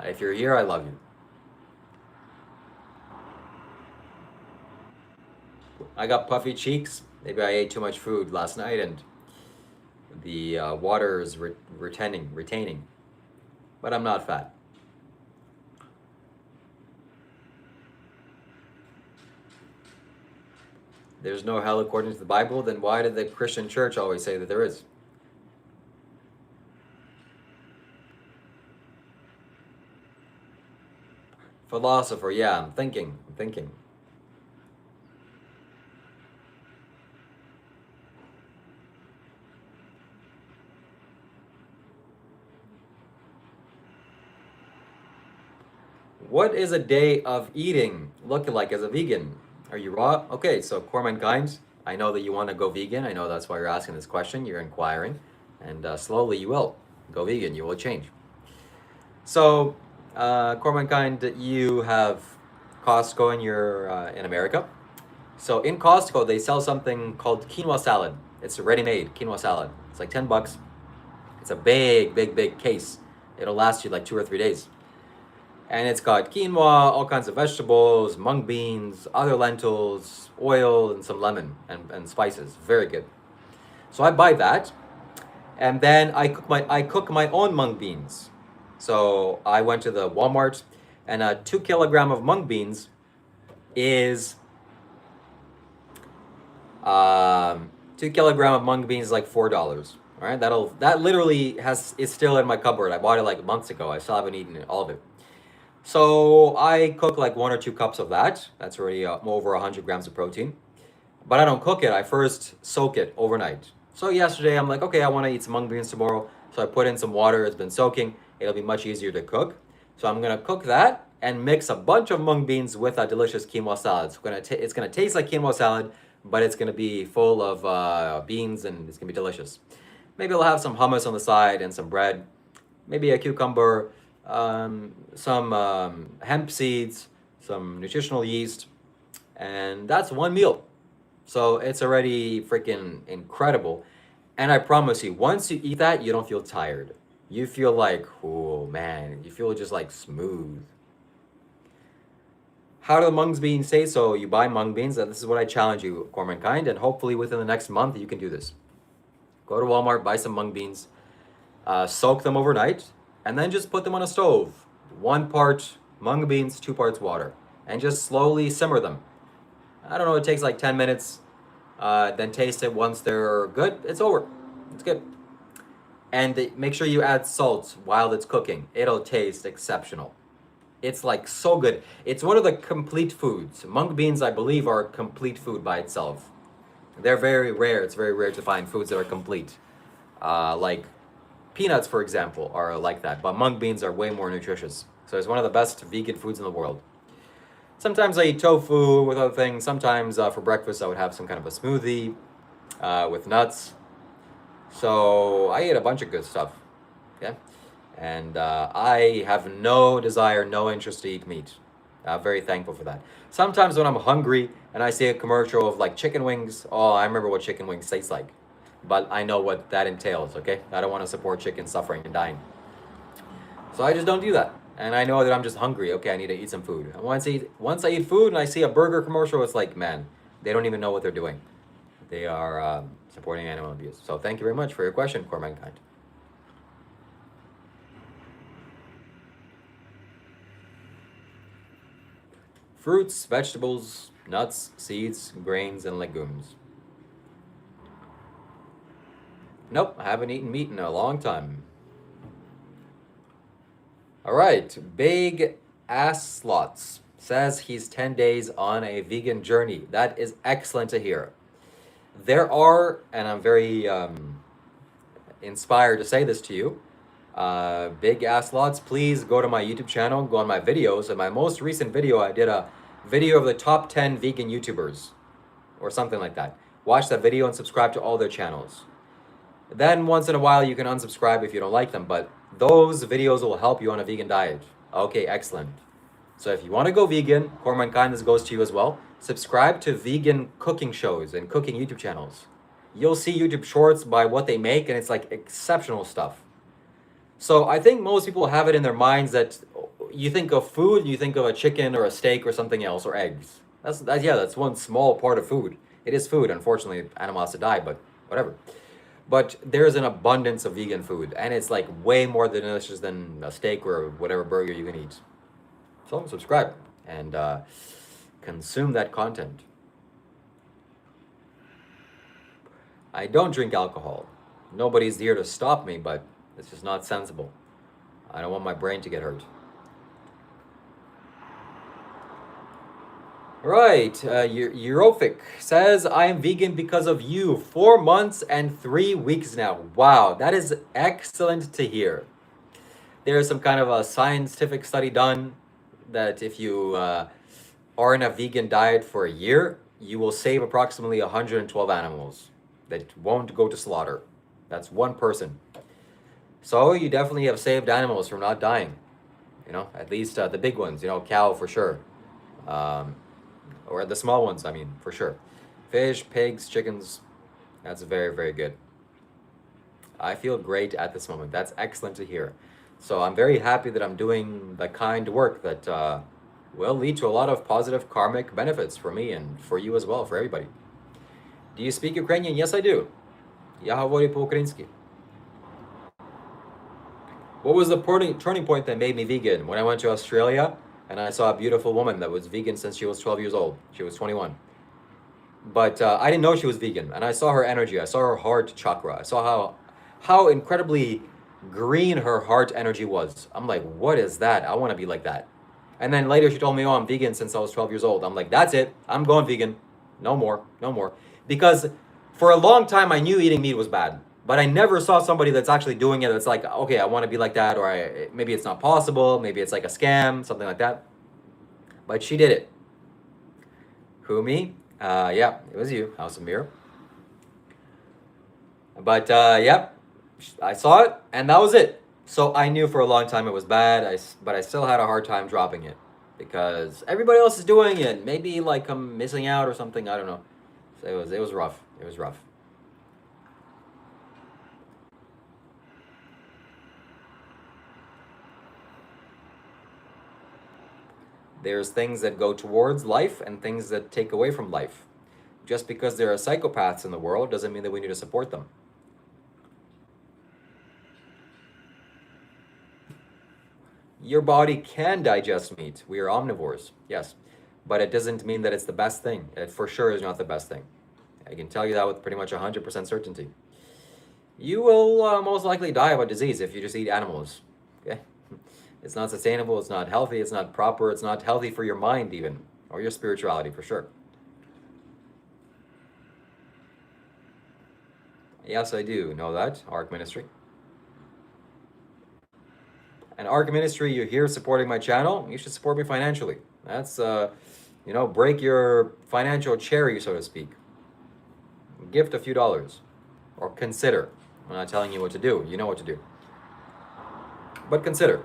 If you're here, I love you. I got puffy cheeks. Maybe I ate too much food last night and the water is retaining. But I'm not fat. There's no hell according to the Bible, then why did the Christian church always say that there is? Philosopher, yeah, I'm thinking. What is a day of eating look like as a vegan? Are you raw? Okay, so Corman Kind, I know that you want to go vegan. I know that's why you're asking this question. You're inquiring, and slowly you will go vegan. You will change. So, Corman Kind, you have Costco in America. So in Costco, they sell something called quinoa salad. It's a ready-made quinoa salad. It's like $10. It's a big case. It'll last you like 2 or 3 days. And it's got quinoa, all kinds of vegetables, mung beans, other lentils, oil, and some lemon and spices. Very good. So I buy that, and then I cook my own mung beans. So I went to the Walmart, and a 2 kilogram of mung beans is 2 kilogram of mung beans is like $4. All right, that literally is still in my cupboard. I bought it like months ago. I still haven't eaten all of it. So I cook like 1 or 2 cups of that. That's already over 100 grams of protein. But I don't cook it. I first soak it overnight. So yesterday I'm like, okay, I want to eat some mung beans tomorrow. So I put in some water. It's been soaking. It'll be much easier to cook. So I'm gonna cook that and mix a bunch of mung beans with a delicious quinoa salad. It's gonna taste like quinoa salad, but it's gonna be full of beans and it's gonna be delicious. Maybe I'll have some hummus on the side and some bread. Maybe a cucumber, some hemp seeds, some nutritional yeast, and that's one meal. So it's already freaking incredible. And I promise you, once you eat that, you don't feel tired. You feel like, oh man, you feel just like smooth. How do the mung beans say so? You buy mung beans, and this is what I challenge you, Corman Kind, and hopefully within the next month you can do this. Go to Walmart, buy some mung beans, soak them overnight, and then just put them on a stove. 1 part mung beans, 2 parts water, and just slowly simmer them. I don't know, it takes like 10 minutes. Then taste it once they're good. It's over. It's good. And make sure you add salt while it's cooking. It'll taste exceptional. It's like so good. It's one of the complete foods. Mung beans, I believe, are a complete food by itself. They're very rare. It's very rare to find foods that are complete. Like peanuts, for example, are like that, but mung beans are way more nutritious. So it's one of the best vegan foods in the world. Sometimes I eat tofu with other things. Sometimes for breakfast I would have some kind of a smoothie with nuts. So I eat a bunch of good stuff. Okay, and I have no desire, no interest to eat meat. I'm very thankful for that. Sometimes when I'm hungry and I see a commercial of like chicken wings, oh, I remember what chicken wings taste like. But I know what that entails, okay? I don't want to support chicken suffering and dying. So I just don't do that. And I know that I'm just hungry. Okay, I need to eat some food. And once I eat food and I see a burger commercial, it's like, man, they don't even know what they're doing. They are supporting animal abuse. So thank you very much for your question, Corman Kind. Fruits, vegetables, nuts, seeds, grains, and legumes. Nope, I haven't eaten meat in a long time. All right, Big Ass Slots says he's 10 days on a vegan journey. That is excellent to hear. There are, and I'm very inspired to say this to you, Big Ass Slots, please go to my YouTube channel, go on my videos. In my most recent video, I did a video of the top 10 vegan YouTubers or something like that. Watch that video and subscribe to all their channels. Then once in a while you can unsubscribe if you don't like them, but those videos will help you on a vegan diet. Okay, excellent. So if you want to go vegan, Corman Kind, this goes to you as well. Subscribe to vegan cooking shows and cooking YouTube channels. You'll see YouTube shorts by what they make, and it's like exceptional stuff. So I think most people have it in their minds that you think of food, you think of a chicken or a steak or something else, or eggs. That's one small part of food. It is food. Unfortunately, animal has to die, but whatever. But there's an abundance of vegan food, and it's like way more delicious than a steak or whatever burger you can eat. So subscribe and consume that content. I don't drink alcohol. Nobody's here to stop me, but it's just not sensible. I don't want my brain to get hurt. Right, Eurofic says, I am vegan because of you. 4 months and 3 weeks now. Wow, that is excellent to hear. There is some kind of a scientific study done that if you are in a vegan diet for a year, you will save approximately 112 animals that won't go to slaughter. That's one person. So you definitely have saved animals from not dying. You know, at least the big ones, you know, cow for sure. Or the small ones, I mean, for sure. Fish, pigs, chickens, that's very, very good. I feel great at this moment. That's excellent to hear. So I'm very happy that I'm doing the kind work that will lead to a lot of positive karmic benefits for me and for you as well, for everybody. Do you speak Ukrainian? Yes, I do. Я говорю по-украински. What was the turning point that made me vegan? When I went to Australia and I saw a beautiful woman that was vegan since she was 12 years old. She was 21. But I didn't know she was vegan. And I saw her energy. I saw her heart chakra. I saw how incredibly green her heart energy was. I'm like, what is that? I want to be like that. And then later she told me, oh, I'm vegan since I was 12 years old. I'm like, that's it. I'm going vegan. No more. No more. Because for a long time, I knew eating meat was bad. But I never saw somebody that's actually doing it that's like, okay, I want to be like that, or maybe it's not possible, maybe it's like a scam, something like that. But she did it. Who, me? Yeah, it was you, House of Mirror. But yep, I saw it, and that was it. So I knew for a long time it was bad, but I still had a hard time dropping it. Because everybody else is doing it. Maybe like I'm missing out or something, I don't know. So it was rough. It was rough. There's things that go towards life and things that take away from life. Just because there are psychopaths in the world doesn't mean that we need to support them. Your body can digest meat. We are omnivores, yes. But it doesn't mean that it's the best thing. It for sure is not the best thing. I can tell you that with pretty much 100% certainty. You will most likely die of a disease if you just eat animals. Okay? It's not sustainable, it's not healthy, it's not proper, it's not healthy for your mind even, or your spirituality for sure. Yes, I do know that, Arc Ministry. And Arc Ministry, you're here supporting my channel, you should support me financially. That's, break your financial cherry, so to speak. Gift a few dollars, or consider. I'm not telling you what to do, you know what to do. But consider.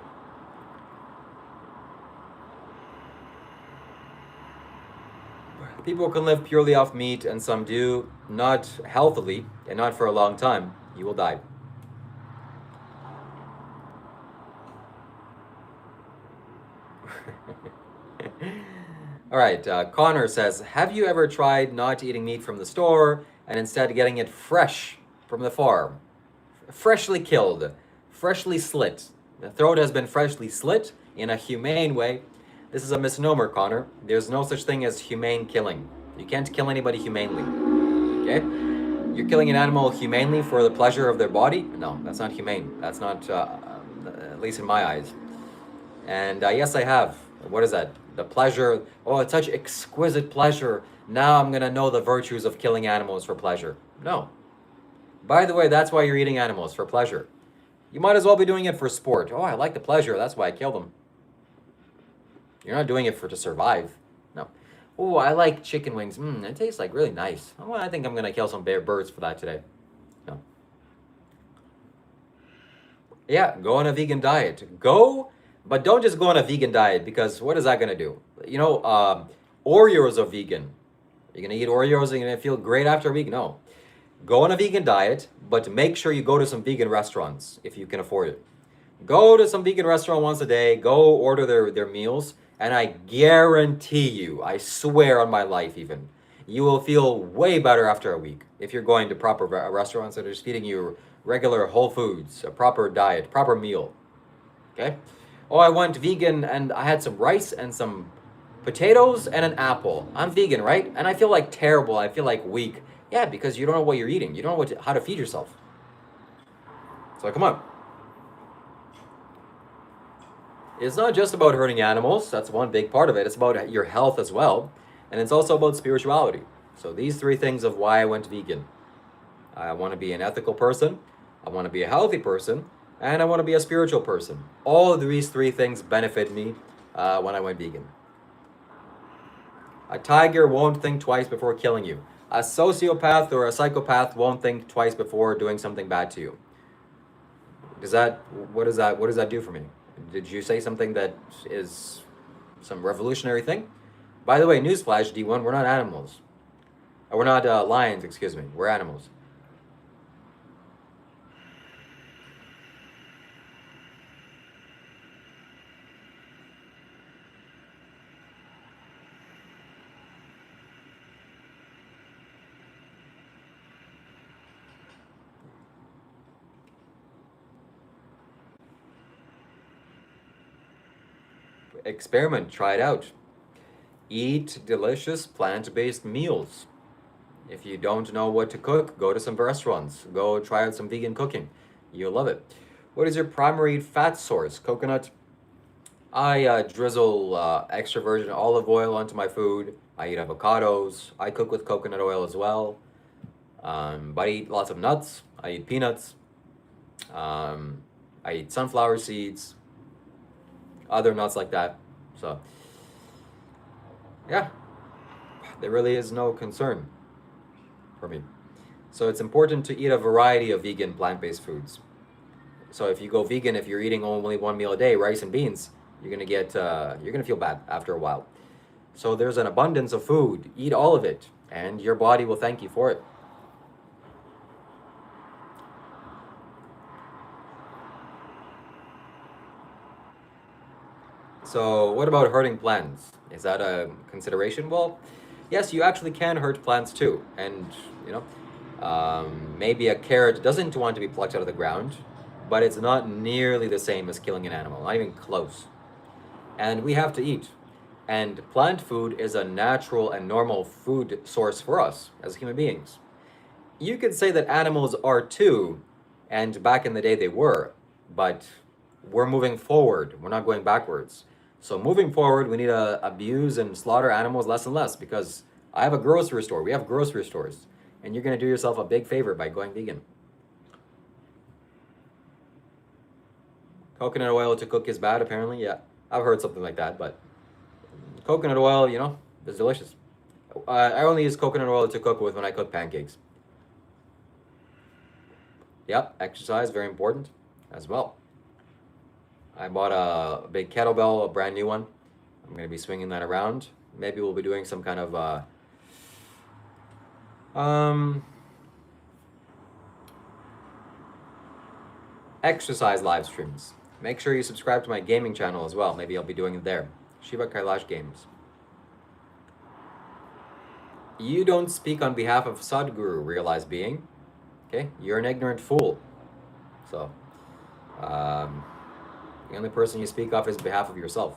People can live purely off meat, and some do, not healthily, and not for a long time. You will die. All right, Connor says, have you ever tried not eating meat from the store and instead getting it fresh from the farm? Freshly killed, freshly slit. The throat has been freshly slit in a humane way. This is a misnomer, Connor. There's no such thing as humane killing. You can't kill anybody humanely, okay? You're killing an animal humanely for the pleasure of their body? No, that's not humane. That's not, at least in my eyes. And yes, I have. What is that? The pleasure. Oh, it's such exquisite pleasure. Now I'm gonna know the virtues of killing animals for pleasure. No. By the way, that's why you're eating animals, for pleasure. You might as well be doing it for sport. Oh, I like the pleasure, that's why I kill them. You're not doing it to survive. No. Oh, I like chicken wings. It tastes like really nice. Oh, I think I'm gonna kill some birds for that today. No. Yeah, go on a vegan diet. Go, but don't just go on a vegan diet, because what is that gonna do? You know, Oreos are vegan. You're gonna eat Oreos and you're gonna feel great after a week? No. Go on a vegan diet, but make sure you go to some vegan restaurants if you can afford it. Go to some vegan restaurant once a day, go order their meals, And I guarantee you, I swear on my life even, you will feel way better after a week if you're going to proper restaurants that are just feeding you regular whole foods, a proper diet, proper meal. Okay? Oh, I went vegan and I had some rice and some potatoes and an apple. I'm vegan, right? And I feel like terrible. I feel like weak. Yeah, because you don't know what you're eating. You don't know how to feed yourself. So come on. It's not just about hurting animals. That's one big part of it. It's about your health as well. And it's also about spirituality. So these three things of why I went vegan. I want to be an ethical person. I want to be a healthy person. And I want to be a spiritual person. All of these three things benefit me when I went vegan. A tiger won't think twice before killing you. A sociopath or a psychopath won't think twice before doing something bad to you. What does that do for me? Did you say something that is some revolutionary thing? By the way, newsflash, D1, we're not animals. We're not lions, excuse me. We're animals. Experiment, try it out. Eat delicious plant-based meals. If you don't know what to cook, go to some restaurants. Go try out some vegan cooking. You'll love it. What is your primary fat source? Coconut. I drizzle extra virgin olive oil onto my food. I eat avocados. I cook with coconut oil as well. But I eat lots of nuts. I eat peanuts. I eat sunflower seeds. Other nuts like that. So, yeah, there really is no concern for me. So it's important to eat a variety of vegan plant-based foods. So if you go vegan, if you're eating only one meal a day, rice and beans, you're gonna feel bad after a while. So there's an abundance of food. Eat all of it, and your body will thank you for it. So what about hurting plants? Is that a consideration? Well, yes, you actually can hurt plants too, and you know, maybe a carrot doesn't want to be plucked out of the ground, but it's not nearly the same as killing an animal, not even close. And we have to eat. And plant food is a natural and normal food source for us as human beings. You could say that animals are too, and back in the day they were, but we're moving forward. We're not going backwards. So moving forward, we need to abuse and slaughter animals less and less because I have a grocery store. We have grocery stores. And you're going to do yourself a big favor by going vegan. Coconut oil to cook is bad, apparently. Yeah, I've heard something like that, but coconut oil, is delicious. I only use coconut oil to cook with when I cook pancakes. Yep, exercise, very important as well. I bought a big kettlebell, a brand new one. I'm going to be swinging that around. Maybe we'll be doing some kind of exercise live streams. Make sure you subscribe to my gaming channel as well. Maybe I'll be doing it there. Shiva Kailash Games. You don't speak on behalf of Sadhguru, realized being. Okay? You're an ignorant fool. So, the only person you speak of is behalf of yourself.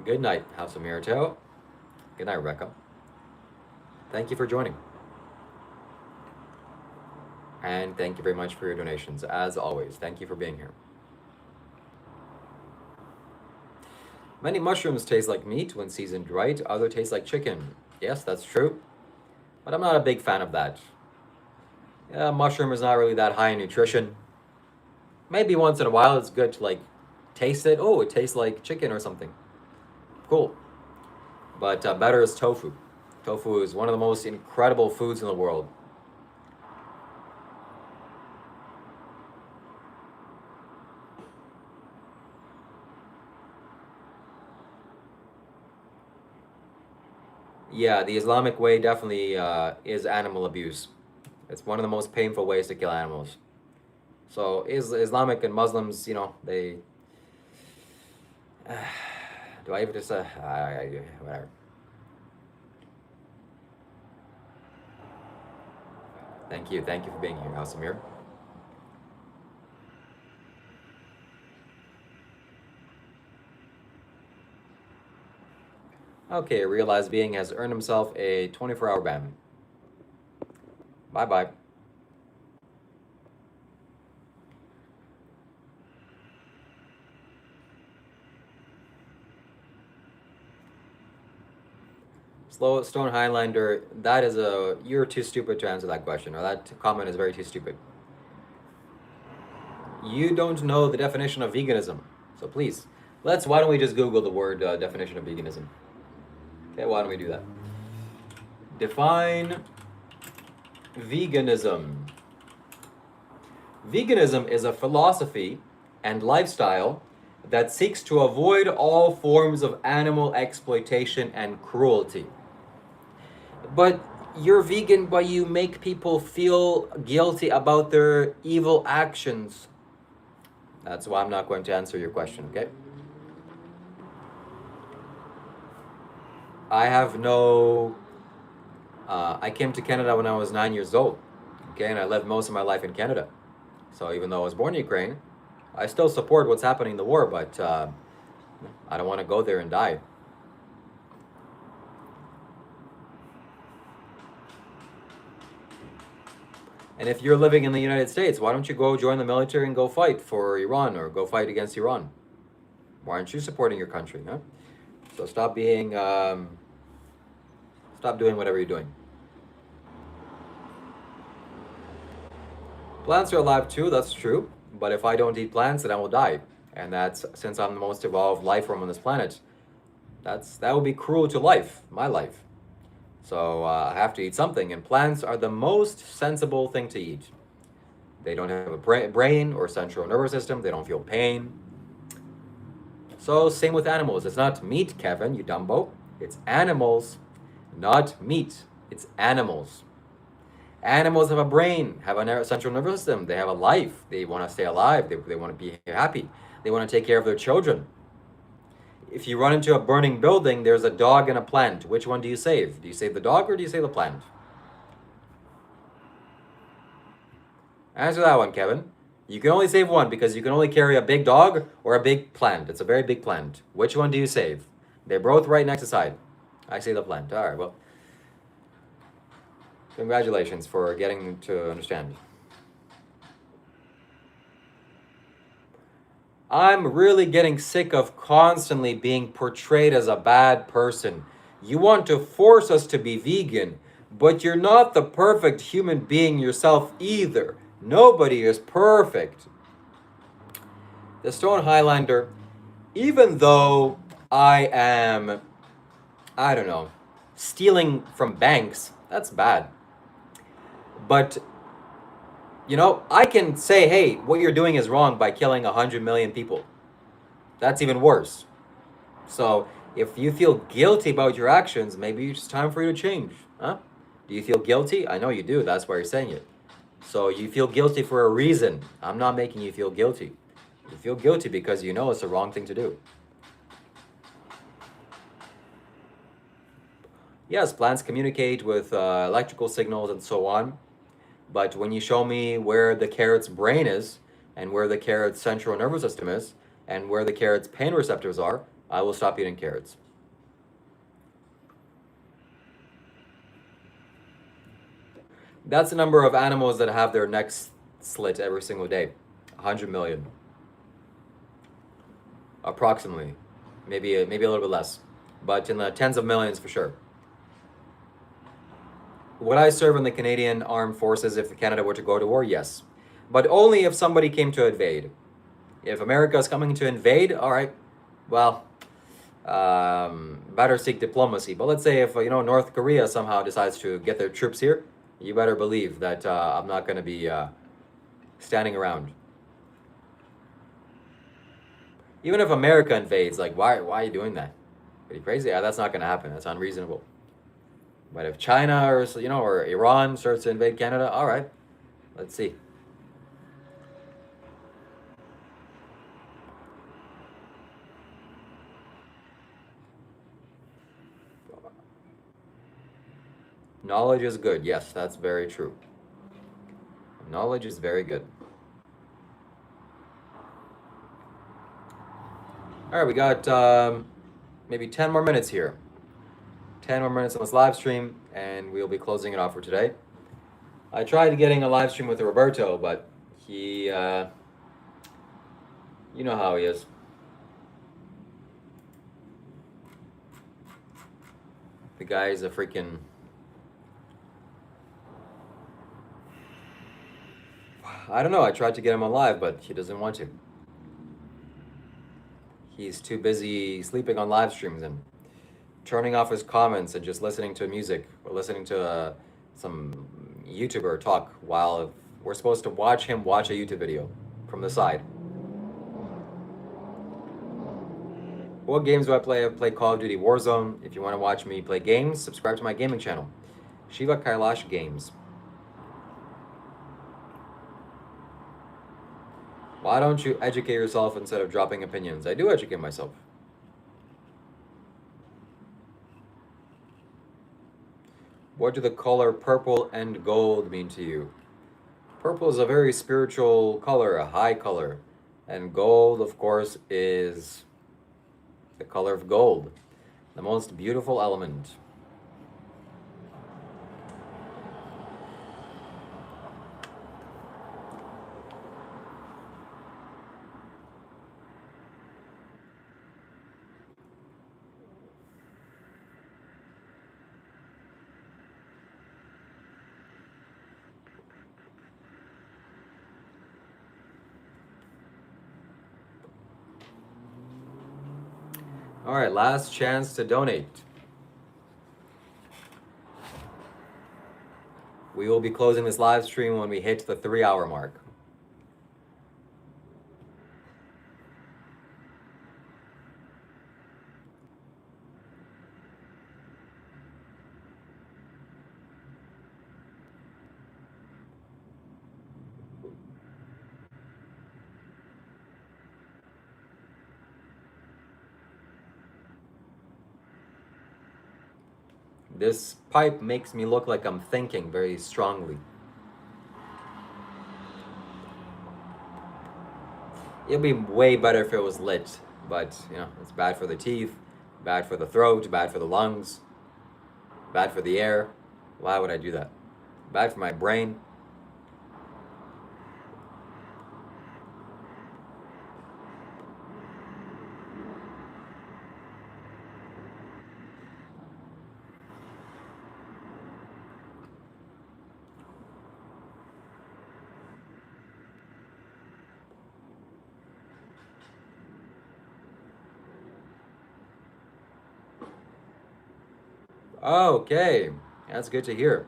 Good night, House of Mirito. Good night, Rebecca. Thank you for joining. And thank you very much for your donations. As always, thank you for being here. Many mushrooms taste like meat when seasoned right. Others taste like chicken. Yes, that's true. But I'm not a big fan of that. Yeah, mushroom is not really that high in nutrition. Maybe once in a while it's good to taste it. Oh, it tastes like chicken or something. Cool. But better is tofu. Tofu is one of the most incredible foods in the world. Yeah, the Islamic way definitely is animal abuse. It's one of the most painful ways to kill animals. So Islamic and Muslims, they. Do I even just whatever. Thank you for being here, Alsamir. Okay, a realized being has earned himself a 24-hour ban. Bye-bye. Stone Highlander, you're too stupid to answer that question, or that comment is very too stupid. You don't know the definition of veganism, so please, why don't we just Google the word definition of veganism? Okay, why don't we do that? Define veganism. Veganism is a philosophy and lifestyle that seeks to avoid all forms of animal exploitation and cruelty. But you're vegan, but you make people feel guilty about their evil actions. That's why I'm not going to answer your question, okay? I came to Canada when I was 9 years old, okay, and I lived most of my life in Canada. So even though I was born in Ukraine, I still support what's happening in the war, but I don't want to go there and die. And if you're living in the United States, why don't you go join the military and go fight for Iran or go fight against Iran? Why aren't you supporting your country, huh? So stop doing whatever you're doing. Plants are alive too, that's true. But if I don't eat plants, then I will die. And since I'm the most evolved life form on this planet, that would be cruel to life, my life. So I have to eat something, and plants are the most sensible thing to eat. They don't have a brain or central nervous system. They don't feel pain. So same with animals. It's not meat, Kevin, you dumbo. It's animals, not meat. It's animals. Animals have a brain, have a central nervous system. They have a life. They want to stay alive. They want to be happy. They want to take care of their children. If you run into a burning building, there's a dog and a plant. Which one do you save? Do you save the dog or do you save the plant? Answer that one, Kevin. You can only save one because you can only carry a big dog or a big plant. It's a very big plant. Which one do you save? They're both right next to side. I save the plant. All right, well. Congratulations for getting to understand. I'm really getting sick of constantly being portrayed as a bad person. You want to force us to be vegan, but you're not the perfect human being yourself either. Nobody is perfect. The Stone Highlander, even though I am, stealing from banks, that's bad. But I can say, hey, what you're doing is wrong by killing 100 million people. That's even worse. So if you feel guilty about your actions, maybe it's time for you to change. Huh? Do you feel guilty? I know you do. That's why you're saying it. So you feel guilty for a reason. I'm not making you feel guilty. You feel guilty because you know it's the wrong thing to do. Yes, plants communicate with electrical signals and so on. But when you show me where the carrot's brain is, and where the carrot's central nervous system is, and where the carrot's pain receptors are, I will stop eating carrots. That's the number of animals that have their necks slit every single day. 100 million. Approximately. Maybe a little bit less. But in the tens of millions for sure. Would I serve in the Canadian Armed Forces if Canada were to go to war? Yes. But only if somebody came to invade. If America is coming to invade, all right, well, better seek diplomacy. But let's say if, North Korea somehow decides to get their troops here, you better believe that I'm not going to be standing around. Even if America invades, why are you doing that? Are you crazy? That's not going to happen. That's unreasonable. But if China or Iran starts to invade Canada, all right, let's see. Knowledge is good. Yes, that's very true. Knowledge is very good. All right, we got maybe 10 more minutes here. 10 more minutes on this live stream, and we'll be closing it off for today. I tried getting a live stream with Roberto, but he, you know how he is. The guy is a freaking... I don't know, I tried to get him on live, but he doesn't want to. He's too busy sleeping on live streams and turning off his comments and just listening to music or listening to some YouTuber talk while we're supposed to watch him watch a YouTube video from the side. What games do I play? I play Call of Duty Warzone. If you want to watch me play games, subscribe to my gaming channel, Shiva Kailash Games. Why don't you educate yourself instead of dropping opinions? I do educate myself. What do the color purple and gold mean to you? Purple is a very spiritual color, a high color. And gold, of course, is the color of gold, the most beautiful element. All right, last chance to donate. We will be closing this live stream when we hit the 3-hour mark. This pipe makes me look like I'm thinking very strongly. It'd be way better if it was lit, but it's bad for the teeth, bad for the throat, bad for the lungs, bad for the air. Why would I do that? Bad for my brain. Okay, that's good to hear.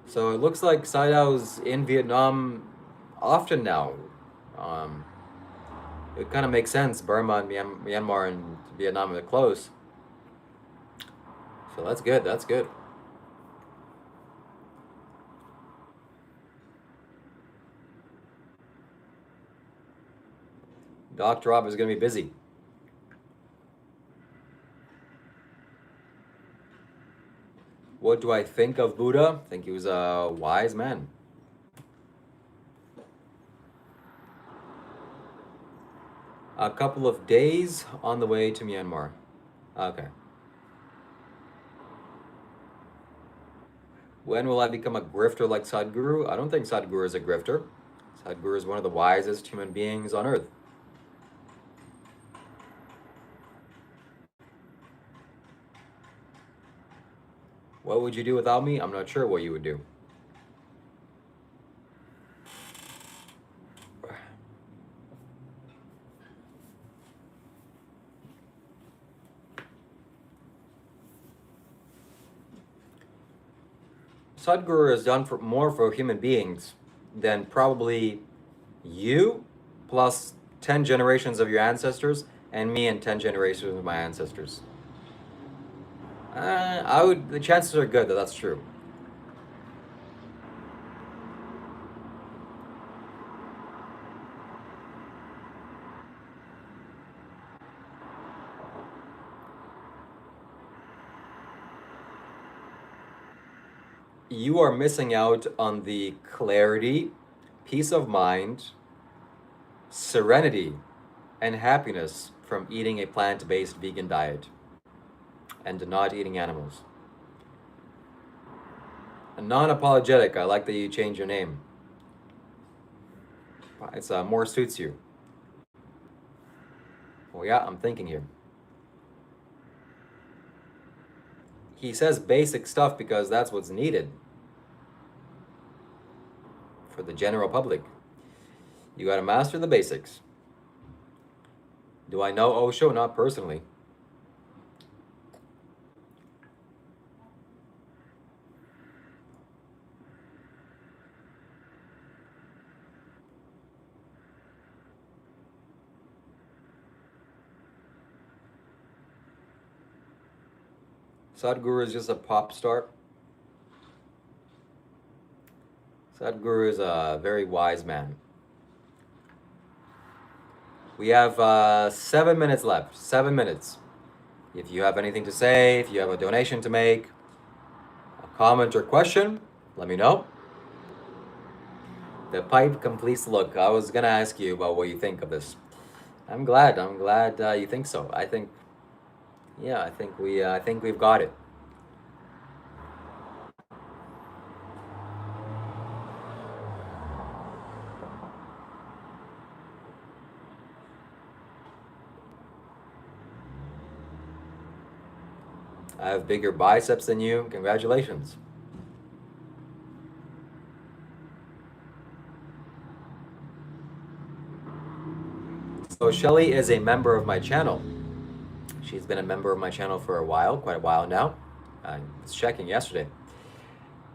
So it looks like Saidao's in Vietnam often now. It kind of makes sense. Burma and Myanmar and Vietnam are close. So that's good, that's good. Dr. Rob is going to be busy. What do I think of Buddha? I think he was a wise man. A couple of days on the way to Myanmar. Okay. When will I become a grifter like Sadhguru? I don't think Sadhguru is a grifter. Sadhguru is one of the wisest human beings on earth. What would you do without me? I'm not sure what you would do. Sadhguru has done more for human beings than probably you plus 10 generations of your ancestors and me and 10 generations of my ancestors. The chances are good that that's true. You are missing out on the clarity, peace of mind, serenity, and happiness from eating a plant-based vegan diet and not eating animals. Non-apologetic. I like that you change your name. It's more suits you. Well, yeah, I'm thinking here. He says basic stuff because that's what's needed for the general public. You got to master the basics. Do I know Osho? Not personally. Sadhguru is just a pop star. Sadhguru is a very wise man. We have 7 minutes left. 7 minutes. If you have anything to say, if you have a donation to make, a comment or question, let me know. The pipe completes the look. I was gonna ask you about what you think of this. I'm glad you think so. I think we've got it. I have bigger biceps than you. Congratulations. So Shelly is a member of my channel. She's been a member of my channel for a while, quite a while now. I was checking yesterday.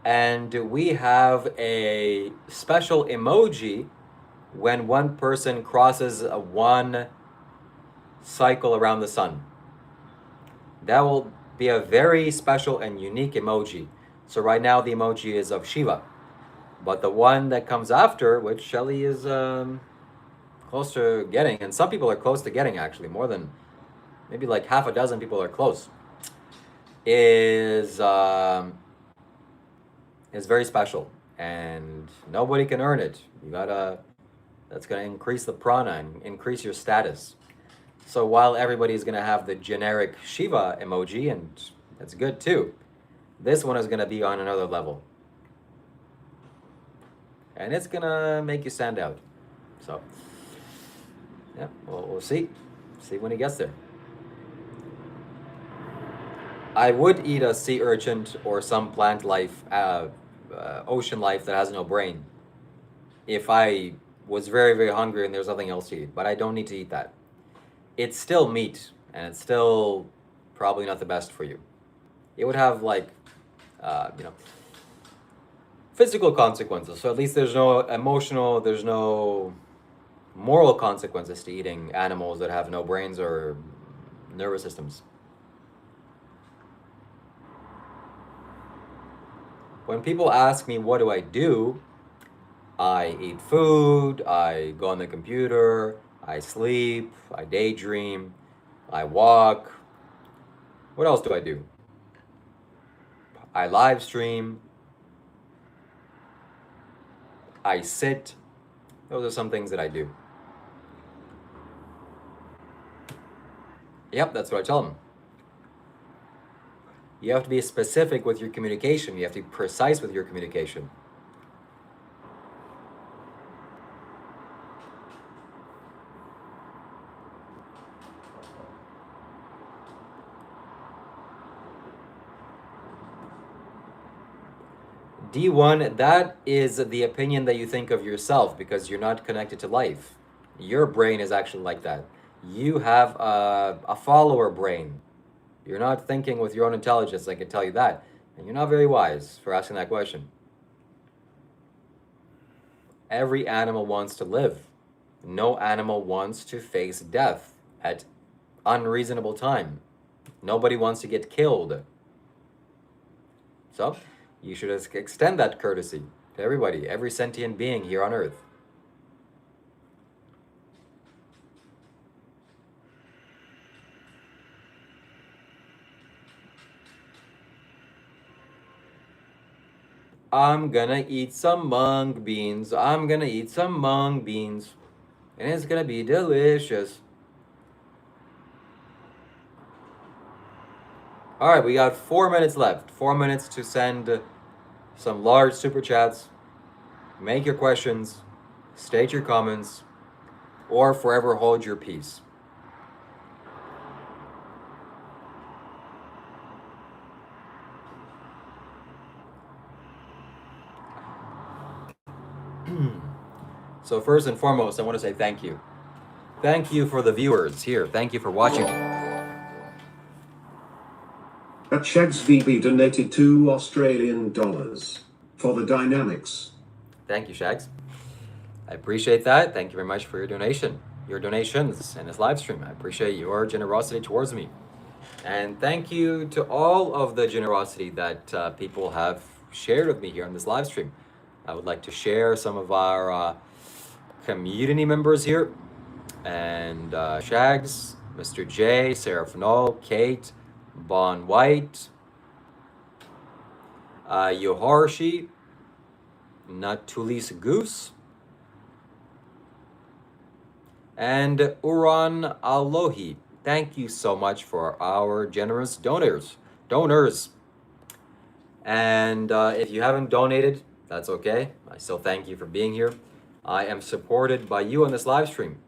And we have a special emoji when one person crosses one cycle around the sun. That will be a very special and unique emoji. So right now the emoji is of Shiva. But the one that comes after, which Shelly is close to getting, and some people are close to getting actually, more than maybe like half a dozen people are close, is very special, and nobody can earn it. That's gonna increase the prana and increase your status. So while everybody's gonna have the generic Shiva emoji, and that's good too, this one is gonna be on another level. And it's gonna make you stand out. So, yeah, we'll see. See when he gets there. I would eat a sea urchin or some plant life, ocean life that has no brain, if I was very, very hungry and there's nothing else to eat. But I don't need to eat that. It's still meat, and it's still probably not the best for you. It would have like, physical consequences. So at least there's no emotional, there's no moral consequences to eating animals that have no brains or nervous systems. When people ask me what do, I eat food, I go on the computer, I sleep, I daydream, I walk. What else do I do? I live stream, I sit. Those are some things that I do. Yep, that's what I tell them. You have to be specific with your communication. You have to be precise with your communication. D1, that is the opinion that you think of yourself because you're not connected to life. Your brain is actually like that. You have a follower brain. You're not thinking with your own intelligence, I can tell you that. And you're not very wise for asking that question. Every animal wants to live. No animal wants to face death at unreasonable time. Nobody wants to get killed. So you should extend that courtesy to everybody, every sentient being here on Earth. I'm gonna eat some mung beans. I'm gonna eat some mung beans. And it's gonna be delicious. All right, we got 4 minutes left. 4 minutes to send some large super chats. Make your questions, state your comments, or forever hold your peace. So first and foremost, I want to say thank you. Thank you for the viewers here. Thank you for watching. At Shags VB donated $2 Australian for the dynamics. Thank you, Shags. I appreciate that. Thank you very much for your donation, your donations in this live stream. I appreciate your generosity towards me. And thank you to all of the generosity that people have shared with me here on this live stream. I would like to share some of our community members here. And Shags, Mr. J, Sarah Fennell, Kate, Bon White, Yoharshi, Natulis Goose, and Uran Alohi. Thank you so much for our generous donors. And if you haven't donated, that's okay. I still thank you for being here. I am supported by you on this live stream.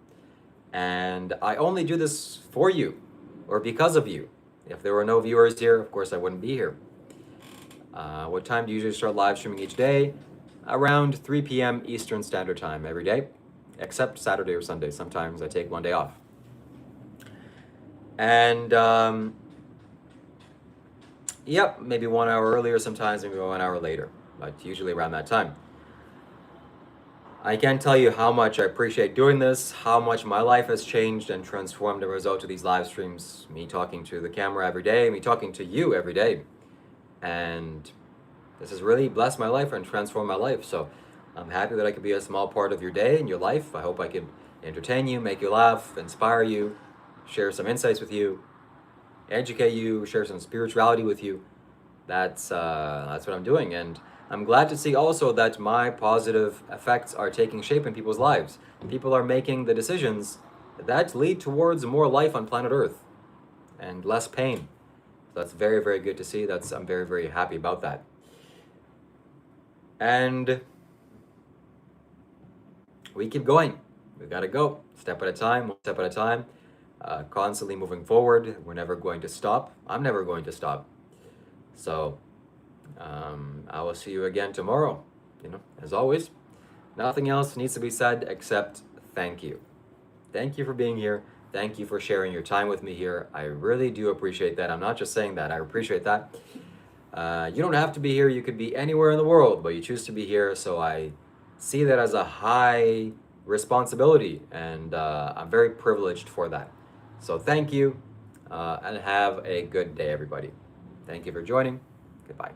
And I only do this for you, or because of you. If there were no viewers here, of course I wouldn't be here. What time do you usually start live streaming each day? Around 3 p.m. Eastern Standard Time every day, except Saturday or Sunday. Sometimes I take one day off. And yep, maybe 1 hour earlier, sometimes maybe 1 hour later, but usually around that time. I can't tell you how much I appreciate doing this, how much my life has changed and transformed as a result of these live streams, me talking to the camera every day, me talking to you every day. And this has really blessed my life and transformed my life. So I'm happy that I could be a small part of your day and your life. I hope I could entertain you, make you laugh, inspire you, share some insights with you, educate you, share some spirituality with you. That's what I'm doing. And I'm glad to see also that my positive effects are taking shape in people's lives. People are making the decisions that lead towards more life on planet Earth and less pain. So that's very, very good to see. I'm very, very happy about that. And we keep going. We gotta go step at a time, one step at a time, constantly moving forward. We're never going to stop. I'm never going to stop. So I will see you again tomorrow. As always, nothing else needs to be said except thank you. Thank you for being here. Thank you for sharing your time with me here. I really do appreciate that. I'm not just saying that. I appreciate that. You don't have to be here. You could be anywhere in the world, but you choose to be here. So I see that as a high responsibility, and I'm very privileged for that. So thank you, and have a good day, everybody. Thank you for joining. Goodbye.